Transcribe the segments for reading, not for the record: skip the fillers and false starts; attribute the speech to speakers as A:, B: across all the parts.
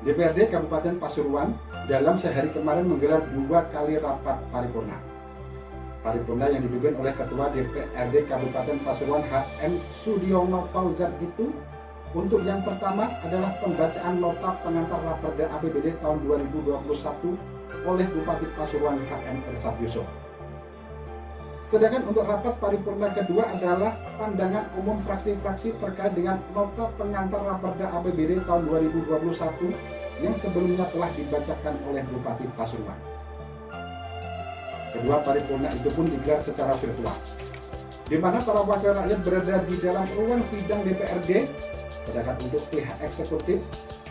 A: DPRD Kabupaten Pasuruan dalam sehari kemarin menggelar 2 kali rapat paripurna. Paripurna yang dipimpin oleh Ketua DPRD Kabupaten Pasuruan HM Sudiono Fauzan itu untuk yang pertama adalah pembacaan nota pengantar Raperda APBD tahun 2021 oleh Bupati Pasuruan HM Irsad Yusuf. Sedangkan untuk rapat paripurna kedua adalah pandangan umum fraksi-fraksi terkait dengan nota pengantar Raperda APBD tahun 2021 yang sebelumnya telah dibacakan oleh Bupati Pasuruan. Kedua paripurna itu pun digelar secara virtual, di mana para wakil rakyat berada di dalam ruang sidang DPRD, sedangkan untuk pihak eksekutif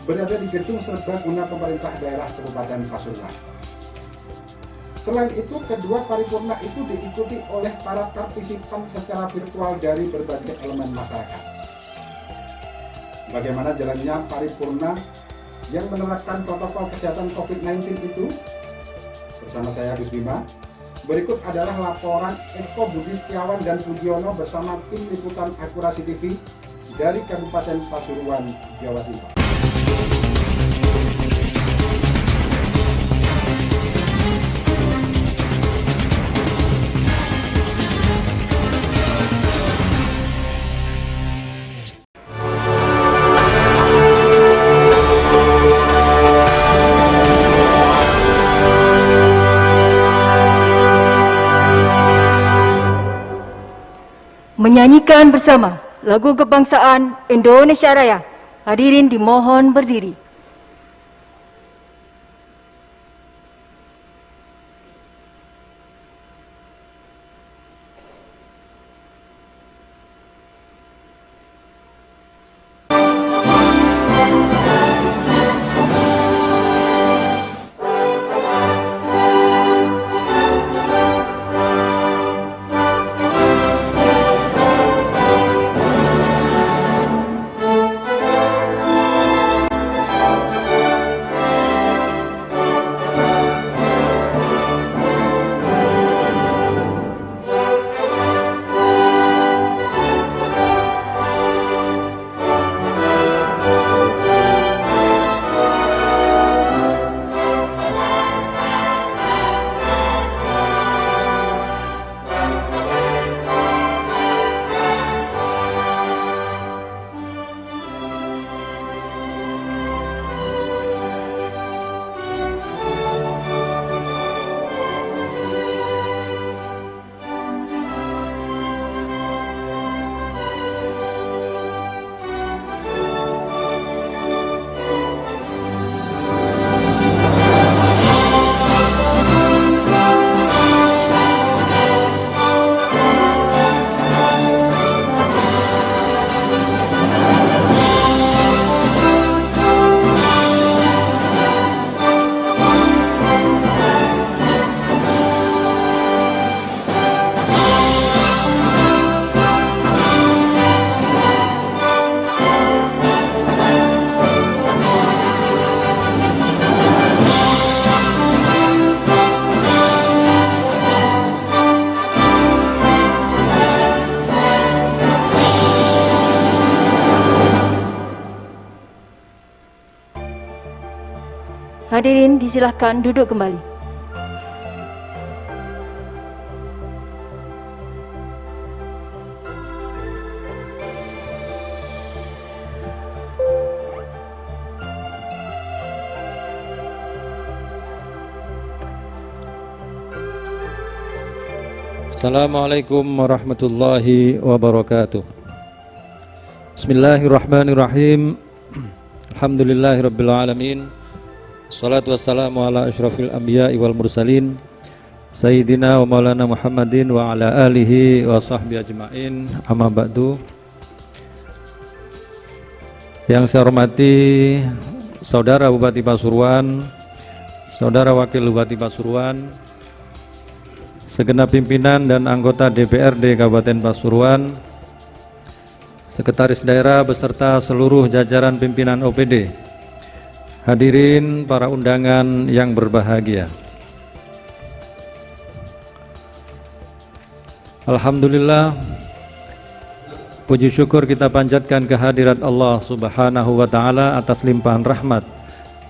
A: berada di gedung serbaguna pemerintah daerah Kabupaten Pasuruan. Selain itu, kedua paripurna itu diikuti oleh para partisipan secara virtual dari berbagai elemen masyarakat. Bagaimana jalannya paripurna yang menerapkan protokol kesehatan COVID-19 itu? Bersama saya Gus Bima. Berikut adalah laporan Eko Budi Setiawan dan Pujiono bersama tim liputan Akurasi TV dari Kabupaten Pasuruan, Jawa Timur.
B: Menyanyikan bersama lagu kebangsaan Indonesia Raya. Hadirin dimohon berdiri. Hadirin disilahkan duduk kembali.
C: Assalamualaikum warahmatullahi wabarakatuh. Bismillahirrahmanirrahim. Alhamdulillahirabbil alamin. Wassalatu wassalamu ala asyrafil anbiya'i wal mursalin Sayyidina wa maulana Muhammadin wa ala alihi wa sahbihi ajma'in. Amma ba'du. Yang saya hormati Saudara Bupati Pasuruan, Saudara Wakil Bupati Pasuruan, segenap pimpinan dan anggota DPRD Kabupaten Pasuruan, Sekretaris Daerah beserta seluruh jajaran pimpinan OPD, hadirin para undangan yang berbahagia. Alhamdulillah, puji syukur kita panjatkan kehadirat Allah Subhanahu wa Ta'ala atas limpahan rahmat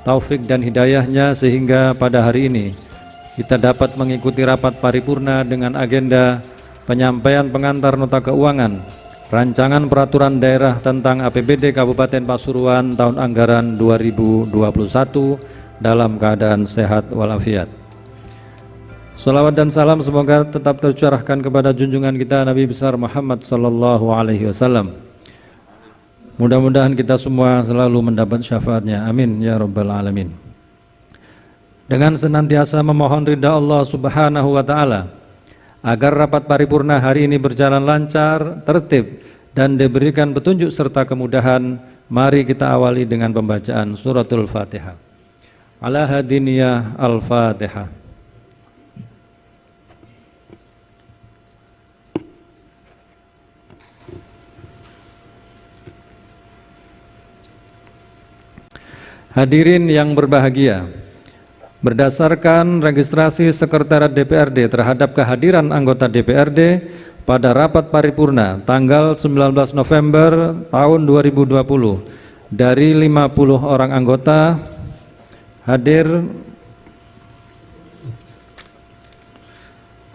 C: taufik dan hidayahnya sehingga pada hari ini kita dapat mengikuti rapat paripurna dengan agenda penyampaian pengantar nota keuangan rancangan peraturan daerah tentang APBD Kabupaten Pasuruan tahun anggaran 2021 dalam keadaan sehat walafiat. Salawat dan salam semoga tetap tercurahkan kepada junjungan kita Nabi besar Muhammad sallallahu alaihi wasallam. Mudah-mudahan kita semua selalu mendapat syafaatnya. Amin ya rabbal alamin. Dengan senantiasa memohon ridha Allah Subhanahu wa taala agar rapat paripurna hari ini berjalan lancar, tertib dan diberikan petunjuk serta kemudahan, mari kita awali dengan pembacaan suratul Fatihah. Ala hadiniyah al-Fatihah. Hadirin yang berbahagia, berdasarkan registrasi Sekretariat DPRD terhadap kehadiran anggota DPRD pada rapat paripurna tanggal 19 November tahun 2020 dari 50 orang anggota hadir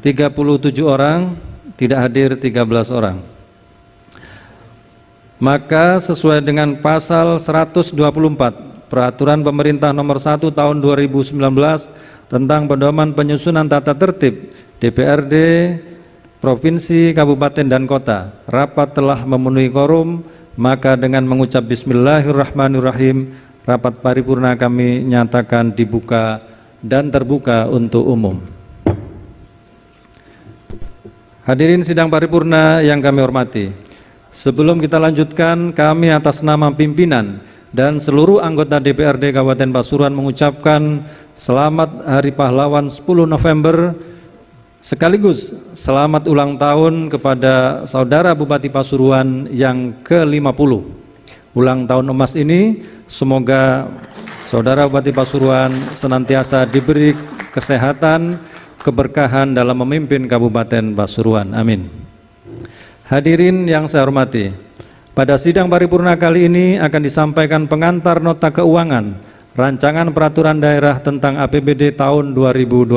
C: 37 orang, tidak hadir 13 orang. Maka sesuai dengan pasal 124 Peraturan Pemerintah Nomor 1 Tahun 2019 tentang pedoman penyusunan tata tertib DPRD Provinsi, Kabupaten, dan Kota, rapat telah memenuhi quorum, maka dengan mengucap Bismillahirrahmanirrahim, rapat paripurna kami nyatakan dibuka dan terbuka untuk umum. Hadirin sidang paripurna yang kami hormati, sebelum kita lanjutkan, kami atas nama pimpinan dan seluruh anggota DPRD Kabupaten Pasuruan mengucapkan selamat Hari Pahlawan 10 November sekaligus selamat ulang tahun kepada Saudara Bupati Pasuruan yang ke-50. Ulang tahun emas ini semoga Saudara Bupati Pasuruan senantiasa diberi kesehatan, keberkahan dalam memimpin Kabupaten Pasuruan. Amin. Hadirin yang saya hormati, pada sidang paripurna kali ini akan disampaikan pengantar nota keuangan rancangan peraturan daerah tentang APBD tahun 2021.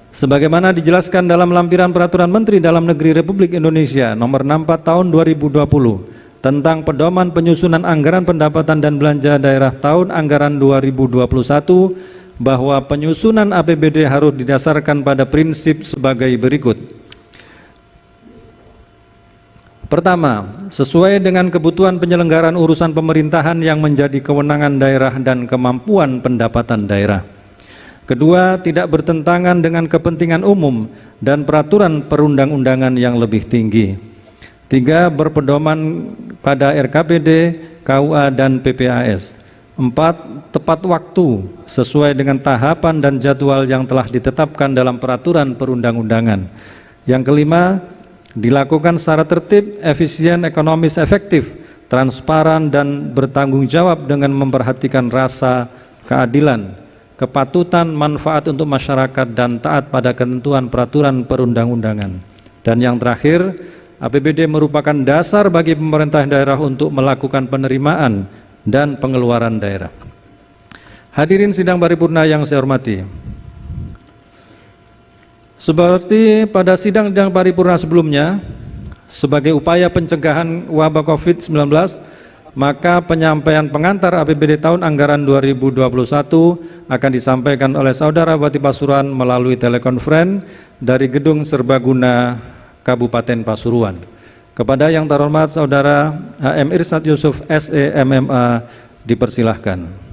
C: Sebagaimana dijelaskan dalam lampiran Peraturan Menteri Dalam Negeri Republik Indonesia Nomor 64 Tahun 2020 tentang pedoman penyusunan anggaran pendapatan dan belanja daerah tahun anggaran 2021, bahwa penyusunan APBD harus didasarkan pada prinsip sebagai berikut. Pertama, sesuai dengan kebutuhan penyelenggaraan urusan pemerintahan yang menjadi kewenangan daerah dan kemampuan pendapatan daerah. Kedua, tidak bertentangan dengan kepentingan umum dan peraturan perundang-undangan yang lebih tinggi. Tiga, berpedoman pada RKPD, KUA, dan PPAS. Empat, tepat waktu sesuai dengan tahapan dan jadwal yang telah ditetapkan dalam peraturan perundang-undangan. Yang kelima, dilakukan secara tertib, efisien, ekonomis, efektif, transparan, dan bertanggung jawab dengan memperhatikan rasa keadilan, kepatutan, manfaat untuk masyarakat, dan taat pada ketentuan peraturan perundang-undangan. Dan yang terakhir, APBD merupakan dasar bagi pemerintah daerah untuk melakukan penerimaan dan pengeluaran daerah. Hadirin sidang paripurna yang saya hormati, seperti pada sidang paripurna sebelumnya, sebagai upaya pencegahan wabah COVID-19, maka penyampaian pengantar APBD tahun anggaran 2021 akan disampaikan oleh Saudara Bupati Pasuruan melalui telekonferensi dari Gedung Serbaguna Kabupaten Pasuruan. Kepada yang terhormat Saudara HM Irsad Yusuf SE MMA dipersilahkan.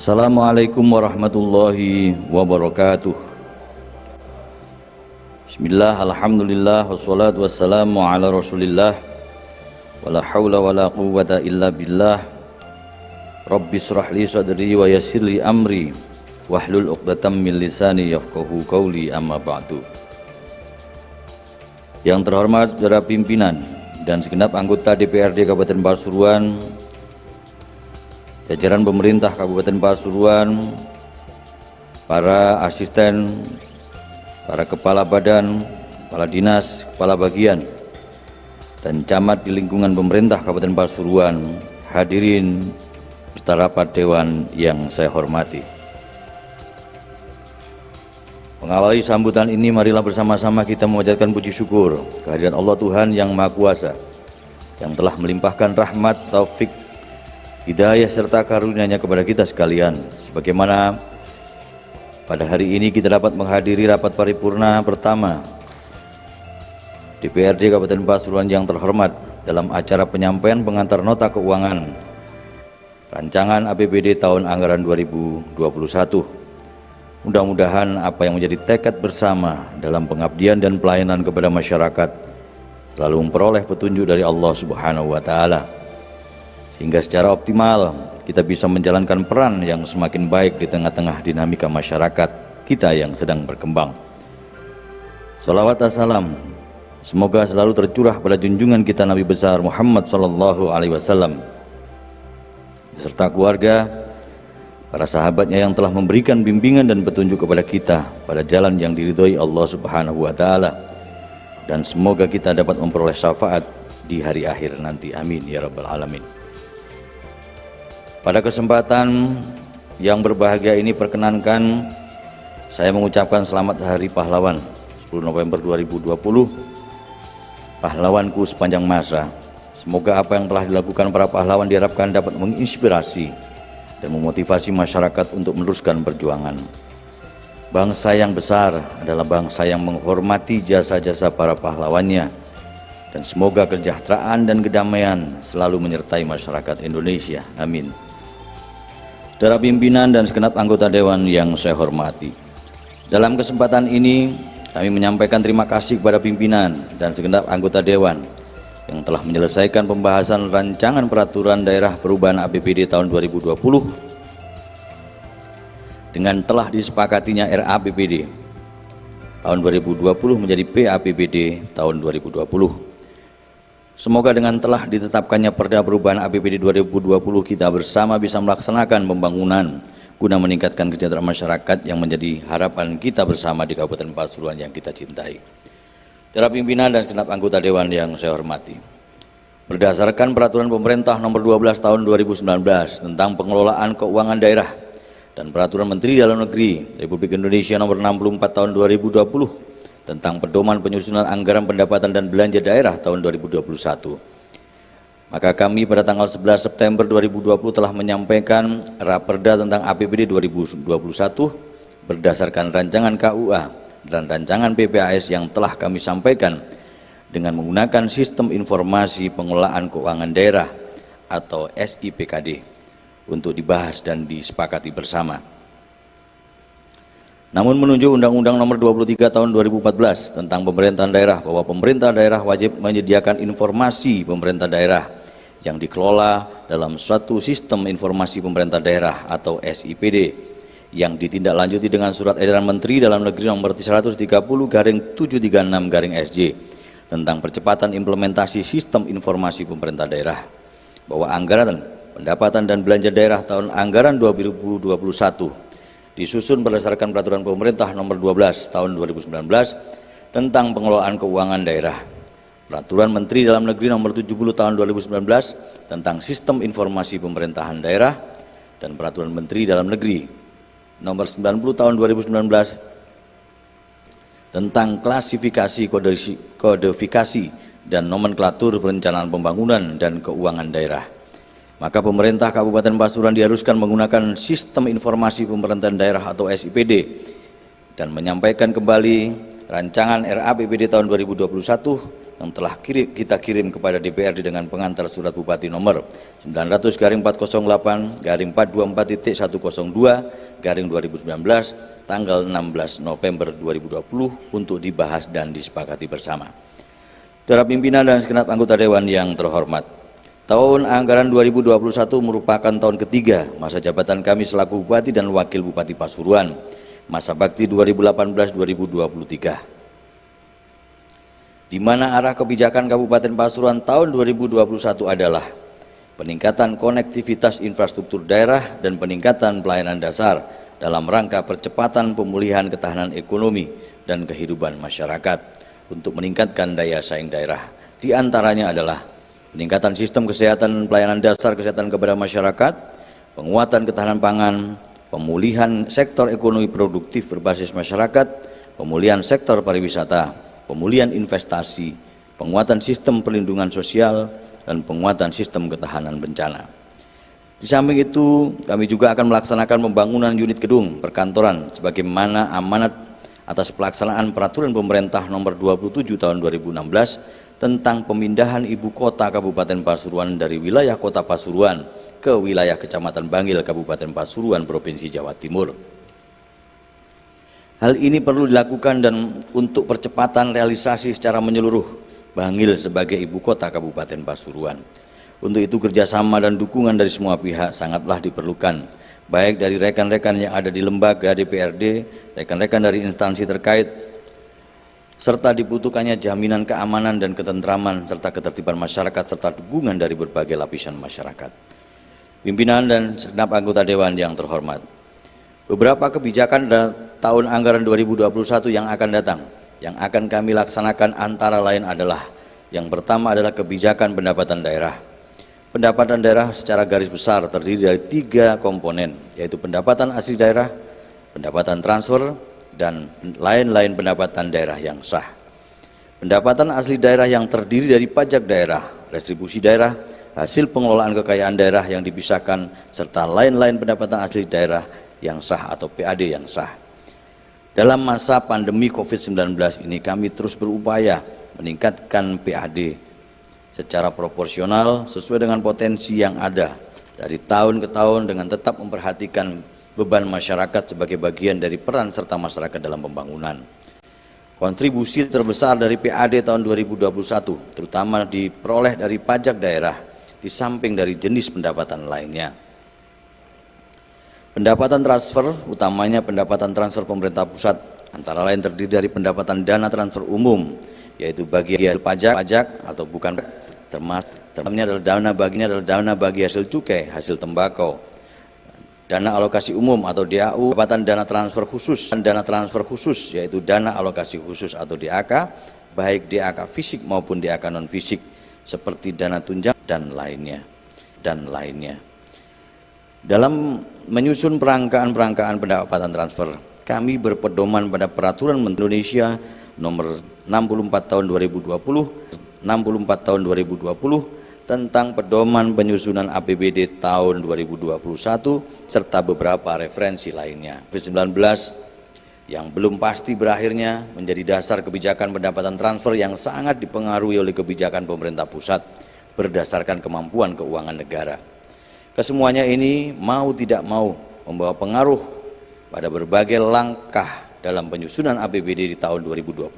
D: Assalamualaikum warahmatullahi wabarakatuh. Bismillah, alhamdulillah, wassalatu wassalamu ala rasulillah, wala hawla wala quwwata illa billah. Rabbi shrah li sadri wa yassir li amri wahlul uqdatam min lisani yafqahu qawli, amma ba'du. Yang terhormat saudara pimpinan dan segenap anggota DPRD Kabupaten Pasuruan, jajaran pemerintah Kabupaten Pasuruan, para asisten, para kepala badan, kepala dinas, kepala bagian, dan camat di lingkungan pemerintah Kabupaten Pasuruan, hadirin beserta rapat dewan yang saya hormati. Mengawali sambutan ini, marilah bersama-sama kita memanjatkan puji syukur kehadirat Allah Tuhan yang Maha Kuasa, yang telah melimpahkan rahmat, taufik, hidayah serta karunia-Nya kepada kita sekalian, sebagaimana pada hari ini kita dapat menghadiri rapat paripurna pertama DPRD Kabupaten Pasuruan yang terhormat dalam acara penyampaian pengantar nota keuangan rancangan APBD tahun anggaran 2021. Mudah-mudahan apa yang menjadi tekad bersama dalam pengabdian dan pelayanan kepada masyarakat selalu memperoleh petunjuk dari Allah Subhanahu wa Ta'ala, sehingga secara optimal kita bisa menjalankan peran yang semakin baik di tengah-tengah dinamika masyarakat kita yang sedang berkembang. Salawat dan salam semoga selalu tercurah pada junjungan kita Nabi besar Muhammad SAW beserta keluarga, para sahabatnya yang telah memberikan bimbingan dan petunjuk kepada kita pada jalan yang diridhoi Allah Subhanahu wa Ta'ala, dan semoga kita dapat memperoleh syafaat di hari akhir nanti. Amin ya rabbal alamin. Pada kesempatan yang berbahagia ini, perkenankan saya mengucapkan selamat Hari Pahlawan 10 November 2020, pahlawanku sepanjang masa. Semoga apa yang telah dilakukan para pahlawan diharapkan dapat menginspirasi dan memotivasi masyarakat untuk meneruskan perjuangan. Bangsa yang besar adalah bangsa yang menghormati jasa-jasa para pahlawannya, dan semoga kesejahteraan dan kedamaian selalu menyertai masyarakat Indonesia. Amin. Saudara pimpinan dan segenap anggota dewan yang saya hormati, dalam kesempatan ini kami menyampaikan terima kasih kepada pimpinan dan segenap anggota dewan yang telah menyelesaikan pembahasan rancangan peraturan daerah perubahan APBD tahun 2020 dengan telah disepakatinya RAPBD tahun 2020 menjadi PAPBD tahun 2020. Semoga dengan telah ditetapkannya Perda Perubahan APBD 2020 kita bersama bisa melaksanakan pembangunan guna meningkatkan kesejahteraan masyarakat yang menjadi harapan kita bersama di Kabupaten Pasuruan yang kita cintai. Para pimpinan dan segenap anggota dewan yang saya hormati, berdasarkan peraturan pemerintah nomor 12 tahun 2019 tentang pengelolaan keuangan daerah dan peraturan Menteri Dalam Negeri Republik Indonesia nomor 64 tahun 2020 tentang pedoman penyusunan anggaran pendapatan dan belanja daerah tahun 2021, maka kami pada tanggal 11 September 2020 telah menyampaikan Raperda tentang APBD 2021 berdasarkan rancangan KUA dan rancangan PPAS yang telah kami sampaikan dengan menggunakan Sistem Informasi Pengelolaan Keuangan Daerah atau SIPKD untuk dibahas dan disepakati bersama. Namun menunjuk Undang-Undang Nomor 23 Tahun 2014 tentang Pemerintahan Daerah bahwa pemerintah daerah wajib menyediakan informasi pemerintah daerah yang dikelola dalam suatu Sistem Informasi Pemerintah Daerah atau SIPD yang ditindaklanjuti dengan Surat Edaran Menteri Dalam Negeri Nomor 130/736/SJ tentang percepatan implementasi Sistem Informasi Pemerintah Daerah, bahwa anggaran pendapatan dan belanja daerah tahun anggaran 2021 disusun berdasarkan Peraturan Pemerintah Nomor 12 Tahun 2019 tentang pengelolaan keuangan daerah, Peraturan Menteri Dalam Negeri Nomor 70 Tahun 2019 tentang Sistem Informasi Pemerintahan Daerah, dan Peraturan Menteri Dalam Negeri Nomor 90 Tahun 2019 tentang klasifikasi, kodifikasi, dan nomenklatur perencanaan pembangunan dan keuangan daerah. Maka pemerintah Kabupaten Pasuruan diharuskan menggunakan Sistem Informasi Pemerintahan Daerah atau SIPD dan menyampaikan kembali rancangan RAPBD tahun 2021 yang telah kita kirim kepada DPRD dengan pengantar surat Bupati nomor 900/408-424.102/2019 tanggal 16 November 2020 untuk dibahas dan disepakati bersama. Saudara pimpinan dan segenap anggota dewan yang terhormat, tahun anggaran 2021 merupakan tahun ketiga masa jabatan kami selaku Bupati dan Wakil Bupati Pasuruan, masa bakti 2018-2023. di mana arah kebijakan Kabupaten Pasuruan tahun 2021 adalah peningkatan konektivitas infrastruktur daerah dan peningkatan pelayanan dasar dalam rangka percepatan pemulihan ketahanan ekonomi dan kehidupan masyarakat untuk meningkatkan daya saing daerah. Di antaranya adalah peningkatan sistem kesehatan, pelayanan dasar kesehatan kepada masyarakat, penguatan ketahanan pangan, pemulihan sektor ekonomi produktif berbasis masyarakat, pemulihan sektor pariwisata, pemulihan investasi, penguatan sistem perlindungan sosial, dan penguatan sistem ketahanan bencana. Di samping itu, kami juga akan melaksanakan pembangunan unit gedung perkantoran sebagaimana amanat atas pelaksanaan peraturan pemerintah nomor 27 tahun 2016 tentang pemindahan ibu kota Kabupaten Pasuruan dari wilayah Kota Pasuruan ke wilayah Kecamatan Bangil Kabupaten Pasuruan Provinsi Jawa Timur. Hal ini perlu dilakukan dan untuk percepatan realisasi secara menyeluruh Bangil sebagai ibu kota Kabupaten Pasuruan. Untuk itu kerjasama dan dukungan dari semua pihak sangatlah diperlukan, baik dari rekan-rekan yang ada di lembaga DPRD, rekan-rekan dari instansi terkait, serta dibutuhkannya jaminan keamanan dan ketentraman serta ketertiban masyarakat serta dukungan dari berbagai lapisan masyarakat. Pimpinan dan segenap anggota Dewan yang terhormat, beberapa kebijakan tahun anggaran 2021 yang akan datang yang akan kami laksanakan antara lain adalah, yang pertama adalah kebijakan pendapatan daerah. Pendapatan daerah secara garis besar terdiri dari 3 komponen, yaitu pendapatan asli daerah, pendapatan transfer, dan lain-lain pendapatan daerah yang sah. Pendapatan asli daerah yang terdiri dari pajak daerah, restribusi daerah, hasil pengelolaan kekayaan daerah yang dipisahkan, serta lain-lain pendapatan asli daerah yang sah atau PAD yang sah. Dalam masa pandemi COVID-19 ini kami terus berupaya meningkatkan PAD secara proporsional sesuai dengan potensi yang ada dari tahun ke tahun dengan tetap memperhatikan beban masyarakat sebagai bagian dari peran serta masyarakat dalam pembangunan. Kontribusi terbesar dari PAD tahun 2021 terutama diperoleh dari pajak daerah di samping dari jenis pendapatan lainnya. Pendapatan transfer, utamanya pendapatan transfer pemerintah pusat, antara lain terdiri dari pendapatan dana transfer umum, yaitu bagian pajak atau bukan, termasuknya adalah dana bagi hasil cukai, hasil tembakau, dana alokasi umum atau DAU, pendapatan dana transfer khusus, yaitu dana alokasi khusus atau DAK, baik DAK fisik maupun DAK non fisik, seperti dana tunjangan dan lainnya. Dalam menyusun perangkaan pendapatan transfer, kami berpedoman pada Peraturan Menteri Indonesia nomor 64 tahun 2020 tentang pedoman penyusunan APBD tahun 2021 serta beberapa referensi lainnya. COVID-19 yang belum pasti berakhirnya menjadi dasar kebijakan pendapatan transfer yang sangat dipengaruhi oleh kebijakan pemerintah pusat berdasarkan kemampuan keuangan negara. Kesemuanya ini mau tidak mau membawa pengaruh pada berbagai langkah dalam penyusunan APBD di tahun 2021.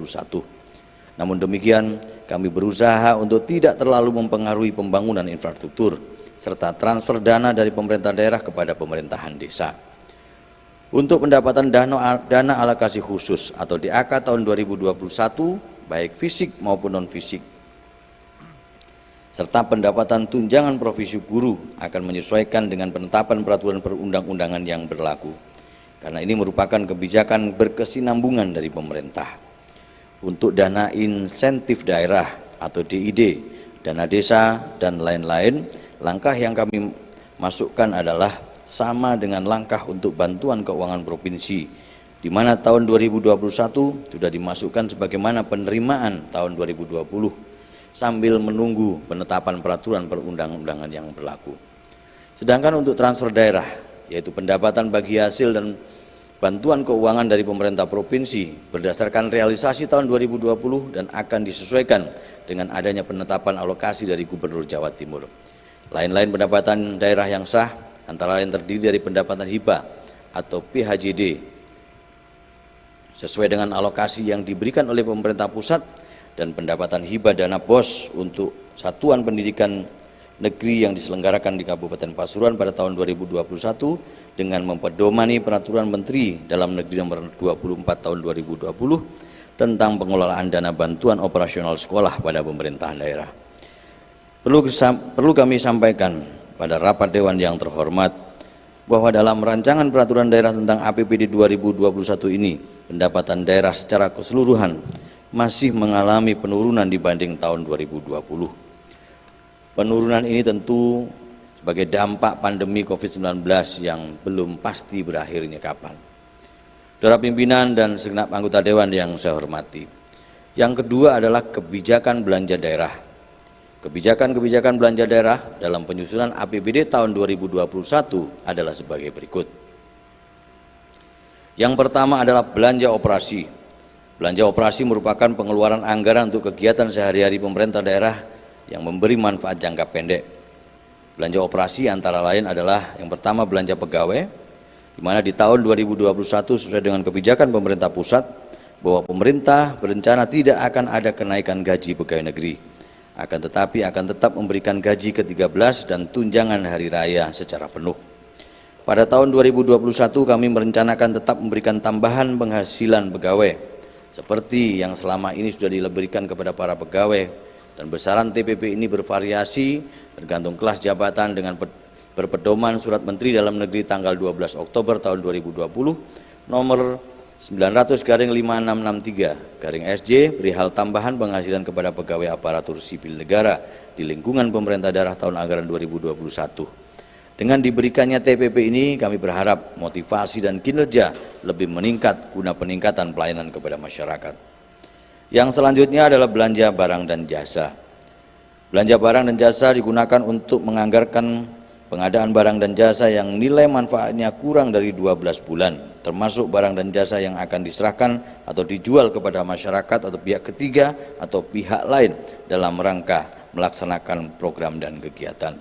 D: Namun demikian, kami berusaha untuk tidak terlalu mempengaruhi pembangunan infrastruktur serta transfer dana dari pemerintah daerah kepada pemerintahan desa. Untuk pendapatan dana alokasi khusus atau DAK tahun 2021, baik fisik maupun non fisik, serta pendapatan tunjangan profesi guru akan menyesuaikan dengan penetapan peraturan perundang-undangan yang berlaku, karena ini merupakan kebijakan berkesinambungan dari pemerintah. Untuk dana insentif daerah atau DID, dana desa, dan lain-lain, langkah yang kami masukkan adalah sama dengan langkah untuk bantuan keuangan provinsi, di mana tahun 2021 sudah dimasukkan sebagaimana penerimaan tahun 2020, sambil menunggu penetapan peraturan perundang-undangan yang berlaku. Sedangkan untuk transfer daerah, yaitu pendapatan bagi hasil dan bantuan keuangan dari pemerintah provinsi berdasarkan realisasi tahun 2020 dan akan disesuaikan dengan adanya penetapan alokasi dari Gubernur Jawa Timur. Lain-lain pendapatan daerah yang sah antara lain terdiri dari pendapatan hibah atau PHJD sesuai dengan alokasi yang diberikan oleh pemerintah pusat, dan pendapatan hibah dana BOS untuk satuan pendidikan negeri yang diselenggarakan di Kabupaten Pasuruan pada tahun 2021 dengan mempedomani Peraturan Menteri Dalam Negeri nomor 24 tahun 2020 tentang pengelolaan dana bantuan operasional sekolah pada pemerintah daerah. Perlu kami sampaikan pada rapat Dewan yang terhormat bahwa dalam rancangan peraturan daerah tentang APBD 2021 ini, pendapatan daerah secara keseluruhan masih mengalami penurunan dibanding tahun 2020. Penurunan ini tentu sebagai dampak pandemi COVID-19 yang belum pasti berakhirnya kapan. Saudara pimpinan dan segenap anggota Dewan yang saya hormati. Yang kedua adalah kebijakan belanja daerah. Kebijakan-kebijakan belanja daerah dalam penyusunan APBD tahun 2021 adalah sebagai berikut. Yang pertama adalah belanja operasi. Belanja operasi merupakan pengeluaran anggaran untuk kegiatan sehari-hari pemerintah daerah yang memberi manfaat jangka pendek. Belanja operasi antara lain adalah yang pertama belanja pegawai, di mana di tahun 2021 sesuai dengan kebijakan pemerintah pusat bahwa pemerintah berencana tidak akan ada kenaikan gaji pegawai negeri, akan tetapi akan tetap memberikan gaji ke-13 dan tunjangan hari raya secara penuh. Pada tahun 2021 kami merencanakan tetap memberikan tambahan penghasilan pegawai seperti yang selama ini sudah diberikan kepada para pegawai, dan besaran TPP ini bervariasi tergantung kelas jabatan dengan berpedoman Surat Menteri Dalam Negeri tanggal 12 Oktober tahun 2020 nomor 900-5663-SJ perihal tambahan penghasilan kepada pegawai aparatur sipil negara di lingkungan pemerintah daerah tahun anggaran 2021. Dengan diberikannya TPP ini kami berharap motivasi dan kinerja lebih meningkat guna peningkatan pelayanan kepada masyarakat. Yang selanjutnya adalah belanja barang dan jasa. Belanja barang dan jasa digunakan untuk menganggarkan pengadaan barang dan jasa yang nilai manfaatnya kurang dari 12 bulan, termasuk barang dan jasa yang akan diserahkan atau dijual kepada masyarakat atau pihak ketiga atau pihak lain dalam rangka melaksanakan program dan kegiatan.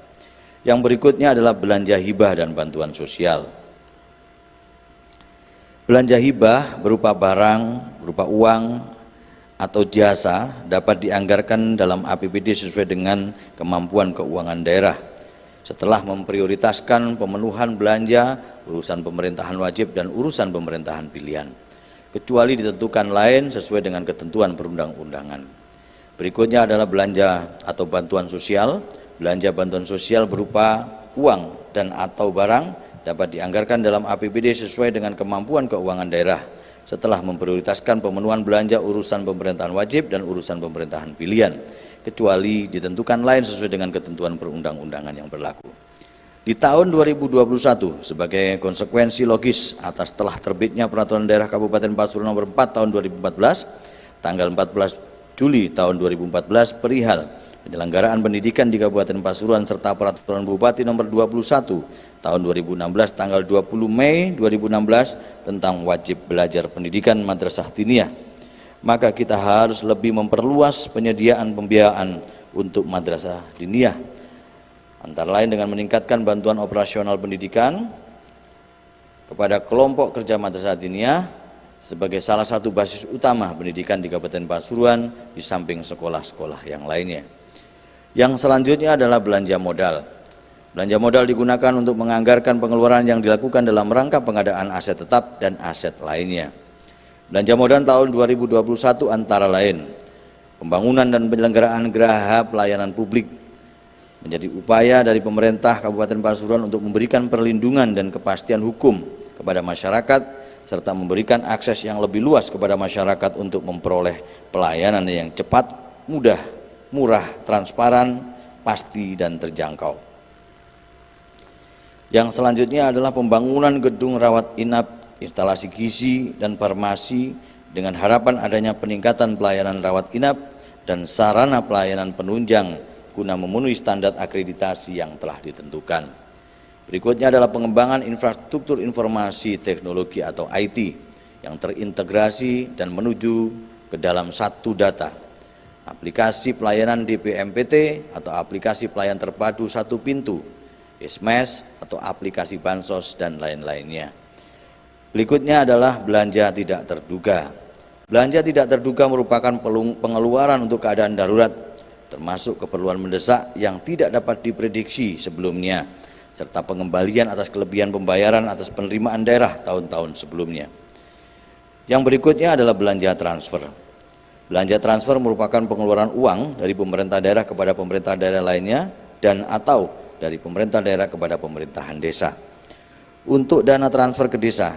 D: Yang berikutnya adalah belanja hibah dan bantuan sosial. Belanja hibah berupa barang, berupa uang, atau jasa dapat dianggarkan dalam APBD sesuai dengan kemampuan keuangan daerah setelah memprioritaskan pemenuhan belanja, urusan pemerintahan wajib dan urusan pemerintahan pilihan, kecuali ditentukan lain sesuai dengan ketentuan perundang-undangan. Berikutnya adalah belanja atau bantuan sosial. Belanja bantuan sosial berupa uang dan atau barang dapat dianggarkan dalam APBD sesuai dengan kemampuan keuangan daerah setelah memprioritaskan pemenuhan belanja urusan pemerintahan wajib dan urusan pemerintahan pilihan, kecuali ditentukan lain sesuai dengan ketentuan perundang-undangan yang berlaku. Di tahun 2021, sebagai konsekuensi logis atas telah terbitnya Peraturan Daerah Kabupaten Pasuruan Nomor 4 Tahun 2014, tanggal 14 Juli tahun 2014 perihal penyelenggaraan pendidikan di Kabupaten Pasuruan serta Peraturan Bupati Nomor 21 Tahun 2016 tanggal 20 Mei 2016 tentang wajib belajar pendidikan madrasah diniyah, maka kita harus lebih memperluas penyediaan pembiayaan untuk madrasah diniyah, antara lain dengan meningkatkan bantuan operasional pendidikan kepada kelompok kerja madrasah diniyah sebagai salah satu basis utama pendidikan di Kabupaten Pasuruan di samping sekolah-sekolah yang lainnya. Yang selanjutnya adalah belanja modal. Belanja modal digunakan untuk menganggarkan pengeluaran yang dilakukan dalam rangka pengadaan aset tetap dan aset lainnya. Belanja modal tahun 2021 antara lain pembangunan dan penyelenggaraan geraha pelayanan publik menjadi upaya dari pemerintah Kabupaten Pasuruan untuk memberikan perlindungan dan kepastian hukum kepada masyarakat serta memberikan akses yang lebih luas kepada masyarakat untuk memperoleh pelayanan yang cepat, mudah, murah, transparan, pasti dan terjangkau. Yang selanjutnya adalah pembangunan gedung rawat inap, instalasi gizi dan farmasi dengan harapan adanya peningkatan pelayanan rawat inap dan sarana pelayanan penunjang guna memenuhi standar akreditasi yang telah ditentukan. Berikutnya adalah pengembangan infrastruktur informasi teknologi atau IT yang terintegrasi dan menuju ke dalam satu data, aplikasi pelayanan DPMPT atau aplikasi pelayan terpadu satu pintu, ISMES atau aplikasi bansos dan lain-lainnya. Berikutnya adalah belanja tidak terduga. Belanja tidak terduga merupakan pengeluaran untuk keadaan darurat, termasuk keperluan mendesak yang tidak dapat diprediksi sebelumnya, serta pengembalian atas kelebihan pembayaran atas penerimaan daerah tahun-tahun sebelumnya. Yang berikutnya adalah belanja transfer. Belanja transfer merupakan pengeluaran uang dari pemerintah daerah kepada pemerintah daerah lainnya dan atau dari pemerintah daerah kepada pemerintahan desa. Untuk dana transfer ke desa,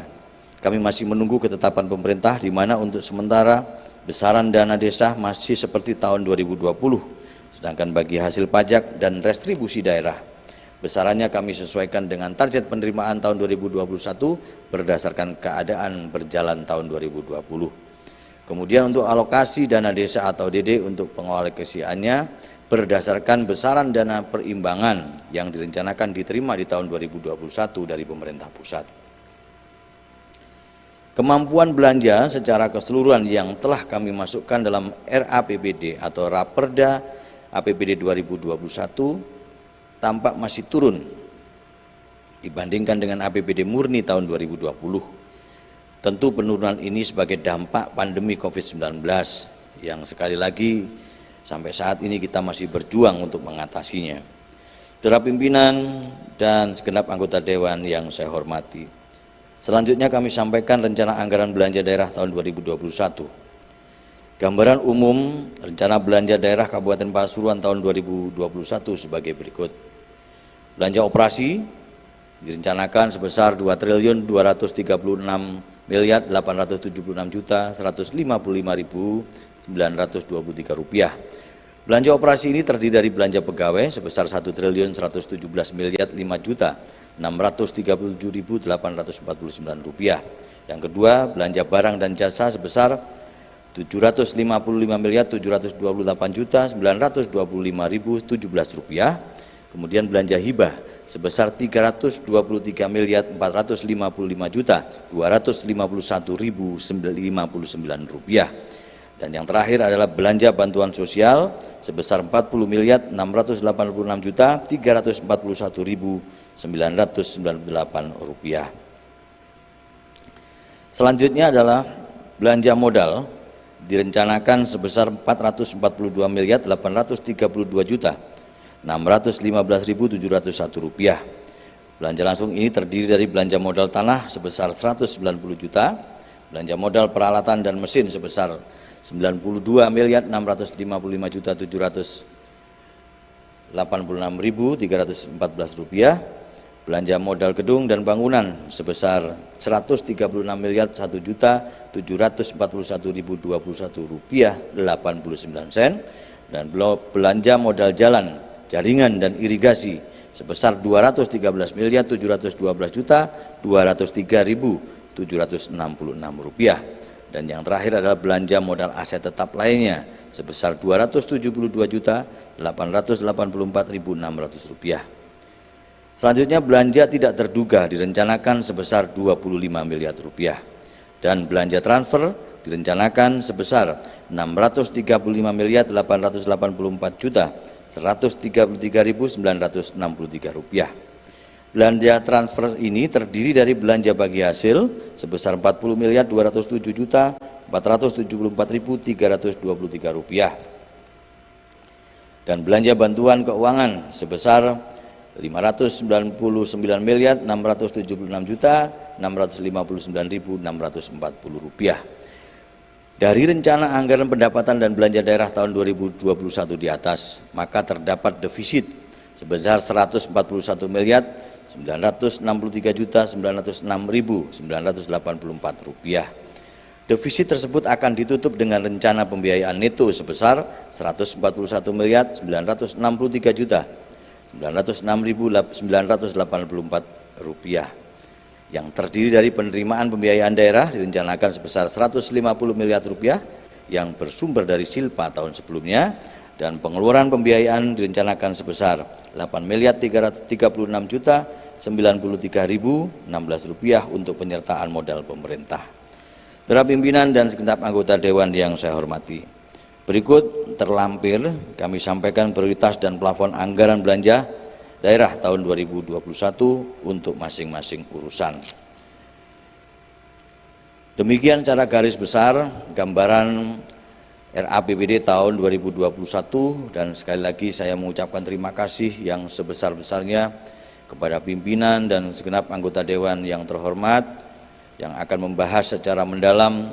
D: kami masih menunggu ketetapan pemerintah di mana untuk sementara besaran dana desa masih seperti tahun 2020. Sedangkan bagi hasil pajak dan restribusi daerah, besarannya kami sesuaikan dengan target penerimaan tahun 2021 berdasarkan keadaan berjalan tahun 2020. Kemudian untuk alokasi dana desa atau DD untuk pengalokasiannya berdasarkan besaran dana perimbangan yang direncanakan diterima di tahun 2021 dari pemerintah pusat. Kemampuan belanja secara keseluruhan yang telah kami masukkan dalam RAPBD atau Raperda APBD 2021 tampak masih turun dibandingkan dengan APBD murni tahun 2020. Tentu penurunan ini sebagai dampak pandemi COVID-19 yang sekali lagi sampai saat ini kita masih berjuang untuk mengatasinya. Saudara pimpinan dan segenap anggota Dewan yang saya hormati, selanjutnya kami sampaikan rencana anggaran belanja daerah tahun 2021. Gambaran umum rencana belanja daerah Kabupaten Pasuruan tahun 2021 sebagai berikut. Belanja operasi direncanakan sebesar Rp2.276.876.155.923. Belanja operasi ini terdiri dari belanja pegawai sebesar Rp1.117.505.849. Yang kedua, belanja barang dan jasa sebesar Rp755.728.925.017. Kemudian belanja hibah sebesar Rp323.455.251.059. Dan yang terakhir adalah belanja bantuan sosial sebesar Rp40.686.341.998. Selanjutnya adalah belanja modal direncanakan sebesar Rp442.832.615.701. Belanja langsung ini terdiri dari belanja modal tanah sebesar Rp190 juta, belanja modal peralatan dan mesin sebesar Rp92.655.786.314, belanja modal gedung dan bangunan sebesar Rp136.741.021.89, dan belanja modal jalan, jaringan dan irigasi sebesar Rp213.212.203.766. Dan yang terakhir adalah belanja modal aset tetap lainnya sebesar Rp272.884.600. Selanjutnya belanja tidak terduga direncanakan sebesar Rp25 miliar dan belanja transfer direncanakan sebesar Rp638.884.133.963. Belanja transfer ini terdiri dari belanja bagi hasil sebesar Rp40.207.474.323 dan belanja bantuan keuangan sebesar Rp599.679.640. Dari rencana anggaran pendapatan dan belanja daerah tahun 2021 di atas, maka terdapat defisit sebesar Rp141.996.984. Defisit tersebut akan ditutup dengan rencana pembiayaan neto sebesar Rp141.996.984 yang terdiri dari penerimaan pembiayaan daerah direncanakan sebesar Rp150 miliar yang bersumber dari silpa tahun sebelumnya, dan pengeluaran pembiayaan direncanakan sebesar Rp8.336.093.016 untuk penyertaan modal pemerintah. Para pimpinan dan segenap anggota Dewan yang saya hormati, berikut terlampir kami sampaikan prioritas dan plafon anggaran belanja daerah tahun 2021 untuk masing-masing urusan. Demikian secara garis besar gambaran RAPBD tahun 2021, dan sekali lagi saya mengucapkan terima kasih yang sebesar-besarnya kepada pimpinan dan segenap anggota Dewan yang terhormat yang akan membahas secara mendalam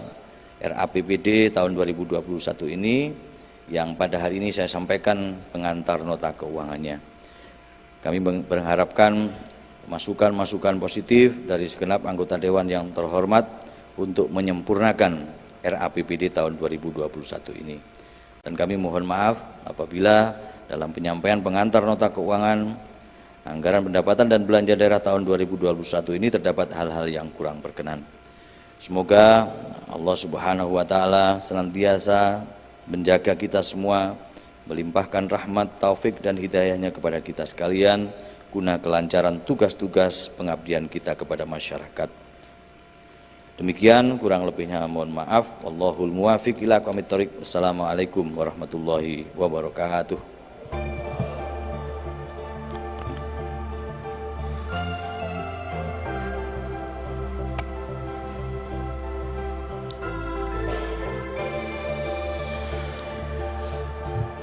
D: RAPBD tahun 2021 ini yang pada hari ini saya sampaikan pengantar nota keuangannya. Kami berharapkan masukan-masukan positif dari segenap anggota Dewan yang terhormat untuk menyempurnakan RAPBD tahun 2021 ini. Dan kami mohon maaf apabila dalam penyampaian pengantar nota keuangan anggaran pendapatan dan belanja daerah tahun 2021 ini terdapat hal-hal yang kurang berkenan. Semoga Allah Subhanahu wa Ta'ala senantiasa menjaga kita semua, melimpahkan rahmat, taufik dan hidayahnya kepada kita sekalian guna kelancaran tugas-tugas pengabdian kita kepada masyarakat. Demikian kurang lebihnya mohon maaf. Wallahul muwafiq ila aqwamit thoriq. Wassalamualaikum warahmatullahi wabarakatuh.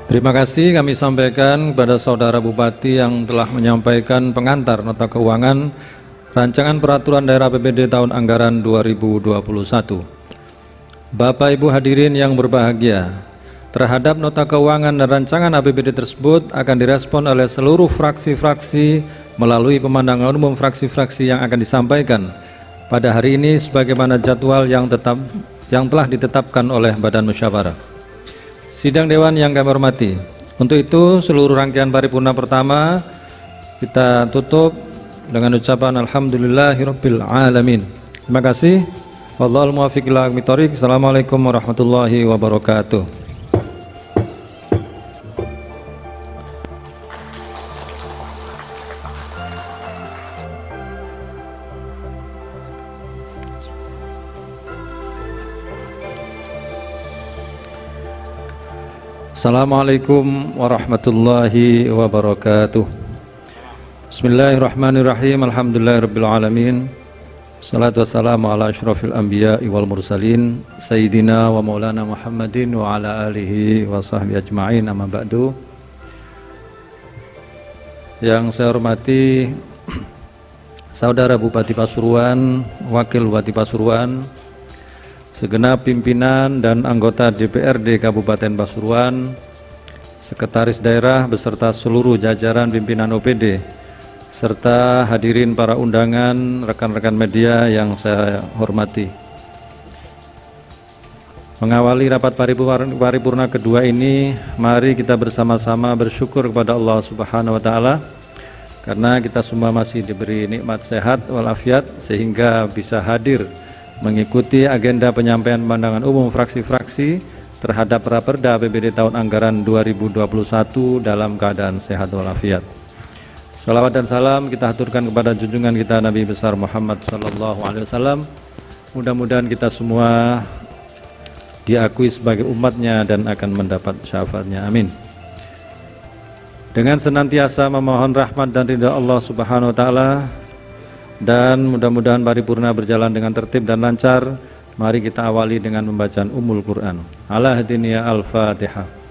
C: Terima kasih kami sampaikan kepada Saudara Bupati yang telah menyampaikan pengantar nota keuangan Rancangan Peraturan Daerah APBD tahun anggaran 2021. Bapak Ibu hadirin yang berbahagia, terhadap nota keuangan dan rancangan APBD tersebut akan direspon oleh seluruh fraksi-fraksi melalui pemandangan umum fraksi-fraksi yang akan disampaikan pada hari ini sebagaimana jadwal yang telah ditetapkan oleh Badan Musyawarah. Sidang Dewan yang kami hormati, untuk itu seluruh rangkaian paripurna pertama kita tutup dengan ucapan Alhamdulillahirabbil alamin. Terima kasih. Wallahul muwaffiq ila aqwamit thoriq. Assalamualaikum warahmatullahi wabarakatuh. Assalamualaikum warahmatullahi wabarakatuh. Bismillahirrahmanirrahim. Alhamdulillahirabbil alamin. Salatu wassalamu ala asyrafil anbiya wal mursalin sayyidina wa maulana Muhammadin wa ala alihi wa sahbihi ajma'in, amma ba'du. Yang saya hormati Saudara Bupati Pasuruan, Wakil Bupati Pasuruan, segenap pimpinan dan anggota DPRD Kabupaten Pasuruan, Sekretaris Daerah beserta seluruh jajaran pimpinan OPD, serta hadirin para undangan, rekan-rekan media yang saya hormati. Mengawali rapat paripurna kedua ini, mari kita bersama-sama bersyukur kepada Allah Subhanahu wa Ta'ala karena kita semua masih diberi nikmat sehat walafiat sehingga bisa hadir mengikuti agenda penyampaian pandangan umum fraksi-fraksi terhadap Raperda APBD tahun anggaran 2021 dalam keadaan sehat walafiat. Salawat dan salam kita haturkan kepada junjungan kita Nabi besar Muhammad sallallahu alaihi wasallam. Mudah-mudahan kita semua diakui sebagai umatnya dan akan mendapat syafaatnya. Amin. Dengan senantiasa memohon rahmat dan ridha Allah Subhanahu wa Ta'ala, dan mudah-mudahan paripurna berjalan dengan tertib dan lancar, mari kita awali dengan pembacaan Ummul Quran. Ala hadiniya al-Fatihah.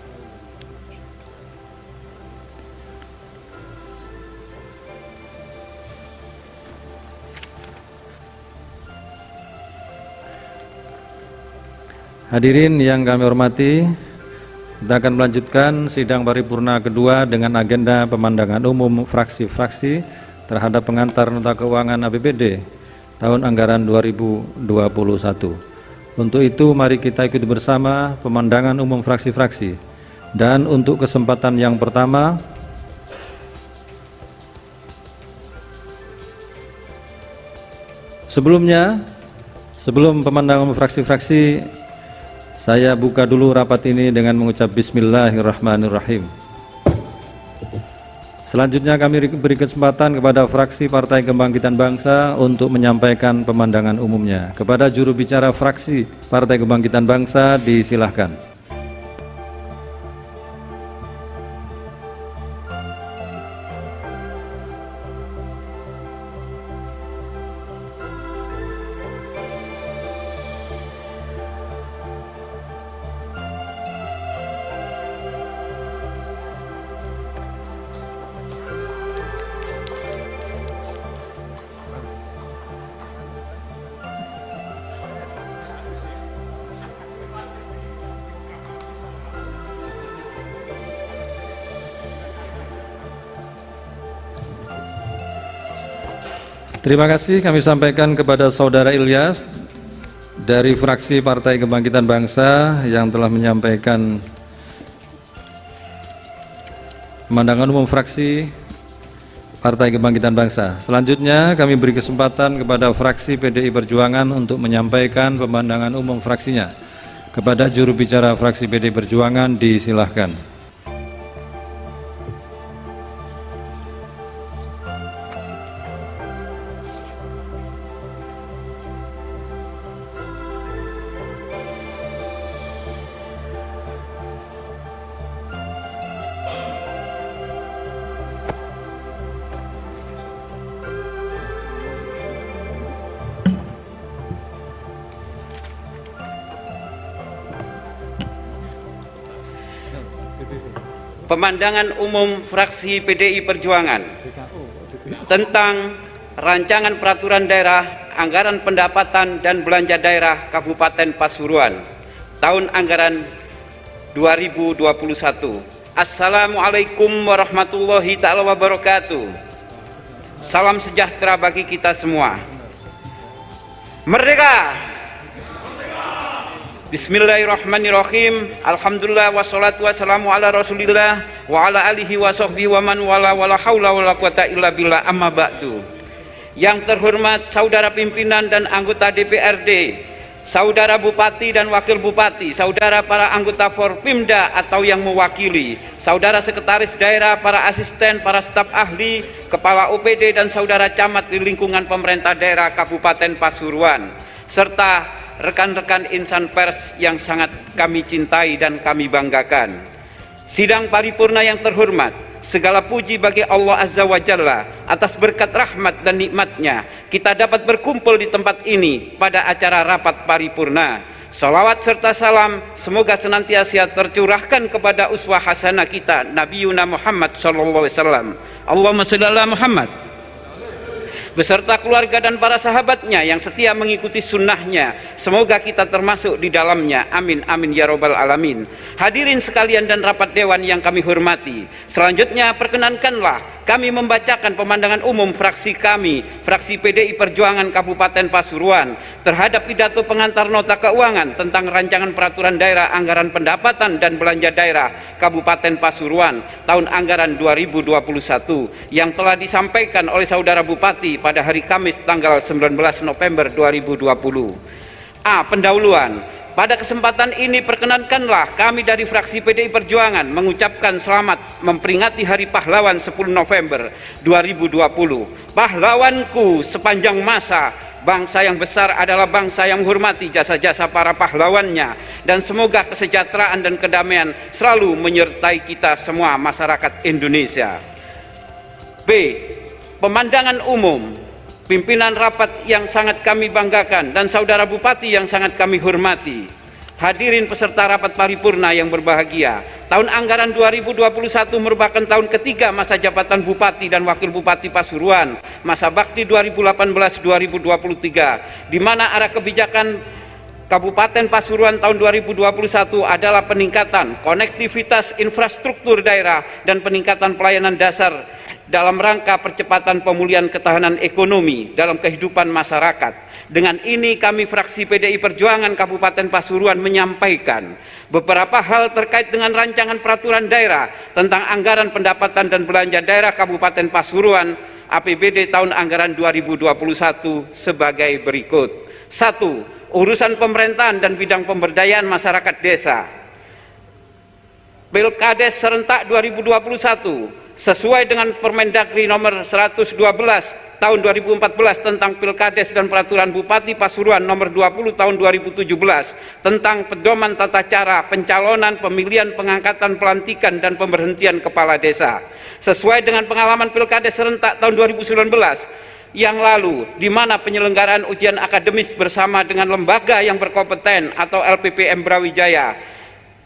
C: Hadirin yang kami hormati, kita akan melanjutkan sidang paripurna kedua dengan agenda pemandangan umum fraksi-fraksi terhadap pengantar nota keuangan APBD tahun anggaran 2021. Untuk itu mari kita ikuti bersama pemandangan umum fraksi-fraksi. Dan untuk kesempatan yang pertama, sebelum pemandangan umum fraksi-fraksi, saya buka dulu rapat ini dengan mengucap Bismillahirrahmanirrahim. Selanjutnya kami beri kesempatan kepada fraksi Partai Kebangkitan Bangsa untuk menyampaikan pemandangan umumnya. Kepada juru bicara fraksi Partai Kebangkitan Bangsa disilahkan. Terima kasih kami sampaikan kepada Saudara Ilyas dari fraksi Partai Kebangkitan Bangsa yang telah menyampaikan pemandangan umum fraksi Partai Kebangkitan Bangsa. Selanjutnya kami beri kesempatan kepada fraksi PDI Perjuangan untuk menyampaikan pemandangan umum fraksinya. Kepada juru bicara fraksi PDI Perjuangan disilahkan.
E: Pemandangan umum fraksi PDI Perjuangan tentang rancangan peraturan daerah anggaran pendapatan dan belanja daerah Kabupaten Pasuruan tahun anggaran 2021. Assalamualaikum warahmatullahi ta'ala wabarakatuh. Salam sejahtera bagi kita semua. Merdeka! Bismillahirrahmanirrahim. Alhamdulillah wassalatu wassalamu ala Rasulillah wa ala alihi wa sahbihi wa man wala wala haula wala quwata illa billah, amma ba'du. Yang terhormat saudara pimpinan dan anggota DPRD, saudara bupati dan wakil bupati, saudara para anggota Forpimda atau yang mewakili, saudara sekretaris daerah, para asisten, para staf ahli, kepala OPD dan saudara camat di lingkungan pemerintah daerah Kabupaten Pasuruan, serta rekan-rekan insan pers yang sangat kami cintai dan kami banggakan. Sidang paripurna yang terhormat, segala puji bagi Allah Azza wa Jalla atas berkat rahmat dan nikmatnya kita dapat berkumpul di tempat ini pada acara rapat paripurna. Salawat serta salam semoga senantiasa tercurahkan kepada uswah hasanah kita Nabiuna Muhammad sallallahu alaihi wasallam. Allahumma shalli ala Muhammad beserta keluarga dan para sahabatnya yang setia mengikuti sunnahnya. Semoga kita termasuk di dalamnya. Amin amin ya robbal alamin. Hadirin sekalian dan rapat dewan yang kami hormati, selanjutnya perkenankanlah kami membacakan pemandangan umum fraksi kami, fraksi PDI Perjuangan Kabupaten Pasuruan, terhadap pidato pengantar nota keuangan tentang rancangan peraturan daerah anggaran pendapatan dan belanja daerah Kabupaten Pasuruan tahun anggaran 2021 yang telah disampaikan oleh saudara Bupati pada hari Kamis tanggal 19 November 2020. Pendahuluan. Pada kesempatan ini perkenankanlah kami dari fraksi PDI Perjuangan mengucapkan selamat memperingati Hari Pahlawan 10 November 2020. Pahlawanku sepanjang masa, bangsa yang besar adalah bangsa yang menghormati jasa-jasa para pahlawannya, dan semoga kesejahteraan dan kedamaian selalu menyertai kita semua masyarakat Indonesia. B. Pemandangan umum, pimpinan rapat yang sangat kami banggakan dan saudara bupati yang sangat kami hormati, hadirin peserta rapat paripurna yang berbahagia. Tahun anggaran 2021 merupakan tahun ketiga masa jabatan bupati dan wakil bupati Pasuruan, masa bakti 2018-2023, di mana arah kebijakan Kabupaten Pasuruan tahun 2021 adalah peningkatan konektivitas infrastruktur daerah dan peningkatan pelayanan dasar dalam rangka percepatan pemulihan ketahanan ekonomi dalam kehidupan masyarakat. Dengan ini kami fraksi PDI Perjuangan Kabupaten Pasuruan menyampaikan beberapa hal terkait dengan rancangan peraturan daerah tentang anggaran pendapatan dan belanja daerah Kabupaten Pasuruan APBD tahun anggaran 2021 sebagai berikut. 1. Urusan pemerintahan dan bidang pemberdayaan masyarakat desa. Pilkades serentak 2021 sesuai dengan Permendagri nomor 112 tahun 2014 tentang Pilkades dan Peraturan Bupati Pasuruan nomor 20 tahun 2017 tentang pedoman tata cara pencalonan, pemilihan, pengangkatan, pelantikan dan pemberhentian kepala desa. Sesuai dengan pengalaman Pilkades serentak tahun 2019 yang lalu, di mana penyelenggaraan ujian akademis bersama dengan lembaga yang berkompeten atau LPPM Brawijaya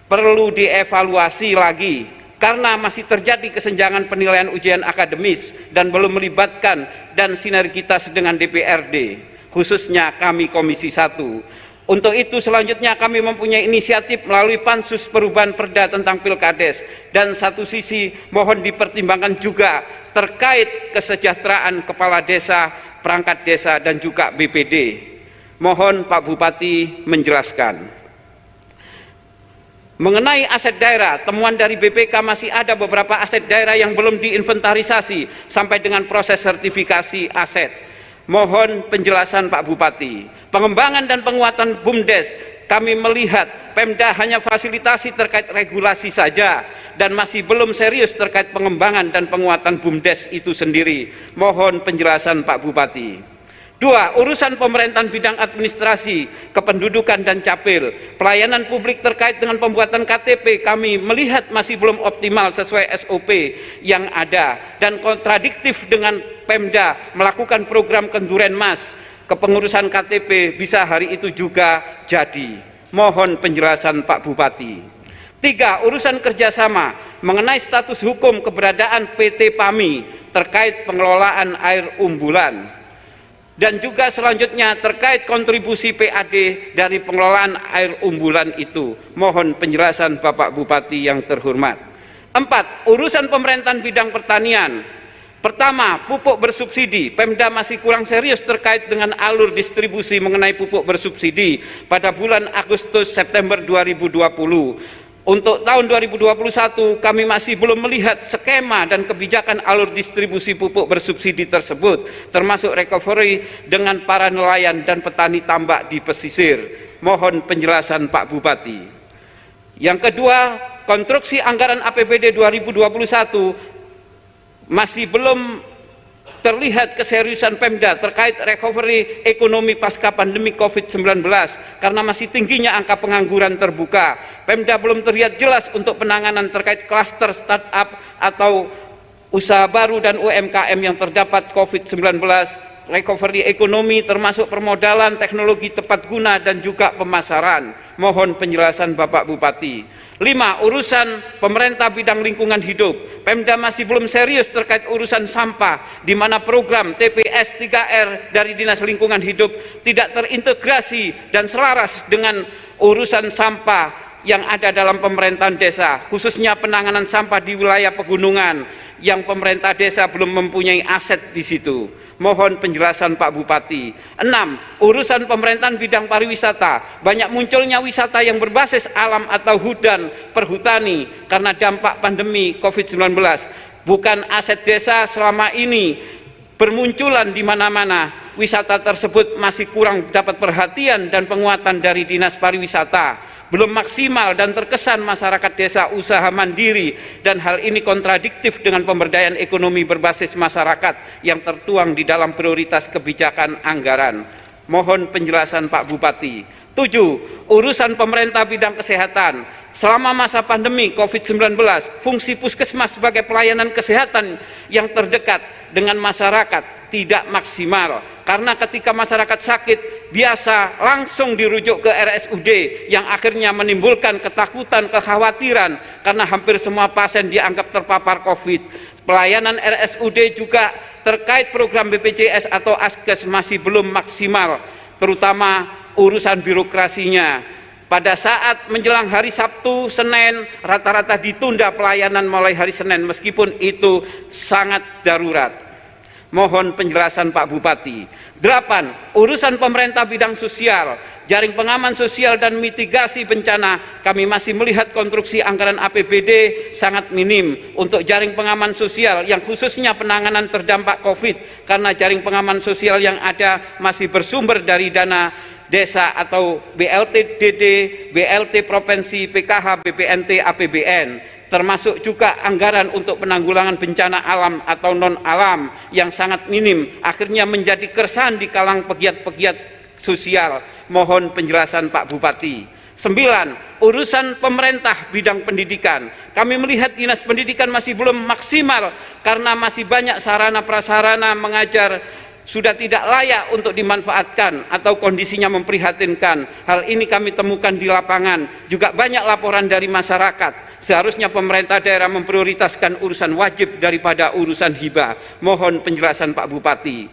E: perlu dievaluasi lagi karena masih terjadi kesenjangan penilaian ujian akademis dan belum melibatkan dan sinergitas dengan DPRD, khususnya kami Komisi 1. Untuk itu selanjutnya kami mempunyai inisiatif melalui Pansus Perubahan Perda tentang Pilkades, dan satu sisi mohon dipertimbangkan juga terkait kesejahteraan kepala desa perangkat desa dan juga BPD. Mohon Pak Bupati menjelaskan. Mengenai aset daerah, temuan dari BPK masih ada beberapa aset daerah yang belum diinventarisasi sampai dengan proses sertifikasi aset. Mohon penjelasan Pak Bupati. Pengembangan dan penguatan BUMDes, kami melihat Pemda hanya fasilitasi terkait regulasi saja dan masih belum serius terkait pengembangan dan penguatan BUMDes itu sendiri. Mohon penjelasan Pak Bupati. 2. Urusan pemerintahan bidang administrasi, kependudukan dan capil. Pelayanan publik terkait dengan pembuatan KTP kami melihat masih belum optimal sesuai SOP yang ada dan kontradiktif dengan Pemda melakukan program kenduren mas. Kepengurusan KTP bisa hari itu juga jadi. Mohon penjelasan Pak Bupati. 3. Urusan kerjasama mengenai status hukum keberadaan PT PAMI terkait pengelolaan air umbulan. Dan juga selanjutnya terkait kontribusi PAD dari pengelolaan air umbulan itu. Mohon penjelasan Bapak Bupati yang terhormat. 4. Urusan pemerintahan bidang pertanian. Pertama, pupuk bersubsidi. Pemda masih kurang serius terkait dengan alur distribusi mengenai pupuk bersubsidi pada bulan Agustus September 2020. Untuk tahun 2021 kami masih belum melihat skema dan kebijakan alur distribusi pupuk bersubsidi tersebut, termasuk recovery dengan para nelayan dan petani tambak di pesisir. Mohon penjelasan Pak Bupati. Yang kedua, konstruksi anggaran APBD 2021 masih belum terlihat keseriusan Pemda terkait recovery ekonomi pasca pandemi COVID-19 karena masih tingginya angka pengangguran terbuka. Pemda belum terlihat jelas untuk penanganan terkait klaster startup atau usaha baru dan UMKM yang terdapat COVID-19, recovery ekonomi termasuk permodalan, teknologi tepat guna dan juga pemasaran. Mohon penjelasan Bapak Bupati. 5. Urusan pemerintah bidang lingkungan hidup. Pemda masih belum serius terkait urusan sampah, di mana program TPS 3R dari Dinas Lingkungan Hidup tidak terintegrasi dan selaras dengan urusan sampah yang ada dalam pemerintahan desa, khususnya penanganan sampah di wilayah pegunungan yang pemerintah desa belum mempunyai aset di situ. Mohon penjelasan Pak Bupati. 6. Urusan pemerintahan bidang pariwisata. Banyak munculnya wisata yang berbasis alam atau hudan perhutani karena dampak pandemi COVID-19. Bukan aset desa selama ini bermunculan di mana-mana. Wisata tersebut masih kurang dapat perhatian dan penguatan dari Dinas Pariwisata. Belum maksimal dan terkesan masyarakat desa usaha mandiri, dan hal ini kontradiktif dengan pemberdayaan ekonomi berbasis masyarakat yang tertuang di dalam prioritas kebijakan anggaran. Mohon penjelasan Pak Bupati. 7. Urusan pemerintah bidang kesehatan. Selama masa pandemi COVID-19, fungsi puskesmas sebagai pelayanan kesehatan yang terdekat dengan masyarakat tidak maksimal, karena ketika masyarakat sakit biasa langsung dirujuk ke RSUD yang akhirnya menimbulkan ketakutan, kekhawatiran karena hampir semua pasien dianggap terpapar COVID. Pelayanan RSUD juga terkait program BPJS atau Askes masih belum maksimal, terutama urusan birokrasinya. Pada saat menjelang hari Sabtu, Senin, rata-rata ditunda pelayanan mulai hari Senin meskipun itu sangat darurat. Mohon penjelasan Pak Bupati. 8. Urusan pemerintah bidang sosial, jaring pengaman sosial dan mitigasi bencana. Kami masih melihat konstruksi anggaran APBD sangat minim untuk jaring pengaman sosial yang khususnya penanganan terdampak COVID, karena jaring pengaman sosial yang ada masih bersumber dari dana desa atau BLT DD, BLT Provinsi, PKH, BPNT, APBN. Termasuk juga anggaran untuk penanggulangan bencana alam atau non-alam yang sangat minim, akhirnya menjadi keresahan di kalangan pegiat-pegiat sosial. Mohon penjelasan Pak Bupati. 9. Urusan pemerintah bidang pendidikan. Kami melihat Dinas Pendidikan masih belum maksimal karena masih banyak sarana prasarana mengajar sudah tidak layak untuk dimanfaatkan atau kondisinya memprihatinkan. Hal ini kami temukan di lapangan. Juga banyak laporan dari masyarakat. Seharusnya pemerintah daerah memprioritaskan urusan wajib daripada urusan hibah. Mohon penjelasan Pak Bupati.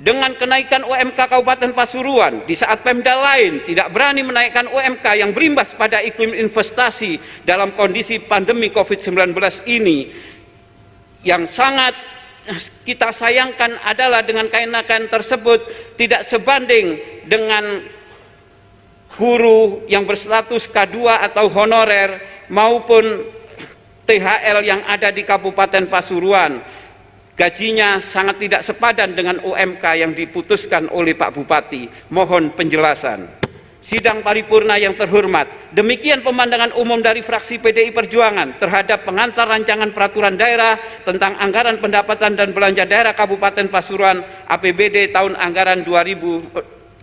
E: Dengan kenaikan UMK Kabupaten Pasuruan, di saat Pemda lain tidak berani menaikkan UMK yang berimbas pada iklim investasi dalam kondisi pandemi COVID-19 ini, yang sangat kita sayangkan adalah dengan kenaikan tersebut tidak sebanding dengan guru yang berstatus K2 atau honorer maupun THL yang ada di Kabupaten Pasuruan. Gajinya sangat tidak sepadan dengan UMK yang diputuskan oleh Pak Bupati. Mohon penjelasan. Sidang paripurna yang terhormat, demikian pemandangan umum dari fraksi PDI Perjuangan terhadap pengantar rancangan peraturan daerah tentang anggaran pendapatan dan belanja daerah Kabupaten Pasuruan APBD tahun anggaran 2021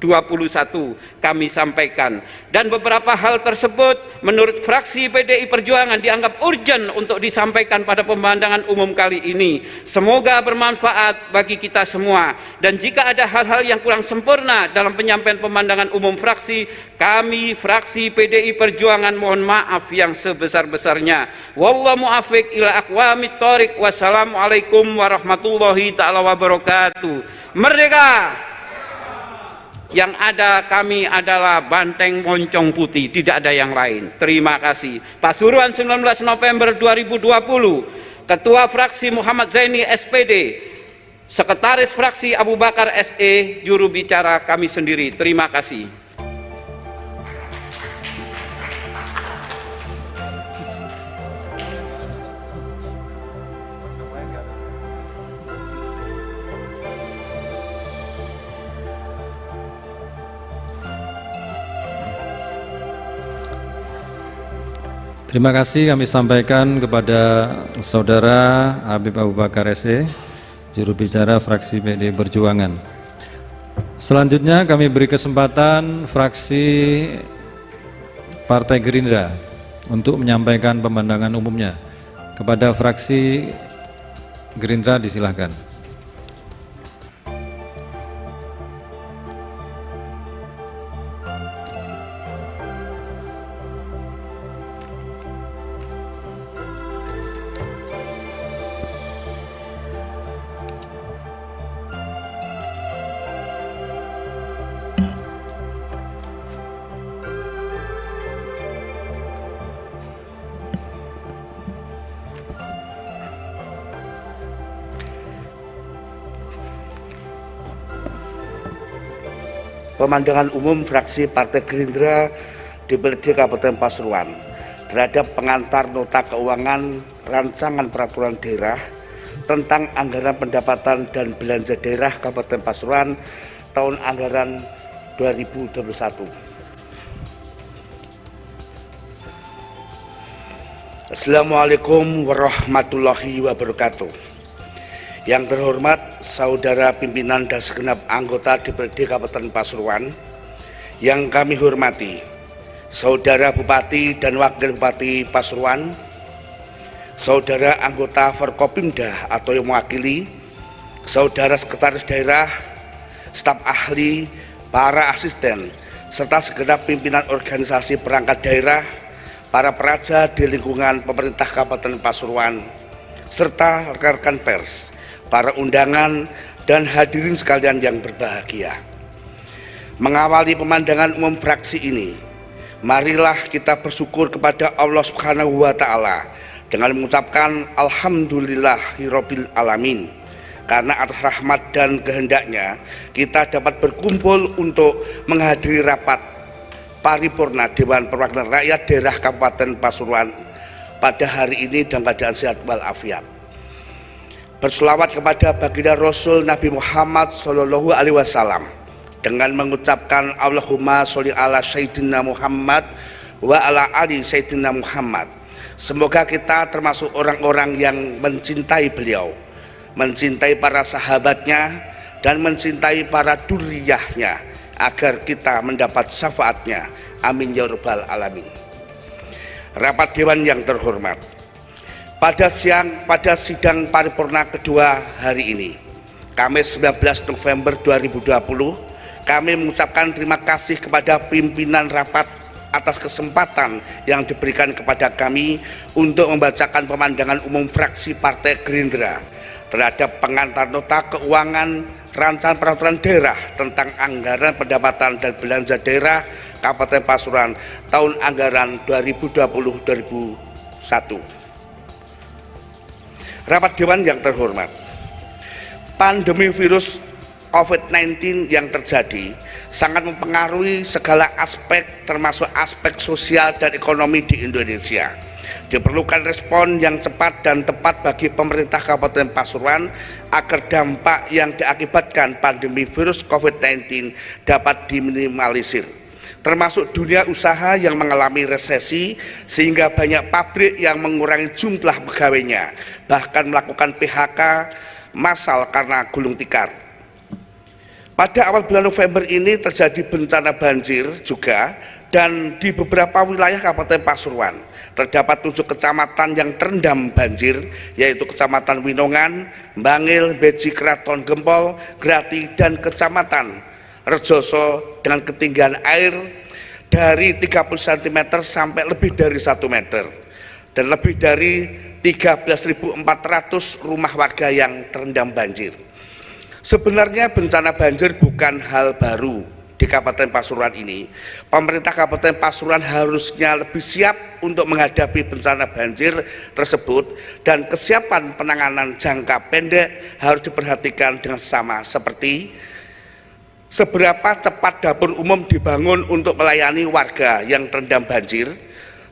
E: kami sampaikan, dan beberapa hal tersebut menurut fraksi PDI Perjuangan dianggap urgent untuk disampaikan pada pemandangan umum kali ini. Semoga bermanfaat bagi kita semua, dan jika ada hal-hal yang kurang sempurna dalam penyampaian pemandangan umum fraksi, kami fraksi PDI Perjuangan mohon maaf yang sebesar-besarnya. Wallahu muwaffiq ila aqwamit thoriq. Wassalamualaikum warahmatullahi taala wabarakatuh. Merdeka! Yang ada kami adalah banteng moncong putih, tidak ada yang lain. Terima kasih. Pasuruan 19 November 2020, Ketua Fraksi Muhammad Zaini SPD, Sekretaris Fraksi Abu Bakar SE, juru bicara kami sendiri. Terima kasih.
C: Terima kasih kami sampaikan kepada Saudara Habib Abu Bakar SE, juru bicara fraksi PDI Perjuangan. Selanjutnya kami beri kesempatan fraksi Partai Gerindra untuk menyampaikan pemandangan umumnya. Kepada fraksi Gerindra disilahkan.
F: Pemandangan umum fraksi Partai Gerindra DPRD Kabupaten Pasuruan terhadap pengantar nota keuangan rancangan peraturan daerah tentang anggaran pendapatan dan belanja daerah Kabupaten Pasuruan tahun anggaran 2021. Assalamualaikum warahmatullahi wabarakatuh. Yang terhormat Saudara Pimpinan dan segenap anggota DPRD Kabupaten Pasuruan, yang kami hormati Saudara Bupati dan Wakil Bupati Pasuruan, Saudara anggota Forkopimda atau yang mewakili, Saudara Sekretaris Daerah, staf ahli, para asisten, serta segenap pimpinan organisasi perangkat daerah, para peraja di lingkungan pemerintah Kabupaten Pasuruan, serta rekan-rekan pers, para undangan dan hadirin sekalian yang berbahagia. Mengawali pemandangan umum fraksi ini, marilah kita bersyukur kepada Allah Subhanahu wa Ta'ala dengan mengucapkan alhamdulillahirabbil alamin, karena atas rahmat dan kehendaknya kita dapat berkumpul untuk menghadiri rapat paripurna Dewan Perwakilan Rakyat Daerah Kabupaten Pasuruan pada hari ini dalam keadaan sehat walafiat. Berselawat kepada baginda Rasul Nabi Muhammad Sallallahu Alaihi Wasallam dengan mengucapkan Allahumma sholli ala Sayyidina Muhammad wa ala ali Sayyidina Muhammad. Semoga kita termasuk orang-orang yang mencintai beliau, mencintai para sahabatnya, dan mencintai para duriyahnya, agar kita mendapat syafaatnya. Amin ya rabbal alamin. Rapat Dewan yang terhormat, pada sidang paripurna kedua hari ini, Kamis 19 November 2020, kami mengucapkan terima kasih kepada pimpinan rapat atas kesempatan yang diberikan kepada kami untuk membacakan pemandangan umum fraksi Partai Gerindra terhadap pengantar nota keuangan rancangan peraturan daerah tentang anggaran pendapatan dan belanja daerah Kabupaten Pasuruan tahun anggaran 2020-2021. Rapat Dewan yang terhormat, pandemi virus COVID-19 yang terjadi sangat mempengaruhi segala aspek termasuk aspek sosial dan ekonomi di Indonesia. Diperlukan respon yang cepat dan tepat bagi pemerintah Kabupaten Pasuruan agar dampak yang diakibatkan pandemi virus COVID-19 dapat diminimalisir, termasuk dunia usaha yang mengalami resesi sehingga banyak pabrik yang mengurangi jumlah pegawainya, bahkan melakukan PHK massal karena gulung tikar. Pada awal bulan November ini terjadi bencana banjir juga, dan di beberapa wilayah Kabupaten Pasuruan terdapat 7 kecamatan yang terendam banjir, yaitu Kecamatan Winongan, Bangil, Beji, Keraton Gempol, Grati, dan Kecamatan Rejoso dengan ketinggian air dari 30 cm sampai lebih dari 1 meter dan lebih dari 13.400 rumah warga yang terendam banjir. Sebenarnya bencana banjir bukan hal baru di Kabupaten Pasuruan ini. Pemerintah Kabupaten Pasuruan harusnya lebih siap untuk menghadapi bencana banjir tersebut, dan kesiapan penanganan jangka pendek harus diperhatikan dengan sama, seperti seberapa cepat dapur umum dibangun untuk melayani warga yang terendam banjir,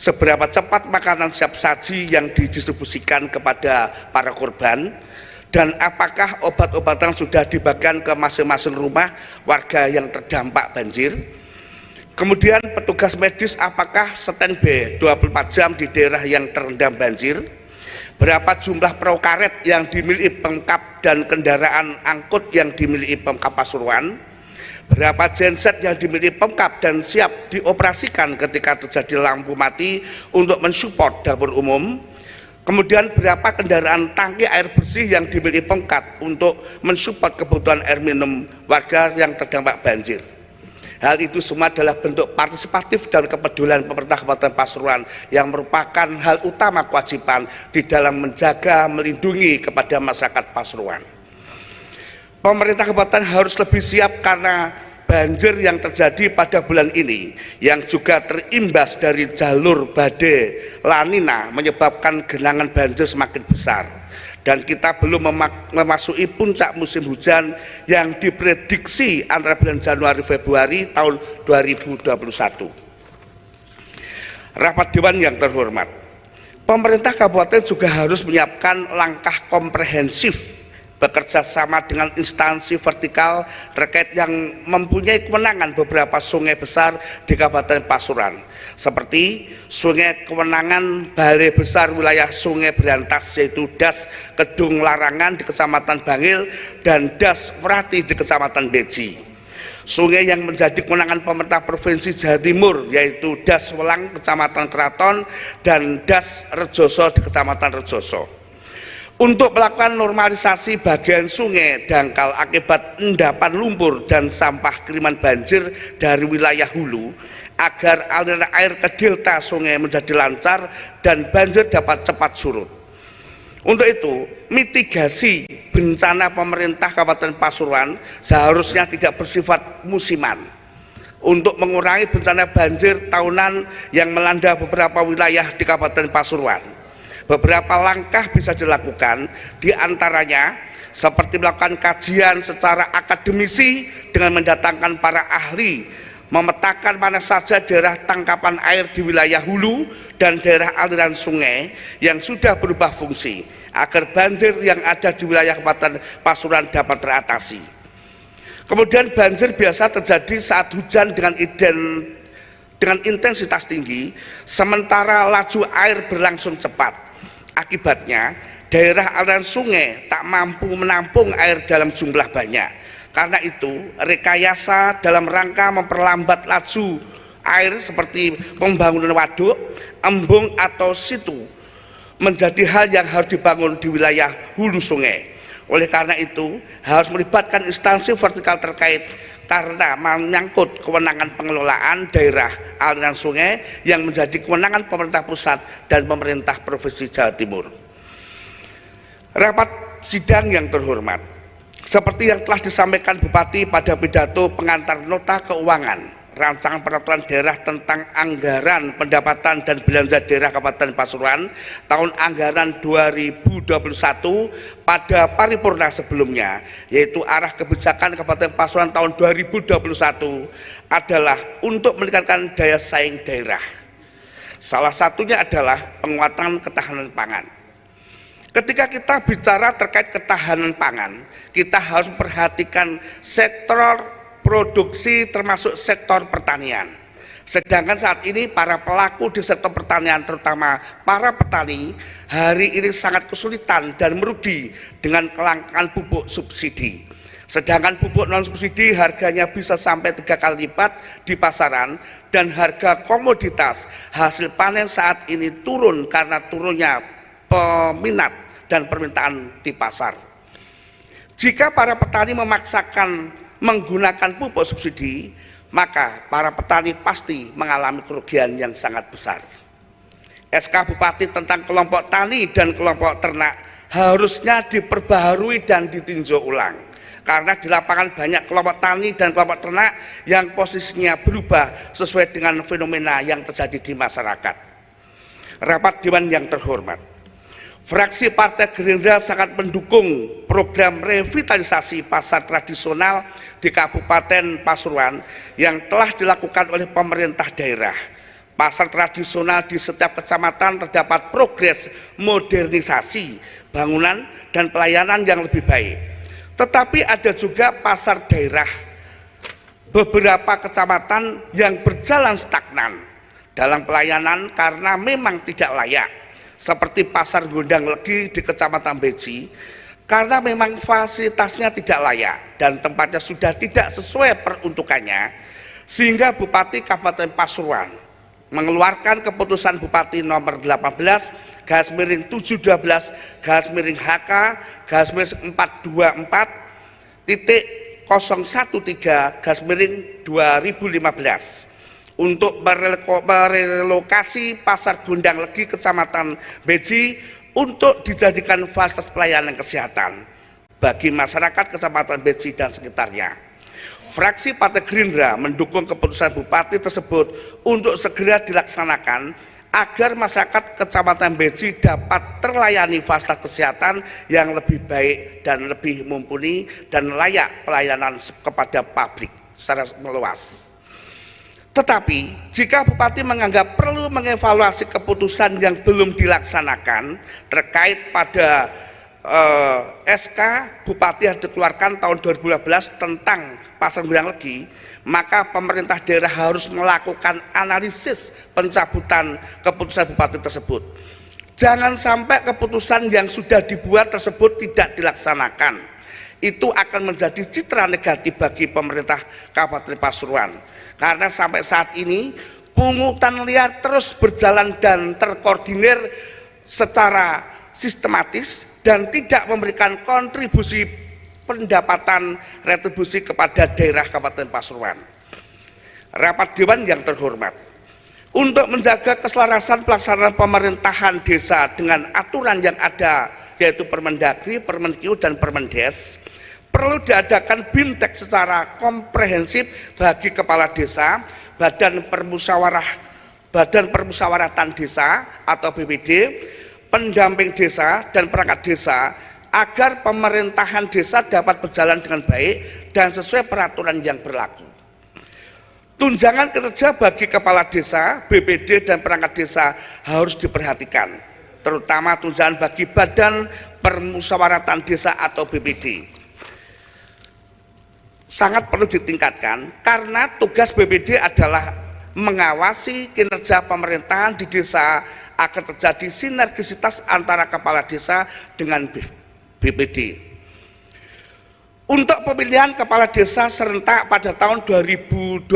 F: seberapa cepat makanan siap saji yang didistribusikan kepada para korban, dan apakah obat-obatan sudah dibagikan ke masing-masing rumah warga yang terdampak banjir. Kemudian petugas medis apakah standby 24 jam di daerah yang terendam banjir, berapa jumlah perahu karet yang dimiliki Pemkab dan kendaraan angkut yang dimiliki Pemkab Pasuruan, berapa genset yang dimiliki Pemkab dan siap dioperasikan ketika terjadi lampu mati untuk mensupport dapur umum. Kemudian berapa kendaraan tangki air bersih yang dimiliki Pemkab untuk mensupport kebutuhan air minum warga yang terdampak banjir. Hal itu semua adalah bentuk partisipatif dan kepedulian pemerintah Kabupaten Pasuruan yang merupakan hal utama kewajiban di dalam menjaga, melindungi kepada masyarakat Pasuruan. Pemerintah kabupaten harus lebih siap karena banjir yang terjadi pada bulan ini yang juga terimbas dari jalur badai La Nina menyebabkan genangan banjir semakin besar, dan kita belum memasuki puncak musim hujan yang diprediksi antara bulan Januari Februari tahun 2021. Rapat Dewan yang terhormat, pemerintah kabupaten juga harus menyiapkan langkah komprehensif bekerja sama dengan instansi vertikal terkait yang mempunyai kewenangan beberapa sungai besar di Kabupaten Pasuruan, seperti Sungai Kewenangan Balai Besar Wilayah Sungai Berantas, yaitu Das Kedung Larangan di Kecamatan Bangil dan Das Frati di Kecamatan Beji. Sungai yang menjadi kewenangan pemerintah Provinsi Jawa Timur, yaitu Das Welang Kecamatan Keraton dan Das Rejoso di Kecamatan Rejoso. Untuk melakukan normalisasi bagian sungai dangkal akibat endapan lumpur dan sampah kiriman banjir dari wilayah hulu, agar aliran air ke delta sungai menjadi lancar dan banjir dapat cepat surut. Untuk itu, mitigasi bencana pemerintah Kabupaten Pasuruan seharusnya tidak bersifat musiman. Untuk mengurangi bencana banjir tahunan yang melanda beberapa wilayah di Kabupaten Pasuruan, beberapa langkah bisa dilakukan, diantaranya seperti melakukan kajian secara akademisi dengan mendatangkan para ahli, memetakan mana saja daerah tangkapan air di wilayah hulu dan daerah aliran sungai yang sudah berubah fungsi, agar banjir yang ada di wilayah Kabupaten Pasuruan dapat teratasi. Kemudian banjir biasa terjadi saat hujan dengan intensitas tinggi, sementara laju air berlangsung cepat. Akibatnya, daerah aliran sungai tak mampu menampung air dalam jumlah banyak. Karena itu, rekayasa dalam rangka memperlambat laju air seperti pembangunan waduk, embung atau situ menjadi hal yang harus dibangun di wilayah hulu sungai. Oleh karena itu, harus melibatkan instansi vertikal terkait karena menyangkut kewenangan pengelolaan daerah aliran sungai yang menjadi kewenangan pemerintah pusat dan pemerintah Provinsi Jawa Timur. Rapat sidang yang terhormat, seperti yang telah disampaikan Bupati pada pidato pengantar nota keuangan Rancangan Peraturan Daerah tentang Anggaran Pendapatan dan Belanja Daerah Kabupaten Pasuruan tahun anggaran 2021 pada paripurna sebelumnya, yaitu arah kebijakan Kabupaten Pasuruan tahun 2021 adalah untuk meningkatkan daya saing daerah. Salah satunya adalah penguatan ketahanan pangan. Ketika kita bicara terkait ketahanan pangan, kita harus memperhatikan sektor produksi termasuk sektor pertanian. Sedangkan saat ini para pelaku di sektor pertanian, terutama para petani, hari ini sangat kesulitan dan merugi dengan kelangkaan pupuk subsidi. Sedangkan pupuk non subsidi harganya bisa sampai 3 kali lipat di pasaran, dan harga komoditas hasil panen saat ini turun karena turunnya peminat dan permintaan di pasar. Jika para petani memaksakan menggunakan pupuk subsidi, maka para petani pasti mengalami kerugian yang sangat besar. SK Bupati tentang kelompok tani dan kelompok ternak harusnya diperbaharui dan ditinjau ulang, karena di lapangan banyak kelompok tani dan kelompok ternak yang posisinya berubah sesuai dengan fenomena yang terjadi di masyarakat. Rapat Dewan yang terhormat, fraksi Partai Gerindra sangat mendukung program revitalisasi pasar tradisional di Kabupaten Pasuruan yang telah dilakukan oleh pemerintah daerah. Pasar tradisional di setiap kecamatan terdapat progres modernisasi bangunan dan pelayanan yang lebih baik. Tetapi ada juga pasar daerah beberapa kecamatan yang berjalan stagnan dalam pelayanan karena memang tidak layak, seperti Pasar Gondang Legi di Kecamatan Beji, karena memang fasilitasnya tidak layak dan tempatnya sudah tidak sesuai peruntukannya, sehingga Bupati Kabupaten Pasuruan mengeluarkan keputusan Bupati nomor 18/17/HK-424.013/2015 untuk merelokasi Pasar Gondang Legi Kecamatan Beji untuk dijadikan fasilitas pelayanan kesehatan bagi masyarakat Kecamatan Beji dan sekitarnya. Fraksi Partai Gerindra mendukung keputusan Bupati tersebut untuk segera dilaksanakan agar masyarakat Kecamatan Beji dapat terlayani fasilitas kesehatan yang lebih baik dan lebih mumpuni dan layak pelayanan kepada publik secara meluas. Tetapi jika Bupati menganggap perlu mengevaluasi keputusan yang belum dilaksanakan terkait pada SK Bupati yang dikeluarkan tahun 2012 tentang Pasar Gondang Legi, maka pemerintah daerah harus melakukan analisis pencabutan keputusan Bupati tersebut. Jangan sampai keputusan yang sudah dibuat tersebut tidak dilaksanakan. Itu akan menjadi citra negatif bagi pemerintah Kabupaten Pasuruan. Karena sampai saat ini pungutan liar terus berjalan dan terkoordinir secara sistematis dan tidak memberikan kontribusi pendapatan retribusi kepada daerah Kabupaten Pasuruan. Rapat Dewan yang terhormat, untuk menjaga keselarasan pelaksanaan pemerintahan desa dengan aturan yang ada, yaitu Permendagri, Permenkyu, dan Permendes, perlu diadakan BIMTEK secara komprehensif bagi kepala desa, Badan Permusyawaratan Desa atau BPD, pendamping desa dan perangkat desa, agar pemerintahan desa dapat berjalan dengan baik dan sesuai peraturan yang berlaku. Tunjangan kinerja bagi kepala desa, BPD, dan perangkat desa harus diperhatikan, terutama tunjangan bagi Badan Permusyawaratan Desa atau BPD. Sangat perlu ditingkatkan karena tugas BPD adalah mengawasi kinerja pemerintahan di desa agar terjadi sinergisitas antara kepala desa dengan BPD. Untuk pemilihan kepala desa serentak pada tahun 2021,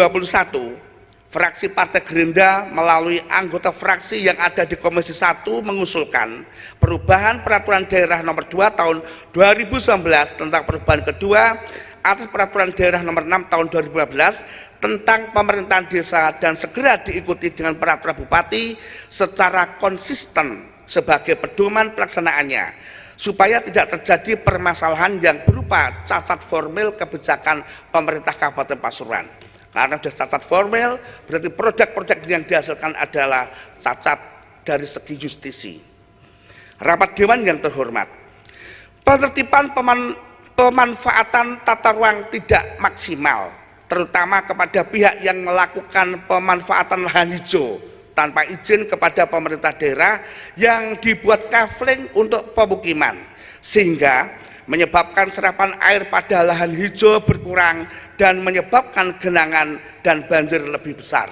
F: fraksi Partai Gerindra melalui anggota fraksi yang ada di Komisi 1 mengusulkan perubahan Peraturan Daerah Nomor 2 Tahun 2019 tentang perubahan kedua atas Peraturan Daerah Nomor 6 Tahun 2015 tentang pemerintahan desa dan segera diikuti dengan Peraturan Bupati secara konsisten sebagai pedoman pelaksanaannya, supaya tidak terjadi permasalahan yang berupa cacat formil kebijakan pemerintah Kabupaten Pasuruan. Karena sudah cacat formel, berarti produk-produk yang dihasilkan adalah cacat dari segi justisi. Rapat Dewan yang terhormat, penertiban pemanfaatan tata ruang tidak maksimal, terutama kepada pihak yang melakukan pemanfaatan lahan hijau tanpa izin kepada pemerintah daerah yang dibuat kafling untuk pemukiman, sehingga menyebabkan serapan air pada lahan hijau berkurang dan menyebabkan genangan dan banjir lebih besar.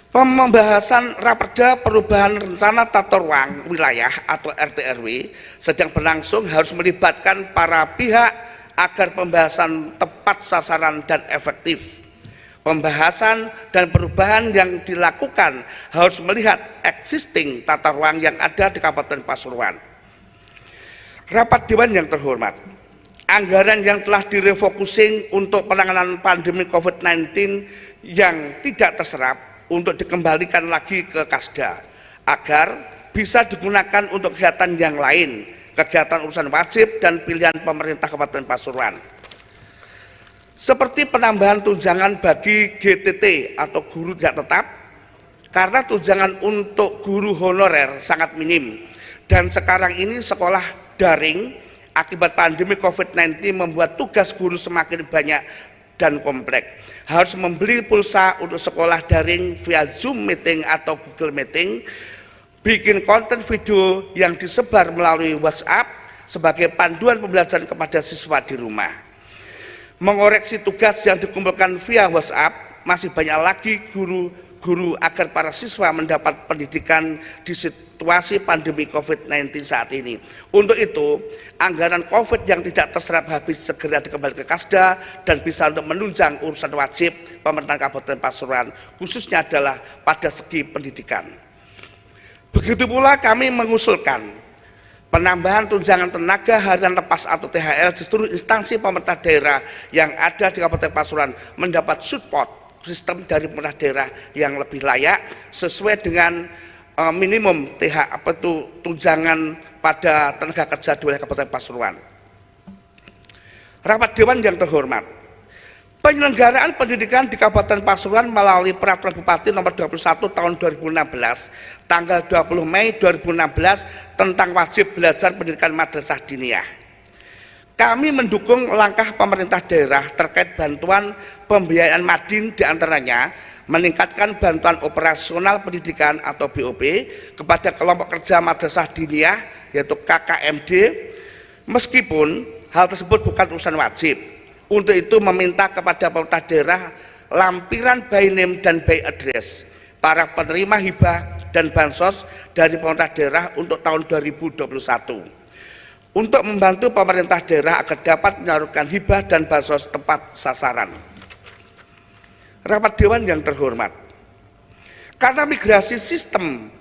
F: Pembahasan Raperda Perubahan Rencana Tata Ruang Wilayah atau RTRW sedang berlangsung, harus melibatkan para pihak agar pembahasan tepat sasaran dan efektif. Pembahasan dan perubahan yang dilakukan harus melihat existing tata ruang yang ada di Kabupaten Pasuruan. Rapat Dewan yang terhormat, anggaran yang telah direfocusing untuk penanganan pandemi COVID-19 yang tidak terserap untuk dikembalikan lagi ke Kasda agar bisa digunakan untuk kegiatan yang lain, kegiatan urusan wajib dan pilihan pemerintah Kabupaten Pasuruan. Seperti penambahan tunjangan bagi GTT atau guru tidak tetap, karena tunjangan untuk guru honorer sangat minim, dan sekarang ini sekolah daring akibat pandemi COVID-19 membuat tugas guru semakin banyak dan kompleks. Harus membeli pulsa untuk sekolah daring via Zoom meeting atau Google Meeting, bikin konten video yang disebar melalui WhatsApp sebagai panduan pembelajaran kepada siswa di rumah. Mengoreksi tugas yang dikumpulkan via WhatsApp, masih banyak lagi guru agar para siswa mendapat pendidikan di situasi pandemi COVID-19 saat ini. Untuk itu, anggaran COVID yang tidak terserap habis segera dikembalikan ke Kasda dan bisa untuk menunjang urusan wajib pemerintahan Kabupaten Pasuruan, khususnya adalah pada segi pendidikan. Begitu pula kami mengusulkan penambahan tunjangan tenaga harian lepas atau THL di seluruh instansi pemerintah daerah yang ada di Kabupaten Pasuruan mendapat support sistem dari pemerintah daerah yang lebih layak sesuai dengan minimum tunjangan pada tenaga kerja di wilayah Kabupaten Pasuruan. Rapat Dewan yang terhormat, penyelenggaraan pendidikan di Kabupaten Pasuruan melalui Peraturan Bupati Nomor 21 Tahun 2016 tanggal 20 Mei 2016 tentang wajib belajar pendidikan madrasah diniyah. Kami mendukung langkah pemerintah daerah terkait bantuan pembiayaan madin, diantaranya meningkatkan bantuan operasional pendidikan atau BOP kepada kelompok kerja madrasah diniyah yaitu KKMD, meskipun hal tersebut bukan urusan wajib. Untuk itu meminta kepada pemerintah daerah lampiran by name dan by address para penerima hibah dan bansos dari pemerintah daerah untuk tahun 2021. Untuk membantu pemerintah daerah agar dapat menyalurkan hibah dan bansos tepat sasaran. Rapat Dewan yang terhormat, karena migrasi sistem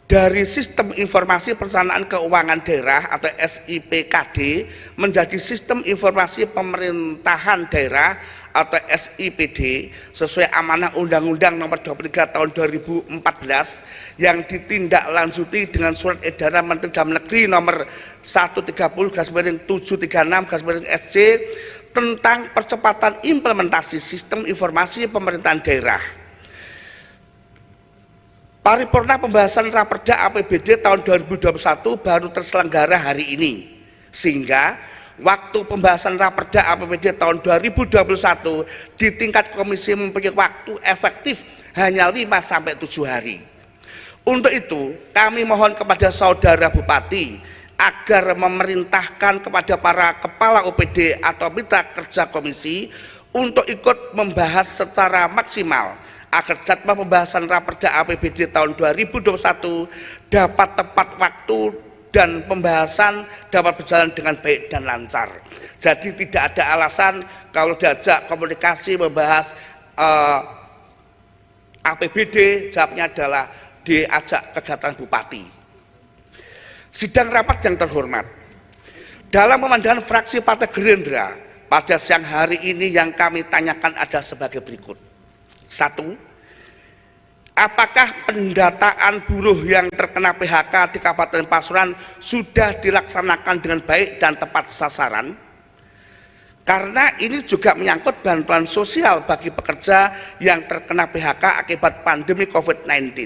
F: dari Sistem Informasi Perencanaan Keuangan Daerah atau SIPKD menjadi Sistem Informasi Pemerintahan Daerah atau SIPD sesuai amanah Undang-Undang Nomor 23 Tahun 2014 yang ditindaklanjuti dengan Surat Edaran Menteri Dalam Negeri Nomor 130/736/SC tentang percepatan implementasi Sistem Informasi Pemerintahan Daerah. Paripurna pembahasan Raperda APBD tahun 2021 baru terselenggara hari ini, sehingga waktu pembahasan Raperda APBD tahun 2021 di tingkat komisi mempunyai waktu efektif hanya 5-7 hari. Untuk itu, kami mohon kepada saudara Bupati agar memerintahkan kepada para kepala OPD atau mitra kerja komisi untuk ikut membahas secara maksimal agar jadwal pembahasan Raperda APBD tahun 2021 dapat tepat waktu dan pembahasan dapat berjalan dengan baik dan lancar. Jadi tidak ada alasan kalau diajak komunikasi membahas APBD, jawabnya adalah diajak kegiatan Bupati. Sidang rapat yang terhormat, dalam pemandangan fraksi Partai Gerindra pada siang hari ini yang kami tanyakan ada sebagai berikut. 1. Apakah pendataan buruh yang terkena PHK di Kabupaten Pasuruan sudah dilaksanakan dengan baik dan tepat sasaran? Karena ini juga menyangkut bantuan sosial bagi pekerja yang terkena PHK akibat pandemi COVID-19.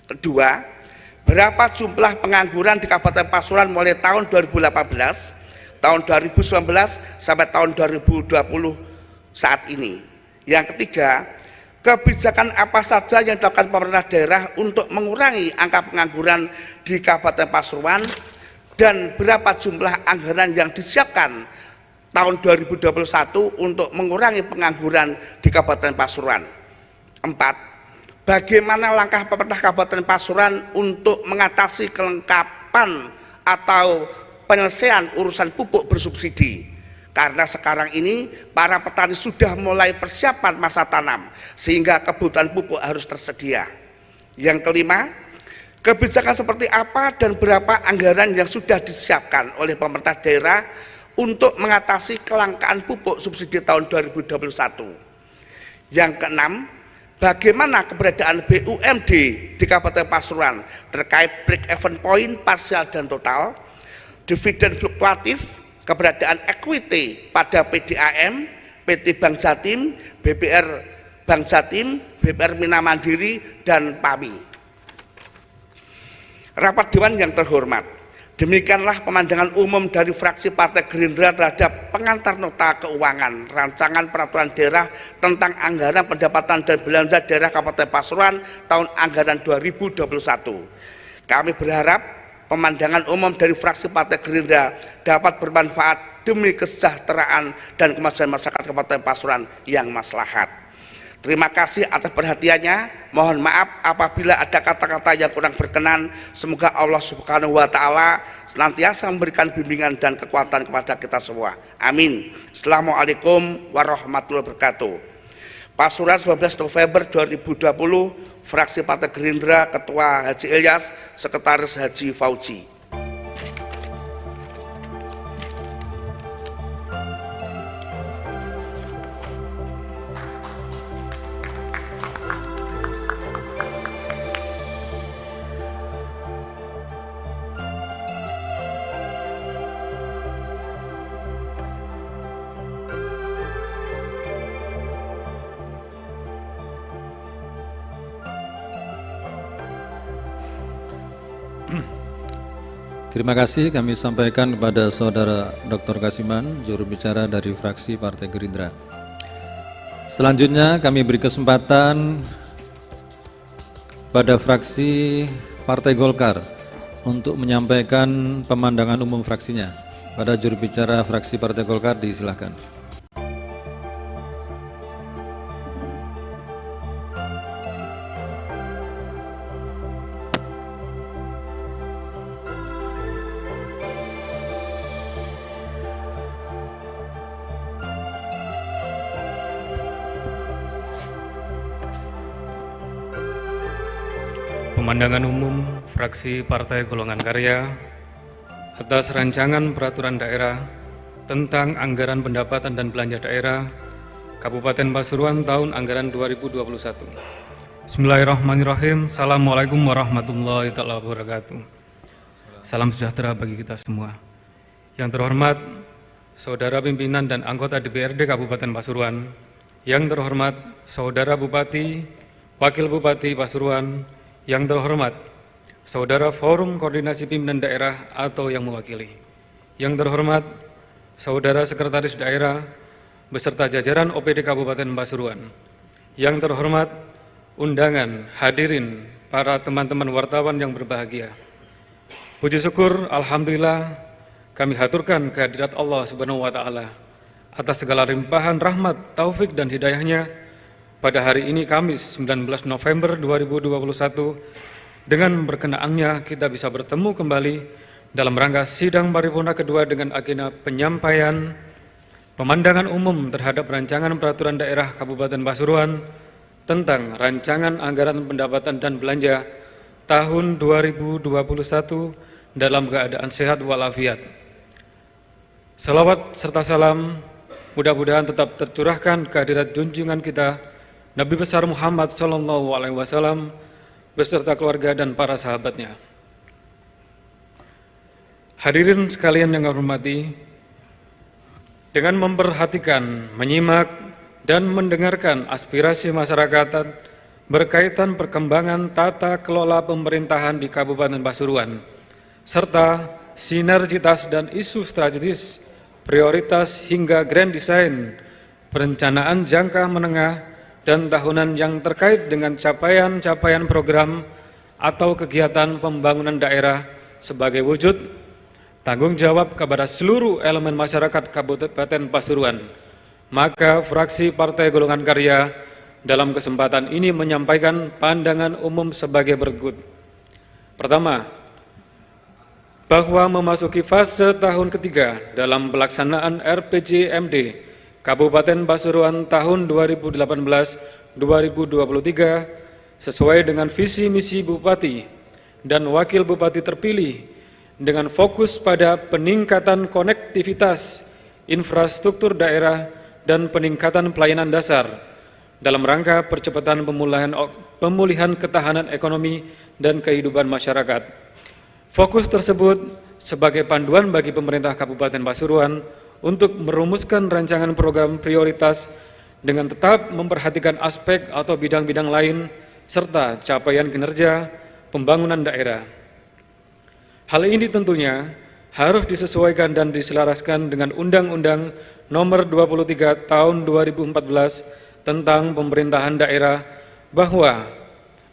F: Kedua, berapa jumlah pengangguran di Kabupaten Pasuruan mulai tahun 2018, tahun 2019 sampai tahun 2020 saat ini. Yang ketiga, kebijakan apa saja yang dilakukan pemerintah daerah untuk mengurangi angka pengangguran di Kabupaten Pasuruan dan berapa jumlah anggaran yang disiapkan tahun 2021 untuk mengurangi pengangguran di Kabupaten Pasuruan. 4. Bagaimana langkah pemerintah Kabupaten Pasuruan untuk mengatasi kelengkapan atau penyelesaian urusan pupuk bersubsidi? Karena sekarang ini para petani sudah mulai persiapan masa tanam sehingga kebutuhan pupuk harus tersedia. Yang kelima, kebijakan seperti apa dan berapa anggaran yang sudah disiapkan oleh pemerintah daerah untuk mengatasi kelangkaan pupuk subsidi tahun 2021. Yang keenam, bagaimana keberadaan BUMD di Kabupaten Pasuruan terkait break even point parsial dan total, dividen fluktuatif, keberadaan equity pada PDAM, PT Bank Jatim, BBR Bank Jatim, BBR Mina Mandiri, dan PAMI. Rapat Dewan yang terhormat, demikianlah pemandangan umum dari fraksi Partai Gerindra terhadap pengantar nota keuangan rancangan peraturan daerah tentang anggaran pendapatan dan belanja daerah Kabupaten Pasuruan tahun anggaran 2021. Kami berharap pemandangan umum dari fraksi Partai Gerindra dapat bermanfaat demi kesejahteraan dan kemajuan masyarakat Kabupaten Pasuruan yang maslahat. Terima kasih atas perhatiannya. Mohon maaf apabila ada kata-kata yang kurang berkenan. Semoga Allah Subhanahu wa Ta'ala senantiasa memberikan bimbingan dan kekuatan kepada kita semua. Amin. Assalamualaikum warahmatullahi wabarakatuh. Pasuruan 19 November 2020, fraksi Partai Gerindra, Ketua Haji Ilyas, Sekretaris Haji Fauzi.
C: Terima kasih kami sampaikan kepada Saudara Dr. Kasiman, juru bicara dari fraksi Partai Gerindra. Selanjutnya kami beri kesempatan pada fraksi Partai Golkar untuk menyampaikan pemandangan umum fraksinya. Pada juru bicara fraksi Partai Golkar disilakan.
G: Pemandangan umum fraksi Partai Golongan Karya atas rancangan peraturan daerah tentang anggaran pendapatan dan belanja daerah Kabupaten Pasuruan tahun anggaran 2021. Bismillahirrahmanirrahim. Assalamualaikum warahmatullahi wabarakatuh. Salam sejahtera bagi kita semua. Yang terhormat Saudara Pimpinan dan Anggota DPRD Kabupaten Pasuruan, yang terhormat Saudara Bupati, Wakil Bupati Pasuruan, yang terhormat Saudara Forum Koordinasi Pimpinan Daerah atau yang mewakili, yang terhormat Saudara Sekretaris Daerah beserta jajaran OPD Kabupaten Pasuruan, yang terhormat undangan, hadirin, para teman-teman wartawan yang berbahagia. Puji syukur, alhamdulillah, kami haturkan kehadirat Allah Subhanahu wa Ta'ala atas segala limpahan rahmat, taufik dan hidayahnya pada hari ini Kamis 19 November 2021, dengan berkenaannya kita bisa bertemu kembali dalam rangka sidang paripurna kedua dengan agenda penyampaian pemandangan umum terhadap rancangan peraturan daerah Kabupaten Pasuruan tentang rancangan anggaran pendapatan dan belanja tahun 2021 dalam keadaan sehat walafiat. Salawat serta salam mudah-mudahan tetap tercurahkan kehadirat junjungan kita Nabi besar Muhammad SAW beserta keluarga dan para sahabatnya. Hadirin sekalian yang kami hormati, dengan memperhatikan, menyimak, dan mendengarkan aspirasi masyarakat berkaitan perkembangan tata kelola pemerintahan di Kabupaten Pasuruan, serta sinergitas dan isu strategis, prioritas hingga grand design, perencanaan jangka menengah dan tahunan yang terkait dengan capaian-capaian program atau kegiatan pembangunan daerah sebagai wujud tanggung jawab kepada seluruh elemen masyarakat Kabupaten Pasuruan. Maka fraksi Partai Golongan Karya dalam kesempatan ini menyampaikan pandangan umum sebagai berikut. Pertama, bahwa memasuki fase tahun ketiga dalam pelaksanaan RPJMD Kabupaten Pasuruan tahun 2018-2023 sesuai dengan visi misi Bupati dan Wakil Bupati terpilih dengan fokus pada peningkatan konektivitas infrastruktur daerah dan peningkatan pelayanan dasar dalam rangka percepatan pemulihan ketahanan ekonomi dan kehidupan masyarakat. Fokus tersebut sebagai panduan bagi pemerintah Kabupaten Pasuruan untuk merumuskan rancangan program prioritas dengan tetap memperhatikan aspek atau bidang-bidang lain serta capaian kinerja pembangunan daerah. Hal ini tentunya harus disesuaikan dan diselaraskan dengan Undang-Undang Nomor 23 Tahun 2014 tentang pemerintahan daerah, bahwa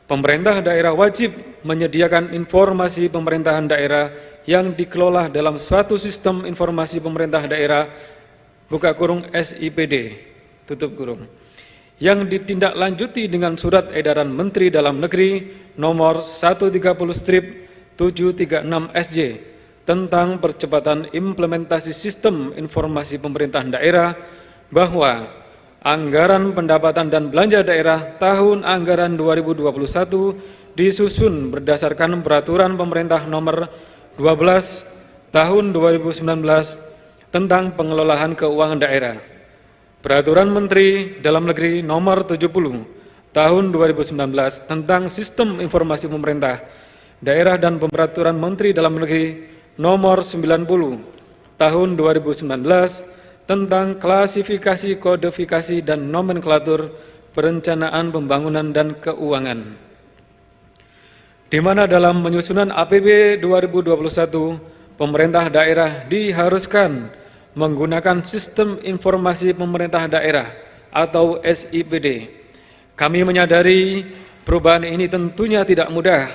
G: pemerintah daerah wajib menyediakan informasi pemerintahan daerah yang dikelola dalam suatu sistem informasi pemerintah daerah (SIPD) yang ditindaklanjuti dengan Surat Edaran Menteri Dalam Negeri Nomor 130/736 SJ tentang percepatan implementasi sistem informasi pemerintahan daerah, bahwa anggaran pendapatan dan belanja daerah tahun anggaran 2021 disusun berdasarkan Peraturan Pemerintah Nomor 12 Tahun 2019 tentang pengelolaan keuangan daerah, Peraturan Menteri Dalam Negeri Nomor 70 Tahun 2019 tentang Sistem Informasi Pemerintah Daerah dan Peraturan Menteri Dalam Negeri Nomor 90 Tahun 2019 tentang klasifikasi, kodifikasi, dan nomenklatur perencanaan pembangunan dan keuangan, di mana dalam penyusunan APB 2021, pemerintah daerah diharuskan menggunakan Sistem Informasi Pemerintah Daerah atau SIPD. Kami menyadari perubahan ini tentunya tidak mudah,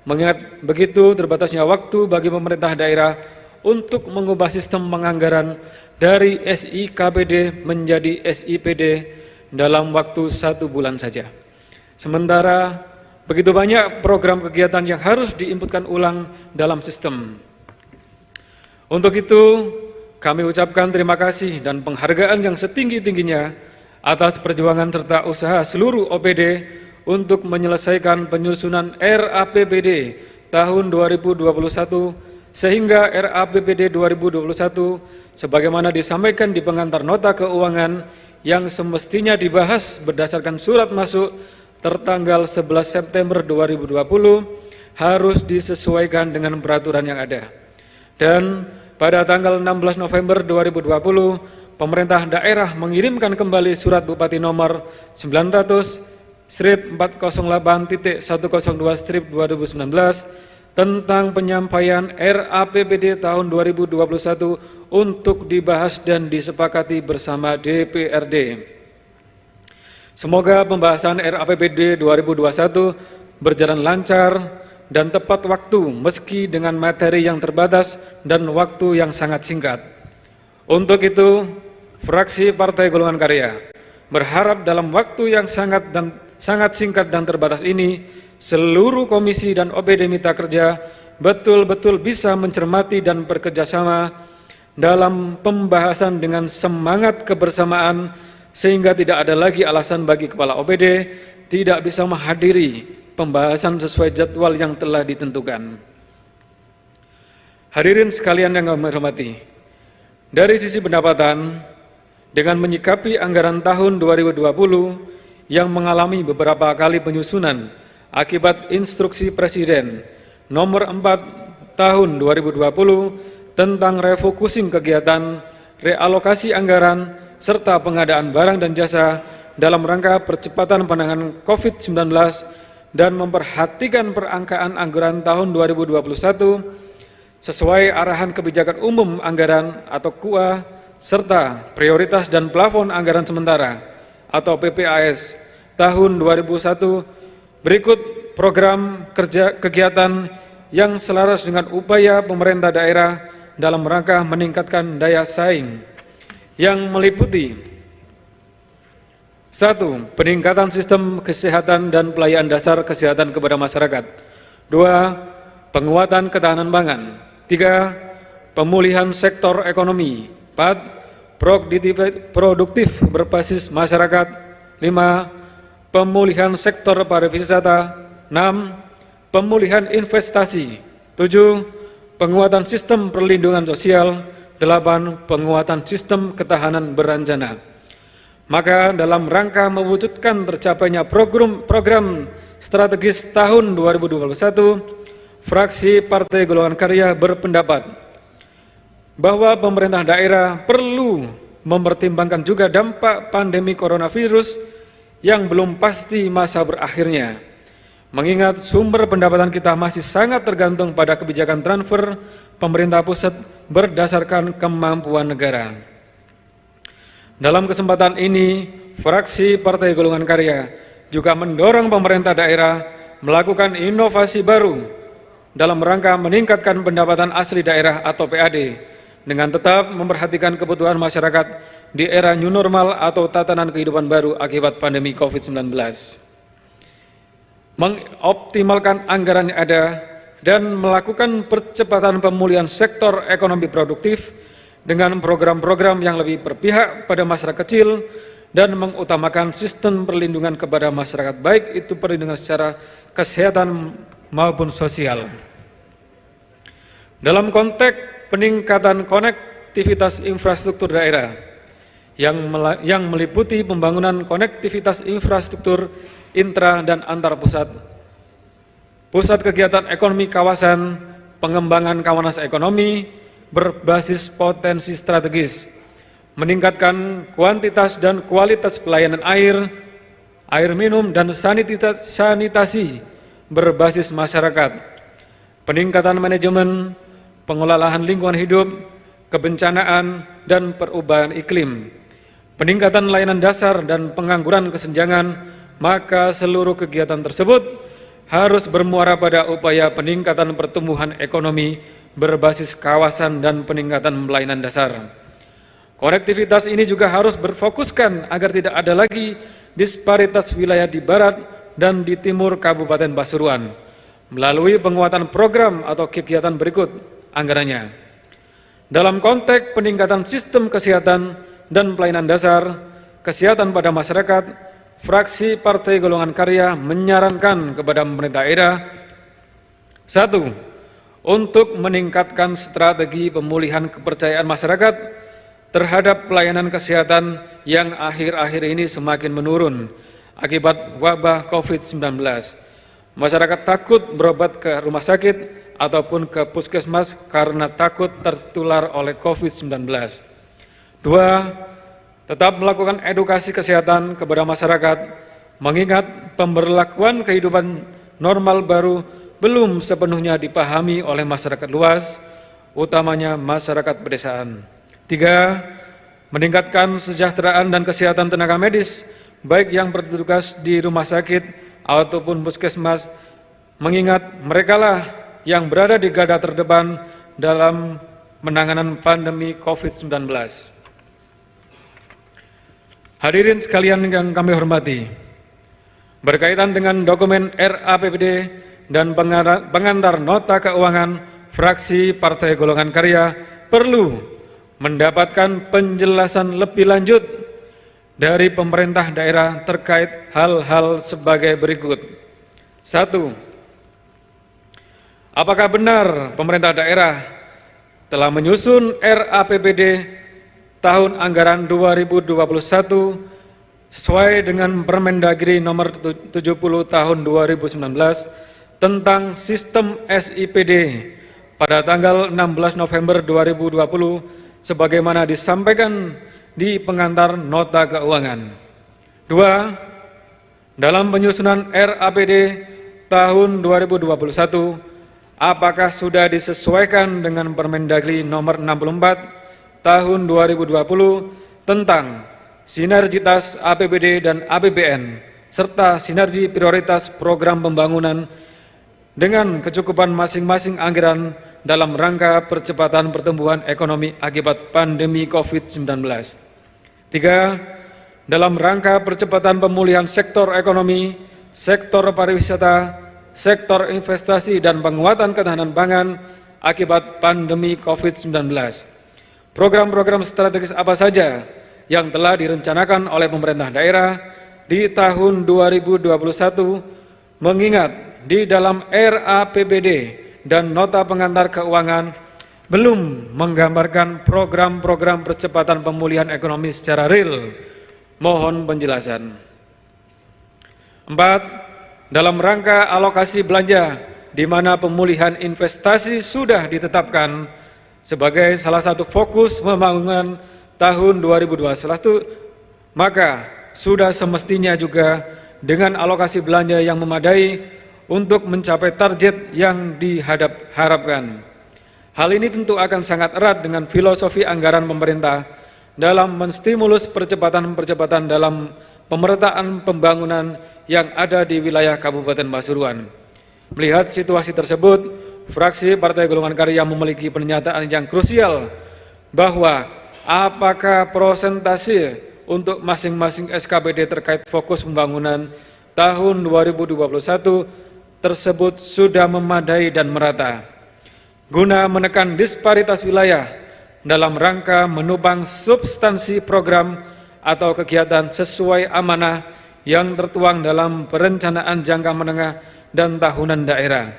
G: mengingat begitu terbatasnya waktu bagi pemerintah daerah untuk mengubah sistem penganggaran dari SIKPD menjadi SIPD dalam waktu 1 bulan saja. Sementara begitu banyak program kegiatan yang harus diinputkan ulang dalam sistem. Untuk itu, kami ucapkan terima kasih dan penghargaan yang setinggi-tingginya atas perjuangan serta usaha seluruh OPD untuk menyelesaikan penyusunan RAPBD tahun 2021 sehingga RAPBD 2021 sebagaimana disampaikan di pengantar nota keuangan yang semestinya dibahas berdasarkan surat masuk tertanggal 11 September 2020 harus disesuaikan dengan peraturan yang ada. Dan pada tanggal 16 November 2020 pemerintah daerah mengirimkan kembali surat Bupati nomor 900/408.102/2019 tentang penyampaian RAPBD tahun 2021 untuk dibahas dan disepakati bersama DPRD. Semoga pembahasan RAPBD 2021 berjalan lancar dan tepat waktu meski dengan materi yang terbatas dan waktu yang sangat singkat. Untuk itu, fraksi Partai Golongan Karya berharap dalam waktu yang sangat singkat dan terbatas ini, seluruh komisi dan OPD Mitra Kerja betul-betul bisa mencermati dan bekerjasama dalam pembahasan dengan semangat kebersamaan sehingga tidak ada lagi alasan bagi Kepala OPD tidak bisa menghadiri pembahasan sesuai jadwal yang telah ditentukan. Hadirin sekalian yang kami hormati, dari sisi pendapatan, dengan menyikapi anggaran tahun 2020 yang mengalami beberapa kali penyusunan akibat instruksi Presiden nomor 4 tahun 2020 tentang refocusing kegiatan realokasi anggaran, serta pengadaan barang dan jasa dalam rangka percepatan penanganan COVID-19 dan memperhatikan perangkaan anggaran tahun 2021 sesuai arahan kebijakan umum anggaran atau KUA serta prioritas dan plafon anggaran sementara atau PPAS tahun 2001 berikut program kerja kegiatan yang selaras dengan upaya pemerintah daerah dalam rangka meningkatkan daya saing yang meliputi 1. Peningkatan sistem kesehatan dan pelayanan dasar kesehatan kepada masyarakat. 2. Penguatan ketahanan pangan. 3. Pemulihan sektor ekonomi. 4. Produktif berbasis masyarakat. 5. Pemulihan sektor pariwisata. 6. Pemulihan investasi. 7. Penguatan sistem perlindungan sosial. 8. Penguatan sistem ketahanan berencana. Maka dalam rangka mewujudkan tercapainya program strategis tahun 2021, fraksi Partai Golongan Karya berpendapat bahwa pemerintah daerah perlu mempertimbangkan juga dampak pandemi coronavirus yang belum pasti masa berakhirnya. Mengingat sumber pendapatan kita masih sangat tergantung pada kebijakan transfer pemerintah pusat berdasarkan kemampuan negara. Dalam kesempatan ini, fraksi Partai Golongan Karya juga mendorong pemerintah daerah melakukan inovasi baru dalam rangka meningkatkan pendapatan asli daerah atau PAD dengan tetap memperhatikan kebutuhan masyarakat di era new normal atau tatanan kehidupan baru akibat pandemi COVID-19. Mengoptimalkan anggaran yang ada dan melakukan percepatan pemulihan sektor ekonomi produktif dengan program-program yang lebih berpihak pada masyarakat kecil dan mengutamakan sistem perlindungan kepada masyarakat, baik itu perlindungan secara kesehatan maupun sosial. Dalam konteks peningkatan konektivitas infrastruktur daerah yang meliputi pembangunan konektivitas infrastruktur intra dan antar pusat kegiatan ekonomi kawasan, pengembangan kawasan ekonomi berbasis potensi strategis, meningkatkan kuantitas dan kualitas pelayanan air minum dan sanitasi berbasis masyarakat, peningkatan manajemen, pengelolaan lingkungan hidup, kebencanaan dan perubahan iklim, peningkatan layanan dasar dan pengangguran kesenjangan, maka seluruh kegiatan tersebut harus bermuara pada upaya peningkatan pertumbuhan ekonomi berbasis kawasan dan peningkatan pelayanan dasar. Konektivitas ini juga harus berfokuskan agar tidak ada lagi disparitas wilayah di barat dan di timur Kabupaten Pasuruan melalui penguatan program atau kegiatan berikut anggarannya. Dalam konteks peningkatan sistem kesehatan dan pelayanan dasar kesehatan pada masyarakat, fraksi Partai Golongan Karya menyarankan kepada pemerintah daerah 1. Untuk meningkatkan strategi pemulihan kepercayaan masyarakat terhadap pelayanan kesehatan yang akhir-akhir ini semakin menurun akibat wabah COVID-19. Masyarakat takut berobat ke rumah sakit ataupun ke puskesmas karena takut tertular oleh COVID-19. 2. Tetap melakukan edukasi kesehatan kepada masyarakat, mengingat pemberlakuan kehidupan normal baru belum sepenuhnya dipahami oleh masyarakat luas, utamanya masyarakat pedesaan. 3. Meningkatkan kesejahteraan dan kesehatan tenaga medis, baik yang bertugas di rumah sakit ataupun puskesmas, mengingat merekalah yang berada di garda terdepan dalam penanganan pandemi COVID-19. Hadirin sekalian yang kami hormati, berkaitan dengan dokumen RAPBD dan pengantar nota keuangan, fraksi Partai Golongan Karya perlu mendapatkan penjelasan lebih lanjut dari pemerintah daerah terkait hal-hal sebagai berikut. 1. Apakah benar pemerintah daerah telah menyusun RAPBD tahun anggaran 2021 sesuai dengan Permendagri nomor 70 tahun 2019 tentang sistem SIPD pada tanggal 16 November 2020 sebagaimana disampaikan di pengantar nota keuangan. 2. Dalam penyusunan RAPD tahun 2021, apakah sudah disesuaikan dengan Permendagri nomor 64 tahun 2020 tentang sinergitas APBD dan APBN serta sinergi prioritas program pembangunan dengan kecukupan masing-masing anggaran dalam rangka percepatan pertumbuhan ekonomi akibat pandemi COVID-19. 3. Dalam rangka percepatan pemulihan sektor ekonomi, sektor pariwisata, sektor investasi dan penguatan ketahanan pangan akibat pandemi COVID-19. Program-program strategis apa saja yang telah direncanakan oleh pemerintah daerah di tahun 2021, mengingat di dalam RAPBD dan nota pengantar keuangan belum menggambarkan program-program percepatan pemulihan ekonomi secara real. Mohon penjelasan. 4. Dalam rangka alokasi belanja di mana pemulihan investasi sudah ditetapkan sebagai salah satu fokus pembangunan tahun 2021, maka sudah semestinya juga dengan alokasi belanja yang memadai untuk mencapai target yang diharapkan. Hal ini tentu akan sangat erat dengan filosofi anggaran pemerintah dalam menstimulus percepatan dalam pemerataan pembangunan yang ada di wilayah Kabupaten Pasuruan. Melihat situasi tersebut, fraksi Partai Golongan Karya memiliki pernyataan yang krusial bahwa apakah persentase untuk masing-masing SKPD terkait fokus pembangunan tahun 2021 tersebut sudah memadai dan merata, guna menekan disparitas wilayah dalam rangka menopang substansi program atau kegiatan sesuai amanah yang tertuang dalam perencanaan jangka menengah dan tahunan daerah.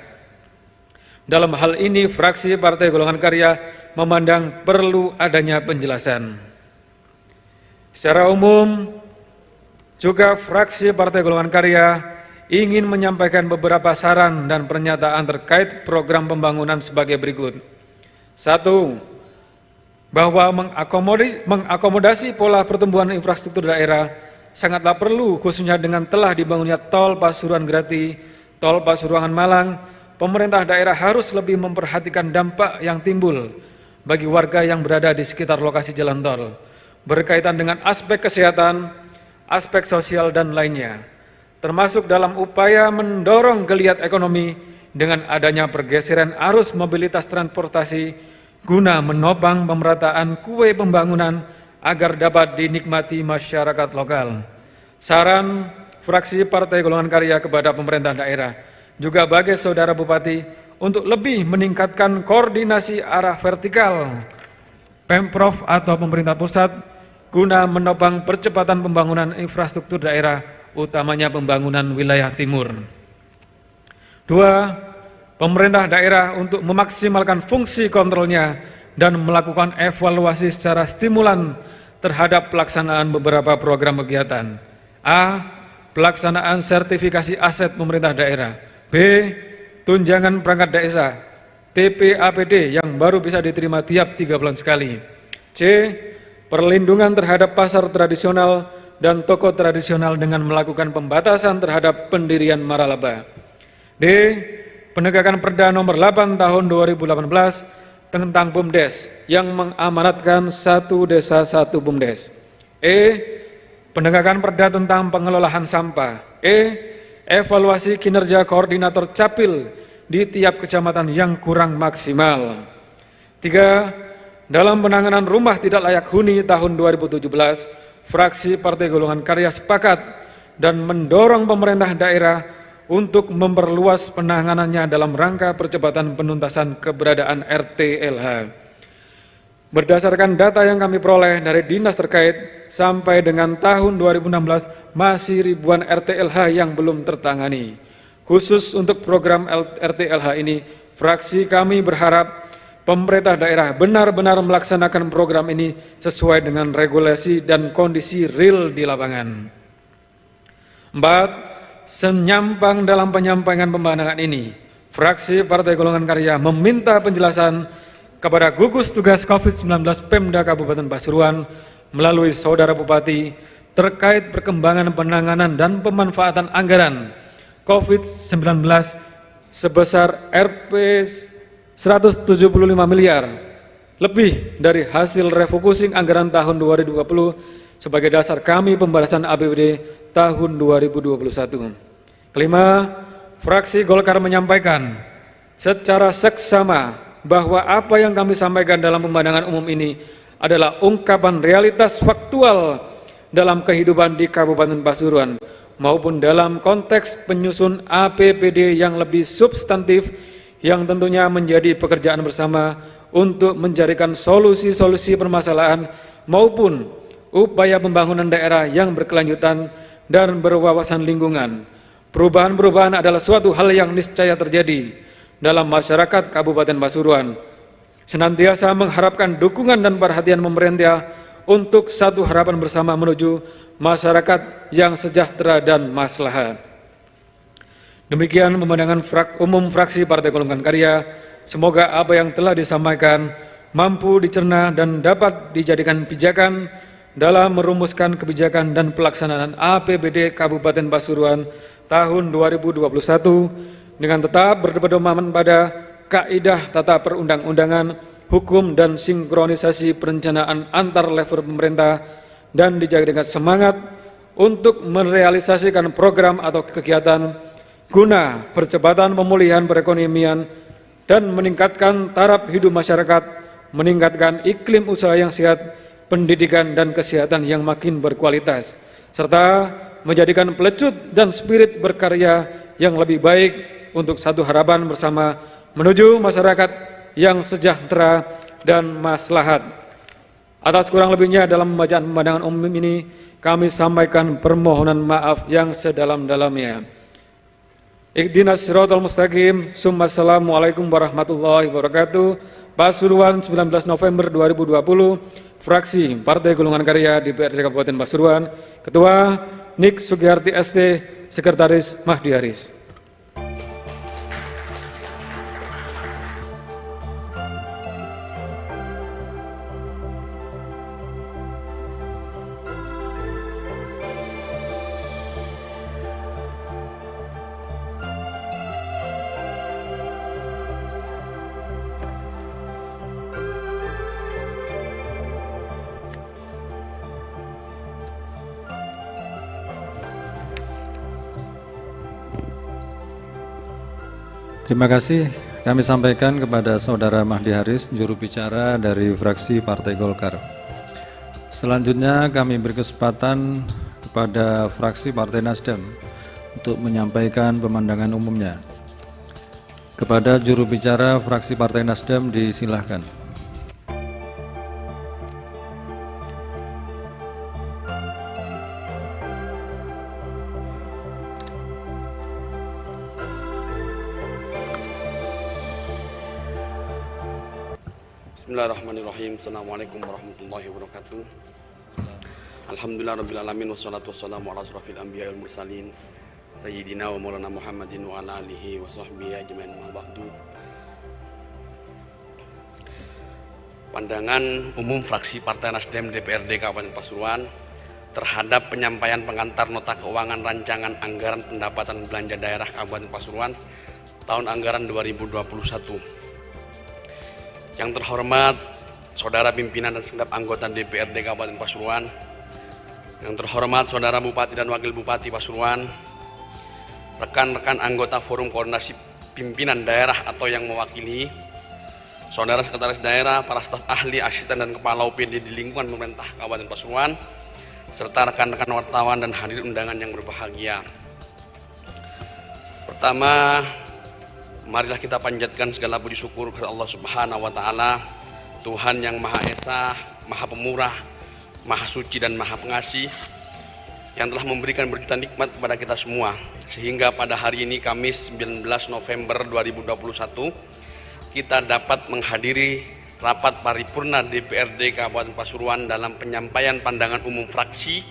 G: Dalam hal ini, fraksi Partai Golongan Karya memandang perlu adanya penjelasan. Secara umum, juga fraksi Partai Golongan Karya ingin menyampaikan beberapa saran dan pernyataan terkait program pembangunan sebagai berikut. 1. Bahwa mengakomodasi pola pertumbuhan infrastruktur daerah sangatlah perlu, khususnya dengan telah dibangunnya tol Pasuruan Grati, tol Pasuruan Malang. Pemerintah daerah harus lebih memperhatikan dampak yang timbul bagi warga yang berada di sekitar lokasi jalan tol, berkaitan dengan aspek kesehatan, aspek sosial, dan lainnya, termasuk dalam upaya mendorong geliat ekonomi dengan adanya pergeseran arus mobilitas transportasi guna menopang pemerataan kue pembangunan agar dapat dinikmati masyarakat lokal. Saran fraksi Partai Golongan Karya kepada pemerintah daerah, juga bagi saudara Bupati, untuk lebih meningkatkan koordinasi arah vertikal Pemprov atau pemerintah pusat guna menopang percepatan pembangunan infrastruktur daerah, utamanya pembangunan wilayah timur. 2. Pemerintah daerah untuk memaksimalkan fungsi kontrolnya dan melakukan evaluasi secara stimulan terhadap pelaksanaan beberapa program kegiatan. A. Pelaksanaan sertifikasi aset pemerintah daerah. B. Tunjangan perangkat desa TPAPD yang baru bisa diterima tiap 3 bulan sekali. C. Perlindungan terhadap pasar tradisional dan toko tradisional dengan melakukan pembatasan terhadap pendirian maralaba. D. Penegakan Perda nomor 8 tahun 2018 tentang BUMDes yang mengamanatkan 1 desa 1 BUMDes. E. Penegakan Perda tentang pengelolaan sampah. E. Evaluasi kinerja koordinator Capil di tiap kecamatan yang kurang maksimal. 3. Dalam penanganan rumah tidak layak huni tahun 2017, fraksi Partai Golongan Karya sepakat dan mendorong pemerintah daerah untuk memperluas penanganannya dalam rangka percepatan penuntasan keberadaan RTLH. Berdasarkan data yang kami peroleh dari dinas terkait, sampai dengan tahun 2016 masih ribuan RTLH yang belum tertangani. Khusus untuk program RTLH ini, fraksi kami berharap pemerintah daerah benar-benar melaksanakan program ini sesuai dengan regulasi dan kondisi real di lapangan. 4. Senyampang dalam penyampaian pembangunan ini, fraksi Partai Golongan Karya meminta penjelasan kepada gugus tugas COVID-19 Pemda Kabupaten Pasuruan melalui Saudara Bupati terkait perkembangan penanganan dan pemanfaatan anggaran COVID-19 sebesar Rp 175 miliar lebih dari hasil refocusing anggaran tahun 2020 sebagai dasar kami pembahasan APBD tahun 2021. Kelima, fraksi Golkar menyampaikan secara seksama bahwa apa yang kami sampaikan dalam pemandangan umum ini adalah ungkapan realitas faktual dalam kehidupan di Kabupaten Pasuruan maupun dalam konteks penyusun APBD yang lebih substantif yang tentunya menjadi pekerjaan bersama untuk mencarikan solusi-solusi permasalahan maupun upaya pembangunan daerah yang berkelanjutan dan berwawasan lingkungan. Perubahan-perubahan adalah suatu hal yang niscaya terjadi dalam masyarakat Kabupaten Pasuruan. Senantiasa mengharapkan dukungan dan perhatian pemerintah untuk satu harapan bersama menuju masyarakat yang sejahtera dan maslahat. Demikian pemandangan umum fraksi Partai Golongan Karya. Semoga apa yang telah disampaikan mampu dicerna dan dapat dijadikan pijakan dalam merumuskan kebijakan dan pelaksanaan APBD Kabupaten Pasuruan tahun 2021 dengan tetap berpedoman pada kaidah tata perundang-undangan, hukum dan sinkronisasi perencanaan antar level pemerintah dan dijadikan semangat untuk merealisasikan program atau kegiatan guna percepatan pemulihan perekonomian dan meningkatkan taraf hidup masyarakat, meningkatkan iklim usaha yang sehat, pendidikan dan kesehatan yang makin berkualitas, serta menjadikan pelecut dan spirit berkarya yang lebih baik untuk satu harapan bersama menuju masyarakat yang sejahtera dan maslahat. Atas kurang lebihnya dalam pembacaan pemandangan umum ini, kami sampaikan permohonan maaf yang sedalam-dalamnya. Ihdinas siratal mustaqim. Assalamualaikum warahmatullahi wabarakatuh. Pasuruan 19 November 2020, fraksi Partai Golongan Karya DPRD Kabupaten Pasuruan, Ketua Nik Sugiyarti ST, Sekretaris Mahdi Haris.
C: Terima kasih kami sampaikan kepada Saudara Mahdi Haris, juru bicara dari fraksi Partai Golkar. Selanjutnya kami berkesempatan kepada fraksi Partai Nasdem untuk menyampaikan pemandangan umumnya. Kepada juru bicara fraksi Partai Nasdem disilahkan.
F: Bismillahirrahmanirrahim. Assalamualaikum warahmatullahi wabarakatuh. Alhamdulillah rabbil alamin wassalatu wassalamu ala asrofil anbiya wal mursalin sayyidina wa maulana Muhammadin wa ala alihi wa sahbihi ajmain ma ba'du. Pandangan umum fraksi Partai Nasdem DPRD Kabupaten Pasuruan terhadap penyampaian pengantar nota keuangan rancangan anggaran pendapatan belanja daerah Kabupaten Pasuruan tahun anggaran 2021. Yang terhormat Saudara Pimpinan dan segenap anggota DPRD Kabupaten Pasuruan, yang terhormat Saudara Bupati dan Wakil Bupati Pasuruan, rekan-rekan anggota Forum Koordinasi Pimpinan Daerah atau yang mewakili, Saudara Sekretaris Daerah, para staf ahli, asisten dan kepala OPD di lingkungan pemerintah Kabupaten Pasuruan, serta rekan-rekan wartawan dan hadirin undangan yang berbahagia. Pertama, marilah kita panjatkan segala puji syukur kepada Allah Subhanahu wa Ta'ala, Tuhan yang Maha Esa, Maha Pemurah, Maha Suci dan Maha Pengasih, yang telah memberikan berjuta nikmat kepada kita semua, sehingga pada hari ini Kamis 19 November 2021 kita dapat menghadiri rapat paripurna DPRD Kabupaten Pasuruan dalam penyampaian pandangan umum fraksi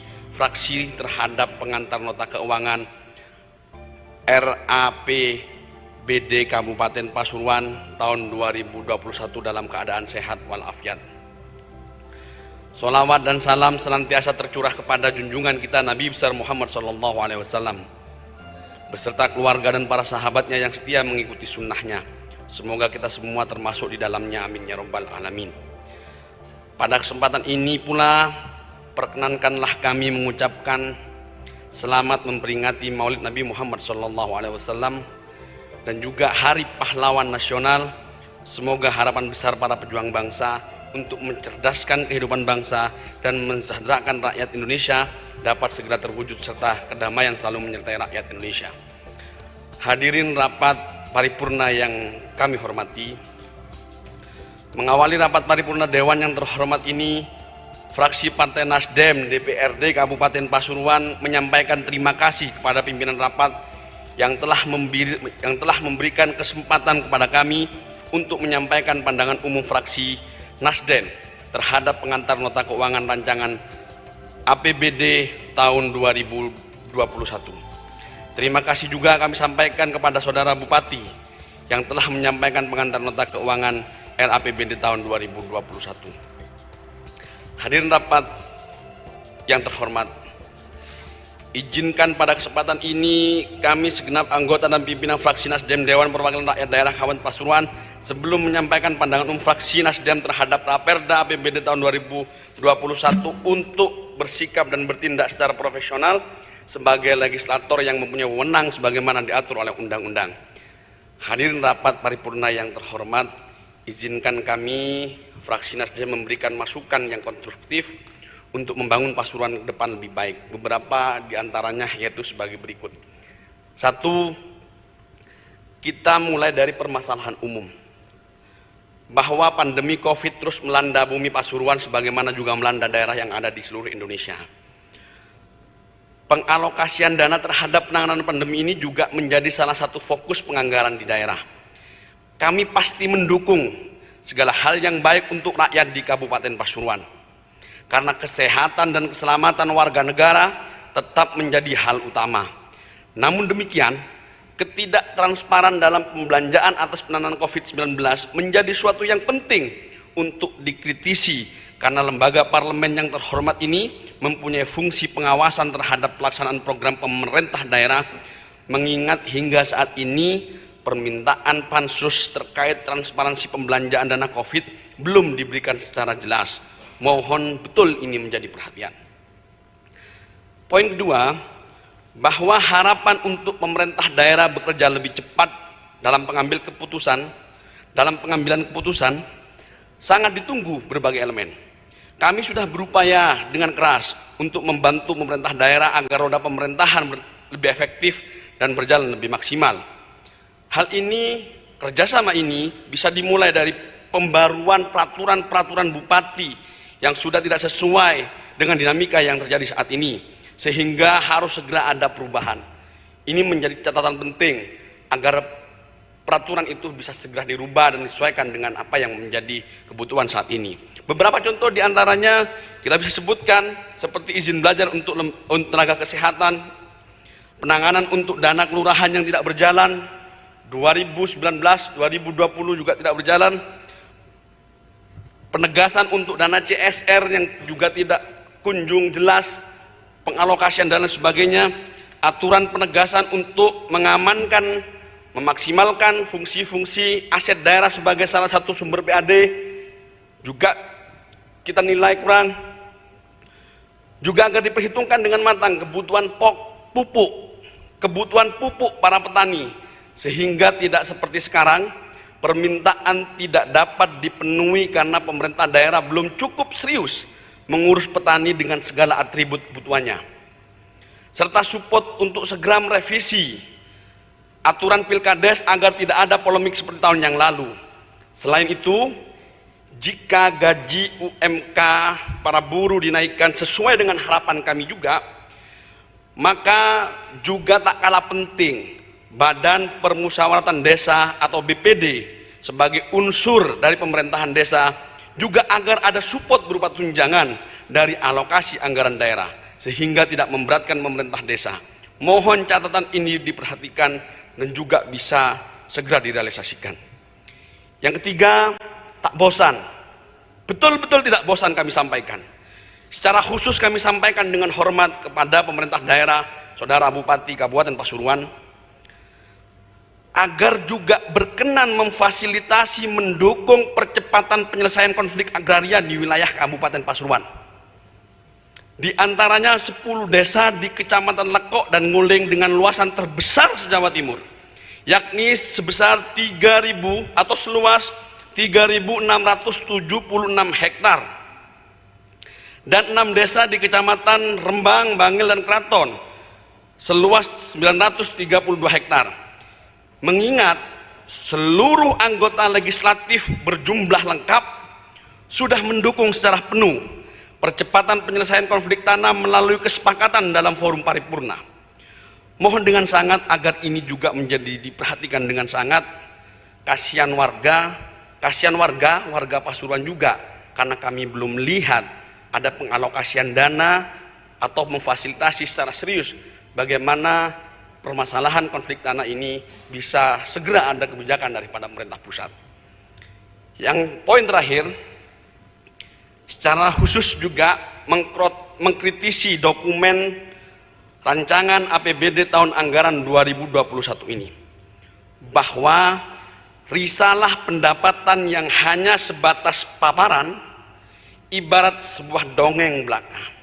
F: terhadap pengantar nota keuangan RAPBD BD Kabupaten Pasuruan tahun 2021 dalam keadaan sehat walafiat. Sholawat dan salam senantiasa tercurah kepada junjungan kita Nabi besar Muhammad SAW beserta keluarga dan para sahabatnya yang setia mengikuti sunnahnya. Semoga kita semua termasuk di dalamnya, amin ya rabbal alamin. Pada kesempatan ini pula perkenankanlah kami mengucapkan selamat memperingati Maulid Nabi Muhammad SAW dan juga Hari Pahlawan Nasional. Semoga harapan besar para pejuang bangsa untuk mencerdaskan kehidupan bangsa dan mensejahterakan rakyat Indonesia dapat segera terwujud serta kedamaian selalu menyertai rakyat Indonesia. Hadirin rapat paripurna yang kami hormati, mengawali rapat paripurna Dewan yang terhormat ini, fraksi Partai Nasdem DPRD Kabupaten Pasuruan menyampaikan terima kasih kepada pimpinan rapat yang telah memberikan kesempatan kepada kami untuk menyampaikan pandangan umum fraksi Nasdem terhadap pengantar nota keuangan rancangan APBD tahun 2021. Terima kasih juga kami sampaikan kepada Saudara Bupati yang telah menyampaikan pengantar nota keuangan RAPBD tahun 2021. Hadirin rapat yang terhormat, izinkan pada kesempatan ini kami segenap anggota dan pimpinan fraksi Nasdem Dewan Perwakilan Rakyat Daerah Kabupaten Pasuruan sebelum menyampaikan pandangan umum fraksi Nasdem terhadap Raperda APBD tahun 2021 untuk bersikap dan bertindak secara profesional sebagai legislator yang mempunyai wewenang sebagaimana diatur oleh undang-undang. Hadirin rapat paripurna yang terhormat, izinkan kami fraksi Nasdem memberikan masukan yang konstruktif untuk membangun Pasuruan ke depan lebih baik. Beberapa diantaranya yaitu sebagai berikut. 1. Kita mulai dari permasalahan umum, bahwa pandemi COVID terus melanda bumi Pasuruan sebagaimana juga melanda daerah yang ada di seluruh Indonesia. Pengalokasian dana terhadap penanganan pandemi ini juga menjadi salah satu fokus penganggaran di daerah. Kami pasti mendukung segala hal yang baik untuk rakyat di Kabupaten Pasuruan, karena kesehatan dan keselamatan warga negara tetap menjadi hal utama. Namun demikian, ketidaktransparan dalam pembelanjaan atas penanganan COVID-19 menjadi suatu yang penting untuk dikritisi, karena lembaga parlemen yang terhormat ini mempunyai fungsi pengawasan terhadap pelaksanaan program pemerintah daerah, mengingat hingga saat ini permintaan pansus terkait transparansi pembelanjaan dana COVID belum diberikan secara jelas. Mohon betul ini menjadi perhatian. Poin kedua, bahwa harapan untuk pemerintah daerah bekerja lebih cepat dalam pengambilan keputusan sangat ditunggu berbagai elemen. Kami sudah berupaya dengan keras untuk membantu pemerintah daerah agar roda pemerintahan lebih efektif dan berjalan lebih maksimal. Hal ini, kerjasama ini bisa dimulai dari pembaruan peraturan-peraturan bupati yang sudah tidak sesuai dengan dinamika yang terjadi saat ini, sehingga harus segera ada perubahan. Ini menjadi catatan penting agar peraturan itu bisa segera dirubah dan disesuaikan dengan apa yang menjadi kebutuhan saat ini. Beberapa contoh diantaranya kita bisa sebutkan seperti izin belajar untuk tenaga kesehatan, penanganan untuk dana kelurahan yang tidak berjalan, 2019-2020 juga tidak berjalan, penegasan untuk dana CSR yang juga tidak kunjung jelas, pengalokasian dan sebagainya, aturan penegasan untuk mengamankan, memaksimalkan fungsi-fungsi aset daerah sebagai salah satu sumber PAD juga kita nilai kurang. Juga agar diperhitungkan dengan matang kebutuhan kebutuhan pupuk para petani, sehingga tidak seperti sekarang permintaan tidak dapat dipenuhi karena pemerintah daerah belum cukup serius mengurus petani dengan segala atribut kebutuhannya. Serta support untuk segera merevisi aturan pilkades agar tidak ada polemik seperti tahun yang lalu. Selain itu, jika gaji UMK para buruh dinaikkan sesuai dengan harapan kami juga, maka juga tak kalah penting Badan Permusyawaratan Desa atau BPD sebagai unsur dari pemerintahan desa juga agar ada support berupa tunjangan dari alokasi anggaran daerah sehingga tidak memberatkan pemerintah desa. Mohon catatan ini diperhatikan dan juga bisa segera direalisasikan. Yang ketiga, tak bosan. Betul-betul tidak bosan kami sampaikan. Secara khusus kami sampaikan dengan hormat kepada pemerintah daerah, Saudara Bupati Kabupaten Pasuruan, agar juga berkenan memfasilitasi mendukung percepatan penyelesaian konflik agraria di wilayah Kabupaten Pasuruan. Di antaranya 10 desa di Kecamatan Lekok dan Nguling dengan luasan terbesar se-Jawa Timur, yakni sebesar 3.000 atau seluas 3.676 hektar, dan 6 desa di Kecamatan Rembang, Bangil, dan Kraton seluas 932 hektar. Mengingat seluruh anggota legislatif berjumlah lengkap sudah mendukung secara penuh percepatan penyelesaian konflik tanah melalui kesepakatan dalam forum paripurna. Mohon dengan sangat agar ini juga menjadi diperhatikan dengan sangat. Kasihan warga Pasuruan juga, karena kami belum melihat ada pengalokasian dana atau memfasilitasi secara serius bagaimana permasalahan konflik tanah ini bisa segera ada kebijakan daripada pemerintah pusat. Yang poin terakhir, secara khusus juga mengkritisi dokumen rancangan APBD tahun anggaran 2021 ini, bahwa risalah pendapatan yang hanya sebatas paparan ibarat sebuah dongeng belaka.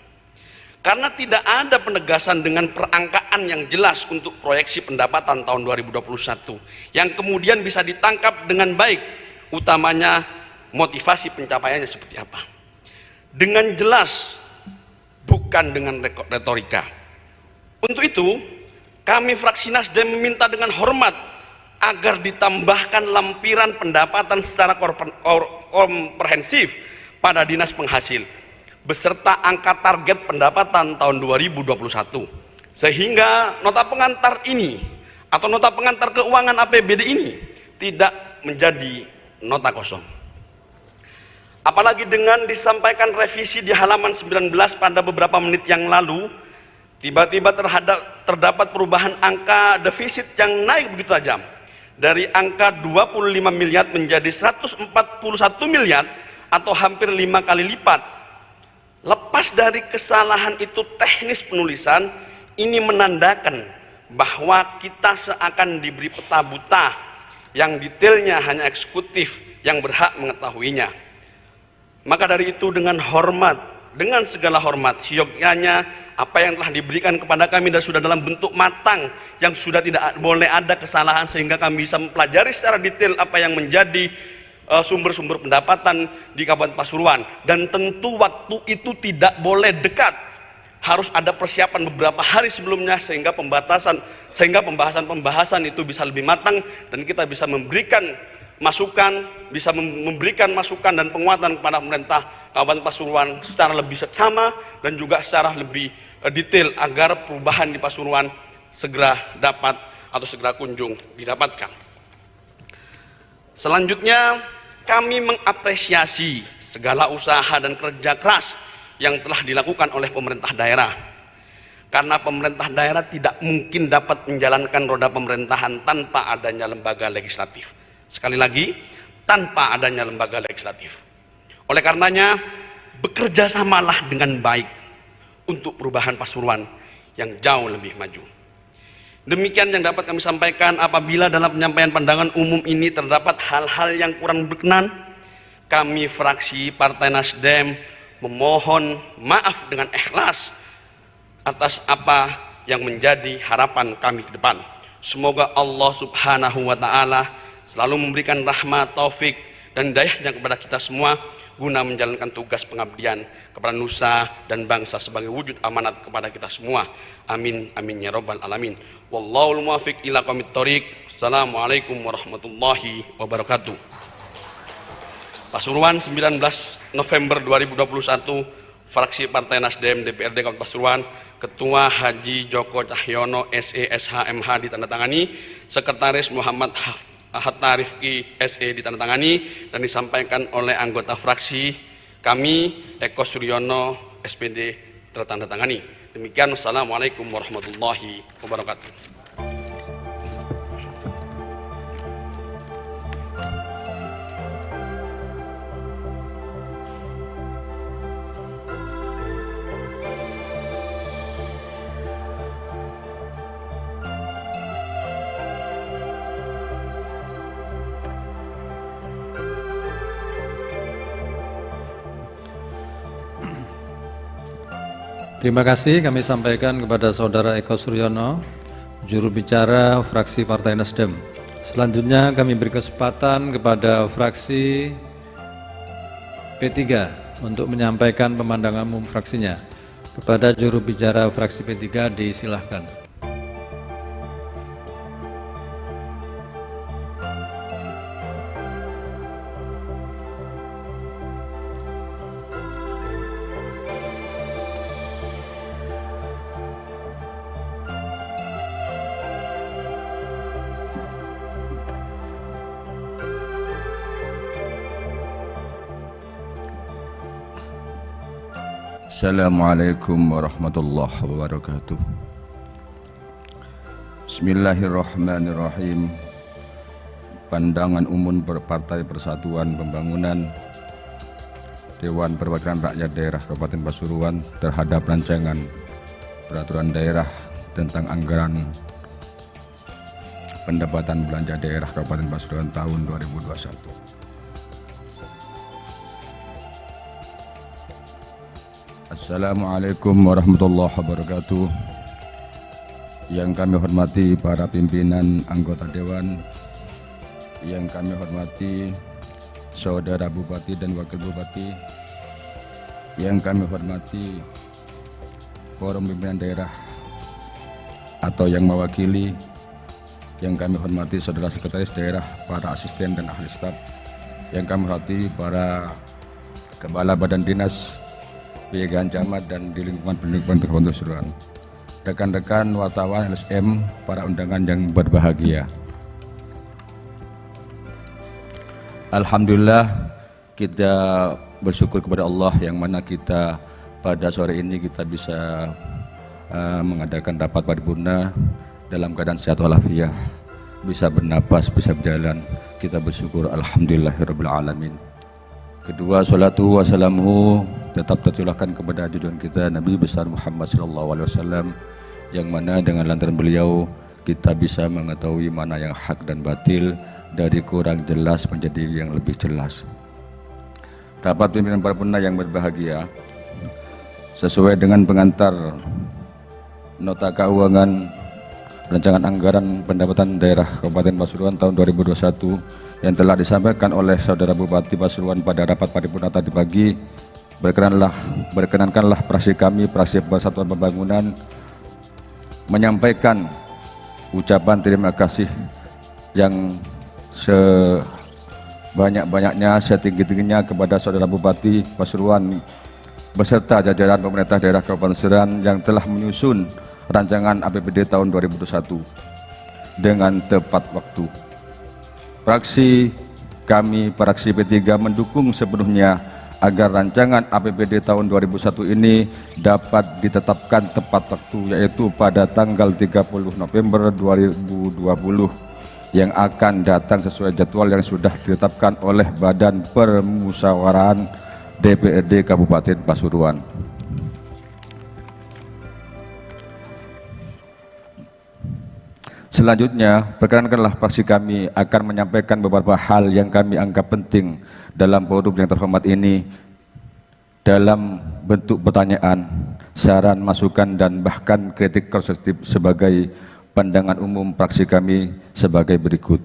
F: Karena tidak ada penegasan dengan perangkaan yang jelas untuk proyeksi pendapatan tahun 2021 yang kemudian bisa ditangkap dengan baik, utamanya motivasi pencapaiannya seperti apa. Dengan jelas, bukan dengan retorika. Untuk itu, kami fraksi Nasdem meminta dengan hormat agar ditambahkan lampiran pendapatan secara komprehensif pada dinas penghasil, beserta angka target pendapatan tahun 2021, sehingga nota pengantar ini atau nota pengantar keuangan APBD ini tidak menjadi nota kosong. Apalagi dengan disampaikan revisi di halaman 19 pada beberapa menit yang lalu, tiba-tiba terdapat perubahan angka defisit yang naik begitu tajam dari angka 25 miliar menjadi 141 miliar atau hampir 5 kali lipat. Lepas dari kesalahan itu teknis penulisan, ini menandakan bahwa kita seakan diberi peta buta yang detailnya hanya eksekutif yang berhak mengetahuinya. Maka dari itu dengan hormat, dengan segala hormat, seyogyanya apa yang telah diberikan kepada kami dan sudah dalam bentuk matang, yang sudah tidak boleh ada kesalahan sehingga kami bisa mempelajari secara detail apa yang menjadi sumber-sumber pendapatan di Kabupaten Pasuruan. Dan tentu waktu itu tidak boleh dekat, harus ada persiapan beberapa hari sebelumnya sehingga pembahasan itu bisa lebih matang dan kita bisa memberikan masukan, dan penguatan kepada pemerintah Kabupaten Pasuruan secara lebih seksama dan juga secara lebih detail agar perubahan di Pasuruan segera dapat atau segera kunjung didapatkan. Selanjutnya, kami mengapresiasi segala usaha dan kerja keras yang telah dilakukan oleh pemerintah daerah. Karena pemerintah daerah tidak mungkin dapat menjalankan roda pemerintahan tanpa adanya lembaga legislatif. Sekali lagi, tanpa adanya lembaga legislatif. Oleh karenanya, bekerja samalah dengan baik untuk perubahan Pasuruan yang jauh lebih maju. Demikian yang dapat kami sampaikan. Apabila dalam penyampaian pandangan umum ini terdapat hal-hal yang kurang berkenan, kami fraksi Partai Nasdem memohon maaf dengan ikhlas atas apa yang menjadi harapan kami ke depan. Semoga Allah Subhanahu wa Ta'ala selalu memberikan rahmat, taufik, dan hidayahnya kepada kita semua guna menjalankan tugas pengabdian kepada nusa dan bangsa sebagai wujud amanat kepada kita semua. Amin amin ya rabbal alamin. Wallahul muwaffiq ila aqwamit thoriq. Assalamualaikum warahmatullahi wabarakatuh. Pasuruan, 19 November 2021, fraksi Partai Nasdem DPRD Kabupaten Pasuruan, Ketua Haji Joko Cahyono SE SHMH ditandatangani, Sekretaris Muhammad Hatta Rifki SE ditandatangani, dan disampaikan oleh anggota fraksi kami Eko Suryono SPD tertandatangani. Demikian, wassalamualaikum warahmatullahi wabarakatuh.
C: Terima kasih kami sampaikan kepada Saudara Eko Suryono, juru bicara fraksi Partai Nasdem. Selanjutnya kami beri kesempatan kepada fraksi P3 untuk menyampaikan pemandangan umum fraksinya. Kepada juru bicara fraksi P3 disilahkan.
H: Assalamualaikum warahmatullahi wabarakatuh. Bismillahirrahmanirrahim. Pandangan umum Partai Persatuan Pembangunan Dewan Perwakilan Rakyat Daerah Kabupaten Pasuruan terhadap rancangan peraturan daerah tentang anggaran pendapatan belanja daerah Kabupaten Pasuruan tahun 2021. Assalamualaikum warahmatullahi wabarakatuh. Yang kami hormati para pimpinan anggota Dewan, yang kami hormati Saudara Bupati dan Wakil Bupati, yang kami hormati Forum Pimpinan Daerah atau yang mewakili, yang kami hormati Saudara Sekretaris Daerah, para asisten dan ahli staf, yang kami hormati para Kepala Badan Dinas, penjagaan camat dan di lingkungan pendidikan Kabupaten Pasuruan, rekan-rekan wartawan LSM, para undangan yang berbahagia. Alhamdulillah, kita bersyukur kepada Allah yang mana kita pada sore ini kita bisa mengadakan rapat paripurna dalam keadaan sehat walafiat, bisa bernapas, bisa berjalan. Kita bersyukur alhamdulillahirabbil alamin. Kedua, salatu wassalamu tetap tercurahkan kepada junjungan kita Nabi besar Muhammad SAW, yang mana dengan lantaran beliau kita bisa mengetahui mana yang hak dan batil, dari kurang jelas menjadi yang lebih jelas. Rapat pimpinan paripurna yang berbahagia, sesuai dengan pengantar nota keuangan rancangan anggaran pendapatan daerah Kabupaten Pasuruan tahun 2021 yang telah disampaikan oleh Saudara Bupati Pasuruan pada rapat paripurna tadi pagi, berkenankanlah fraksi kami, fraksi Persatuan Pembangunan, menyampaikan ucapan terima kasih yang sebanyak-banyaknya, setinggi-tingginya kepada Saudara Bupati Pasuruan beserta jajaran pemerintah daerah Kabupaten Pasuruan yang telah menyusun rancangan APBD tahun 2021 dengan tepat waktu. Fraksi kami, fraksi P3 mendukung sepenuhnya agar rancangan APBD tahun 2021 ini dapat ditetapkan tepat waktu, yaitu pada tanggal 30 November 2020 yang akan datang sesuai jadwal yang sudah ditetapkan oleh Badan Permusyawaratan DPRD Kabupaten Pasuruan. Selanjutnya, perkenankanlah fraksi kami akan menyampaikan beberapa hal yang kami anggap penting dalam forum yang terhormat ini dalam bentuk pertanyaan, saran, masukan, dan bahkan kritik konstruktif sebagai pandangan umum fraksi kami sebagai berikut.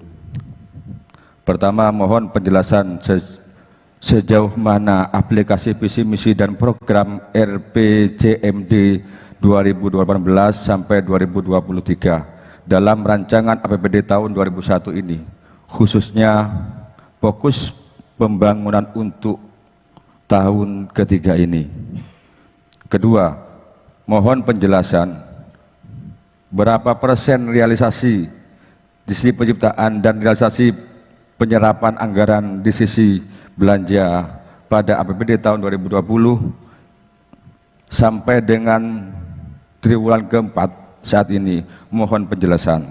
H: Pertama, mohon penjelasan sejauh mana aplikasi visi misi dan program RPJMD 2018 sampai 2023 dalam rancangan APBD tahun 2001 ini, khususnya fokus pembangunan untuk tahun ketiga ini. Kedua, mohon penjelasan berapa persen realisasi di sisi penciptaan dan realisasi penyerapan anggaran di sisi belanja pada APBD tahun 2020 sampai dengan triwulan keempat saat ini, mohon penjelasan.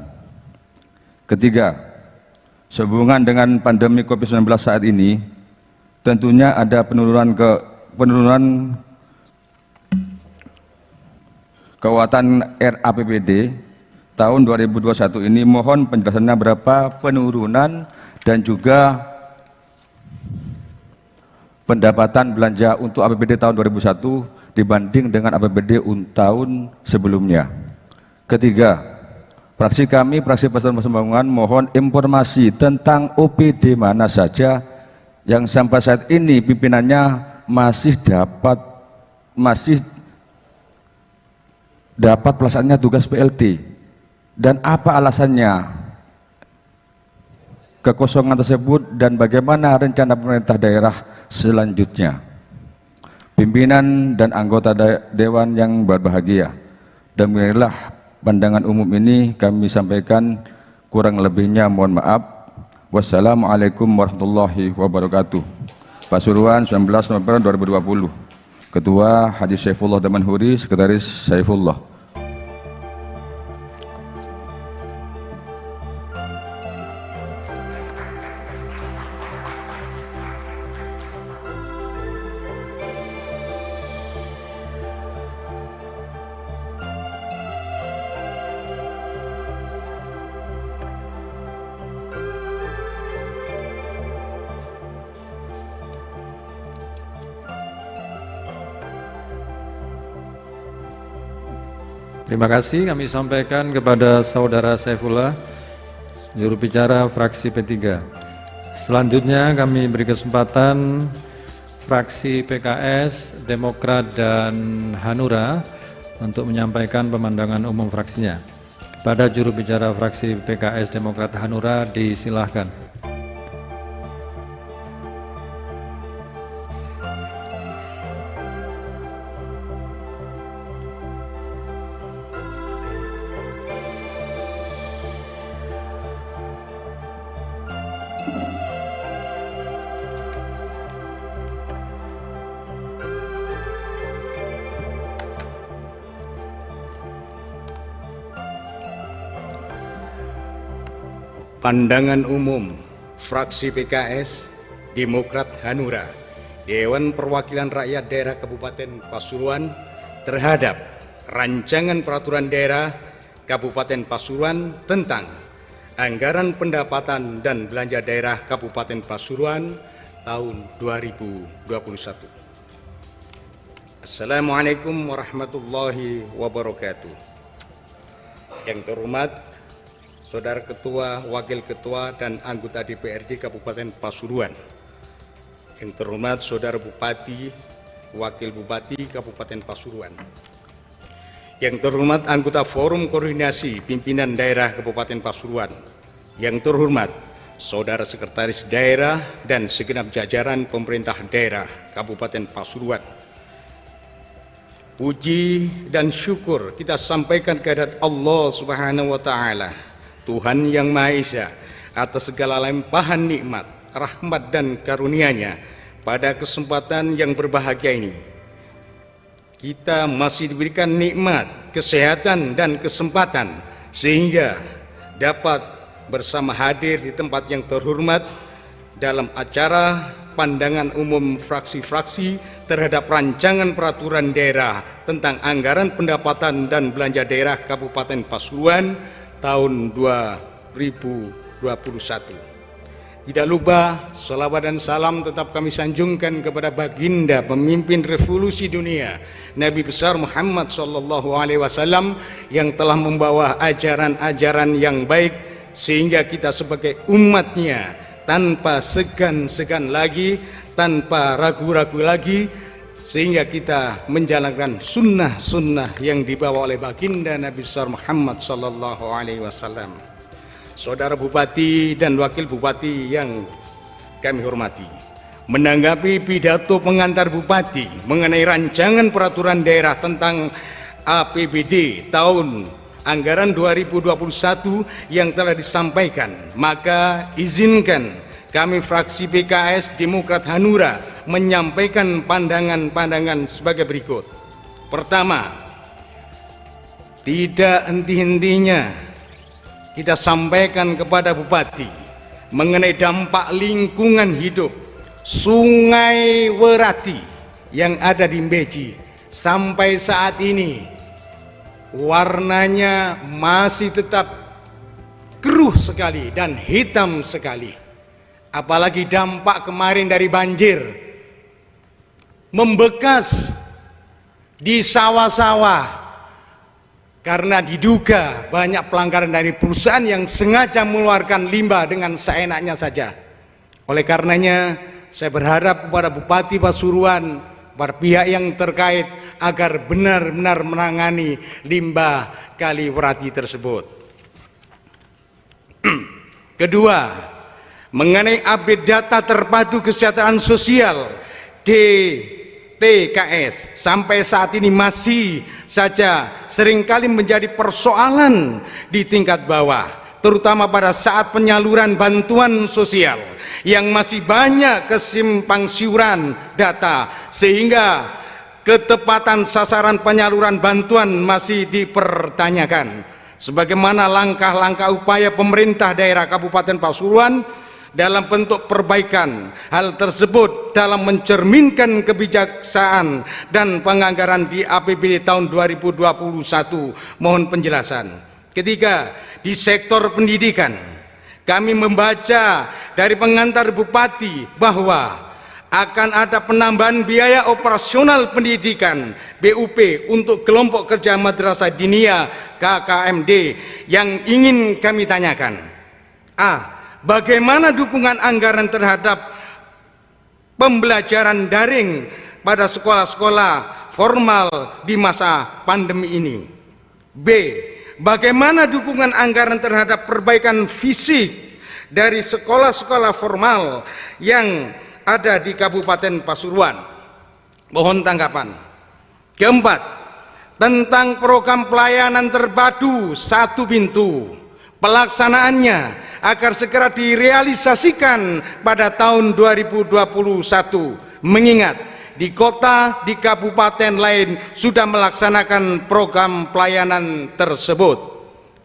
H: Ketiga, sehubungan dengan pandemi COVID-19 saat ini, tentunya ada penurunan kekuatan RAPBD tahun 2021 ini. Mohon penjelasannya berapa penurunan dan juga pendapatan belanja untuk APBD tahun 2021 dibanding dengan APBD tahun sebelumnya. Ketiga, fraksi kami, fraksi Persatuan Pembangunan, mohon informasi tentang OPD mana saja yang sampai saat ini pimpinannya masih dapat pelaksanaannya tugas PLT, dan apa alasannya kekosongan tersebut dan bagaimana rencana pemerintah daerah selanjutnya. Pimpinan dan anggota Dewan yang berbahagia, demikianlah pandangan umum ini kami sampaikan, kurang lebihnya mohon maaf. Wassalamualaikum warahmatullahi wabarakatuh. Pasuruan, 19 November 2020. Ketua Haji Saifullah Damanhuri, Sekretaris Saifullah.
C: Terima kasih kami sampaikan kepada Saudara Saifullah, juru bicara fraksi P3. Selanjutnya kami beri kesempatan fraksi PKS, Demokrat, dan Hanura untuk menyampaikan pemandangan umum fraksinya. Kepada juru bicara fraksi PKS, Demokrat, Hanura, disilahkan.
I: Pandangan umum fraksi PKS, Demokrat, Hanura, Dewan Perwakilan Rakyat Daerah Kabupaten Pasuruan terhadap Rancangan Peraturan Daerah Kabupaten Pasuruan tentang Anggaran Pendapatan dan Belanja Daerah Kabupaten Pasuruan tahun 2021. Assalamualaikum warahmatullahi wabarakatuh. Yang terhormat Saudara Ketua, Wakil Ketua, dan anggota DPRD Kabupaten Pasuruan. Yang terhormat Saudara Bupati, Wakil Bupati Kabupaten Pasuruan. Yang terhormat anggota Forum Koordinasi Pimpinan Daerah Kabupaten Pasuruan. Yang terhormat Saudara Sekretaris Daerah dan segenap jajaran pemerintah daerah Kabupaten Pasuruan. Puji dan syukur kita sampaikan kehadirat Allah Subhanahu wa Ta'ala, Tuhan yang Maha Esa, atas segala limpahan nikmat, rahmat dan karunia-Nya pada kesempatan yang berbahagia ini. Kita masih diberikan nikmat, kesehatan dan kesempatan sehingga dapat bersama hadir di tempat yang terhormat dalam acara pandangan umum fraksi-fraksi terhadap rancangan peraturan daerah tentang anggaran pendapatan dan belanja daerah Kabupaten Pasuruan tahun 2021. Tidak lupa salawat dan salam tetap kami sanjungkan kepada baginda pemimpin revolusi dunia Nabi besar Muhammad SAW yang telah membawa ajaran-ajaran yang baik sehingga kita sebagai umatnya tanpa segan-segan lagi, tanpa ragu-ragu lagi, sehingga kita menjalankan sunnah-sunnah yang dibawa oleh baginda Nabi besar Muhammad SAW. Saudara Bupati dan Wakil Bupati yang kami hormati, menanggapi pidato pengantar Bupati mengenai rancangan peraturan daerah tentang APBD tahun anggaran 2021 yang telah disampaikan, maka izinkan kami fraksi PKS, Demokrat, Hanura menyampaikan pandangan-pandangan sebagai berikut. Pertama, tidak henti-hentinya kita sampaikan kepada Bupati mengenai dampak lingkungan hidup Sungai Werati yang ada di Mbeji. Sampai saat ini warnanya masih tetap keruh sekali dan hitam sekali. Apalagi dampak kemarin dari banjir membekas di sawah-sawah karena diduga banyak pelanggaran dari perusahaan yang sengaja mengeluarkan limbah dengan seenaknya saja. Oleh karenanya, saya berharap kepada Bupati Pasuruan, para pihak yang terkait agar benar-benar menangani limbah Kaliwerati tersebut. Kedua, mengenai update data terpadu kesejahteraan sosial DTKS, sampai saat ini masih saja seringkali menjadi persoalan di tingkat bawah, terutama pada saat penyaluran bantuan sosial yang masih banyak kesimpang siuran data, sehingga ketepatan sasaran penyaluran bantuan masih dipertanyakan. Sebagaimana langkah-langkah upaya pemerintah daerah Kabupaten Pasuruan dalam bentuk perbaikan hal tersebut dalam mencerminkan kebijaksanaan dan penganggaran di APBD tahun 2021. Mohon penjelasan. Ketiga, di sektor pendidikan, kami membaca dari pengantar Bupati bahwa akan ada penambahan biaya operasional pendidikan BUP untuk kelompok kerja Madrasah Diniyah KKMD yang ingin kami tanyakan. A. Bagaimana dukungan anggaran terhadap pembelajaran daring pada sekolah-sekolah formal di masa pandemi ini? B. Bagaimana dukungan anggaran terhadap perbaikan fisik dari sekolah-sekolah formal yang ada di Kabupaten Pasuruan? Mohon tanggapan. Keempat, tentang program pelayanan terpadu satu pintu, pelaksanaannya agar segera direalisasikan pada tahun 2021, mengingat di kota, di kabupaten lain sudah melaksanakan program pelayanan tersebut.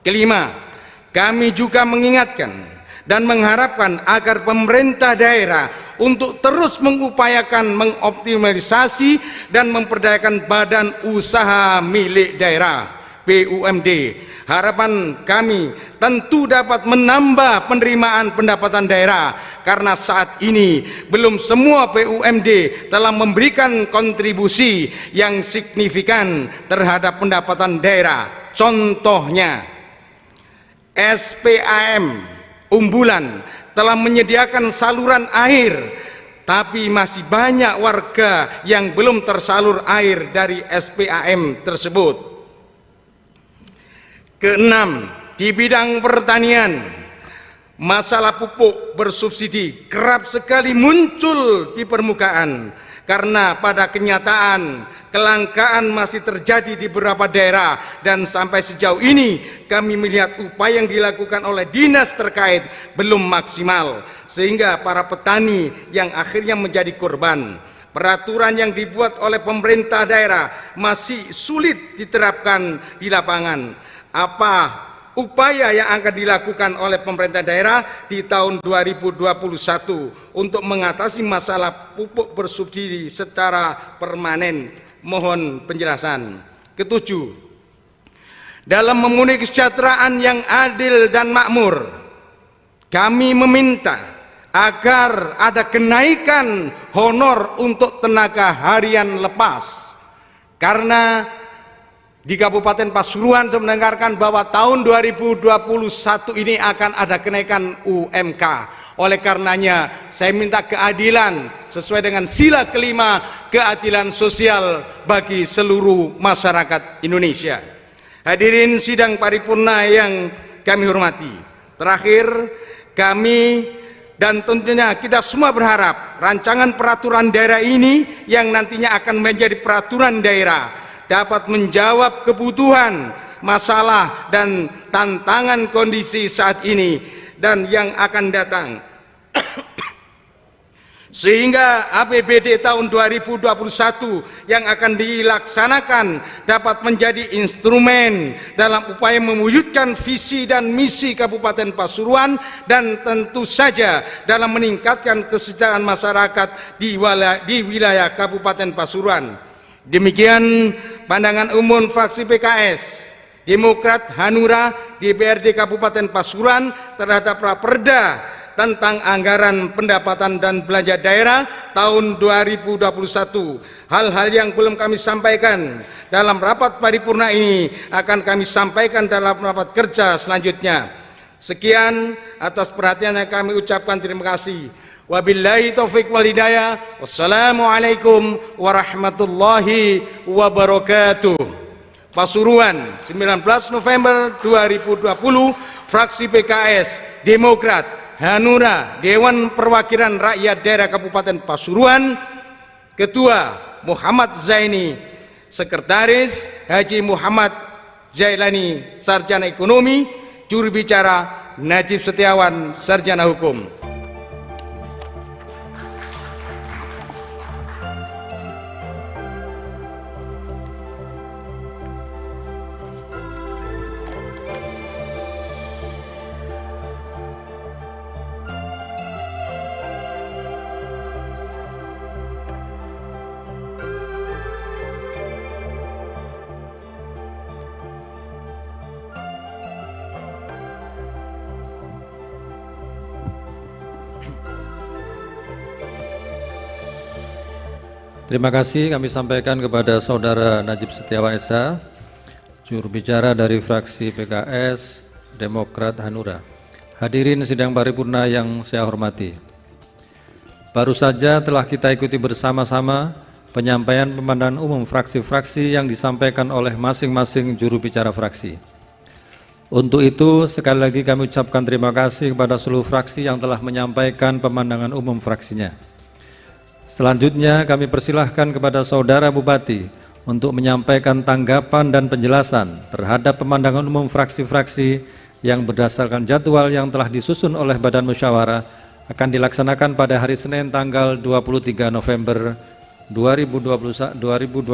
I: Kelima, kami juga mengingatkan dan mengharapkan agar pemerintah daerah untuk terus mengupayakan mengoptimalisasi dan memperdayakan badan usaha milik daerah BUMD. Harapan kami tentu dapat menambah penerimaan pendapatan daerah, karena saat ini belum semua BUMD telah memberikan kontribusi yang signifikan terhadap pendapatan daerah. Contohnya, SPAM Umbulan telah menyediakan saluran air, tapi masih banyak warga yang belum tersalur air dari SPAM tersebut. Keenam, di bidang pertanian, masalah pupuk bersubsidi kerap sekali muncul di permukaan, karena pada kenyataan kelangkaan masih terjadi di beberapa daerah, dan sampai sejauh ini kami melihat upaya yang dilakukan oleh dinas terkait belum maksimal, sehingga para petani yang akhirnya menjadi korban. Peraturan yang dibuat oleh pemerintah daerah masih sulit diterapkan di lapangan. Apa upaya yang akan dilakukan oleh pemerintah daerah di tahun 2021 untuk mengatasi masalah pupuk bersubsidi secara permanen? Mohon penjelasan. Ketujuh, dalam memenuhi kesejahteraan yang adil dan makmur, kami meminta agar ada kenaikan honor untuk tenaga harian lepas, karena di Kabupaten Pasuruan saya mendengarkan bahwa tahun 2021 ini akan ada kenaikan UMK. Oleh karenanya saya minta keadilan sesuai dengan sila kelima, keadilan sosial bagi seluruh masyarakat Indonesia. Hadirin sidang paripurna yang kami hormati, terakhir kami dan tentunya kita semua berharap rancangan peraturan daerah ini yang nantinya akan menjadi peraturan daerah dapat menjawab kebutuhan, masalah dan tantangan kondisi saat ini dan yang akan datang, sehingga APBD tahun 2021 yang akan dilaksanakan dapat menjadi instrumen dalam upaya mewujudkan visi dan misi Kabupaten Pasuruan, dan tentu saja dalam meningkatkan kesejahteraan masyarakat di wilayah Kabupaten Pasuruan. Demikian pandangan umum fraksi PKS Demokrat Hanura DPRD Kabupaten Pasuruan terhadap Raperda tentang anggaran pendapatan dan belanja daerah tahun 2021. Hal-hal yang belum kami sampaikan dalam rapat paripurna ini akan kami sampaikan dalam rapat kerja selanjutnya. Sekian, atas perhatiannya kami ucapkan terima kasih. Wabillahi taufiq wal hidayah. Wassalamualaikum warahmatullahi wabarakatuh. Pasuruan, 19 November 2020, fraksi PKS, Demokrat, Hanura, Dewan Perwakilan Rakyat Daerah Kabupaten Pasuruan, Ketua Muhammad Zaini, Sekretaris Haji Muhammad Jailani, Sarjana Ekonomi, Juru bicara Najib Setiawan, Sarjana Hukum.
C: Terima kasih kami sampaikan kepada Saudara Najib Setiawan SH, juru bicara dari fraksi PKS Demokrat Hanura. Hadirin sidang paripurna yang saya hormati. Baru saja telah kita ikuti bersama-sama penyampaian pemandangan umum fraksi-fraksi yang disampaikan oleh masing-masing juru bicara fraksi. Untuk itu, sekali lagi kami ucapkan terima kasih kepada seluruh fraksi yang telah menyampaikan pemandangan umum fraksinya. Selanjutnya kami persilahkan kepada Saudara Bupati untuk menyampaikan tanggapan dan penjelasan terhadap pemandangan umum fraksi-fraksi yang berdasarkan jadwal yang telah disusun oleh Badan Musyawarah akan dilaksanakan pada hari Senin tanggal 23 November 2020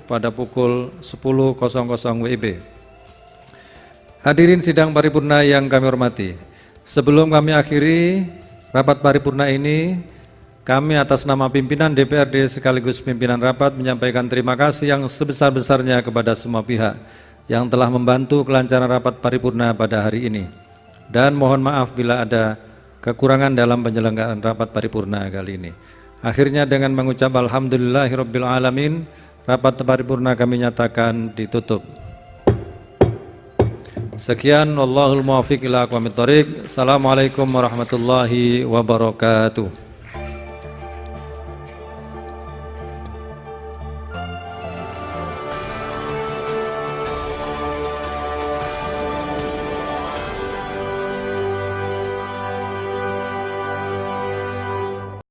C: pada pukul 10.00 WIB. Hadirin sidang paripurna yang kami hormati, sebelum kami akhiri rapat paripurna ini, kami atas nama pimpinan DPRD sekaligus pimpinan rapat menyampaikan terima kasih yang sebesar-besarnya kepada semua pihak yang telah membantu kelancaran rapat paripurna pada hari ini. Dan mohon maaf bila ada kekurangan dalam penyelenggaraan rapat paripurna kali ini. Akhirnya dengan mengucap alhamdulillahirabbil alamin, rapat paripurna kami nyatakan ditutup. Sekian, wallahul muwaffiq ila aqwamit thoriq. Assalamualaikum warahmatullahi wabarakatuh.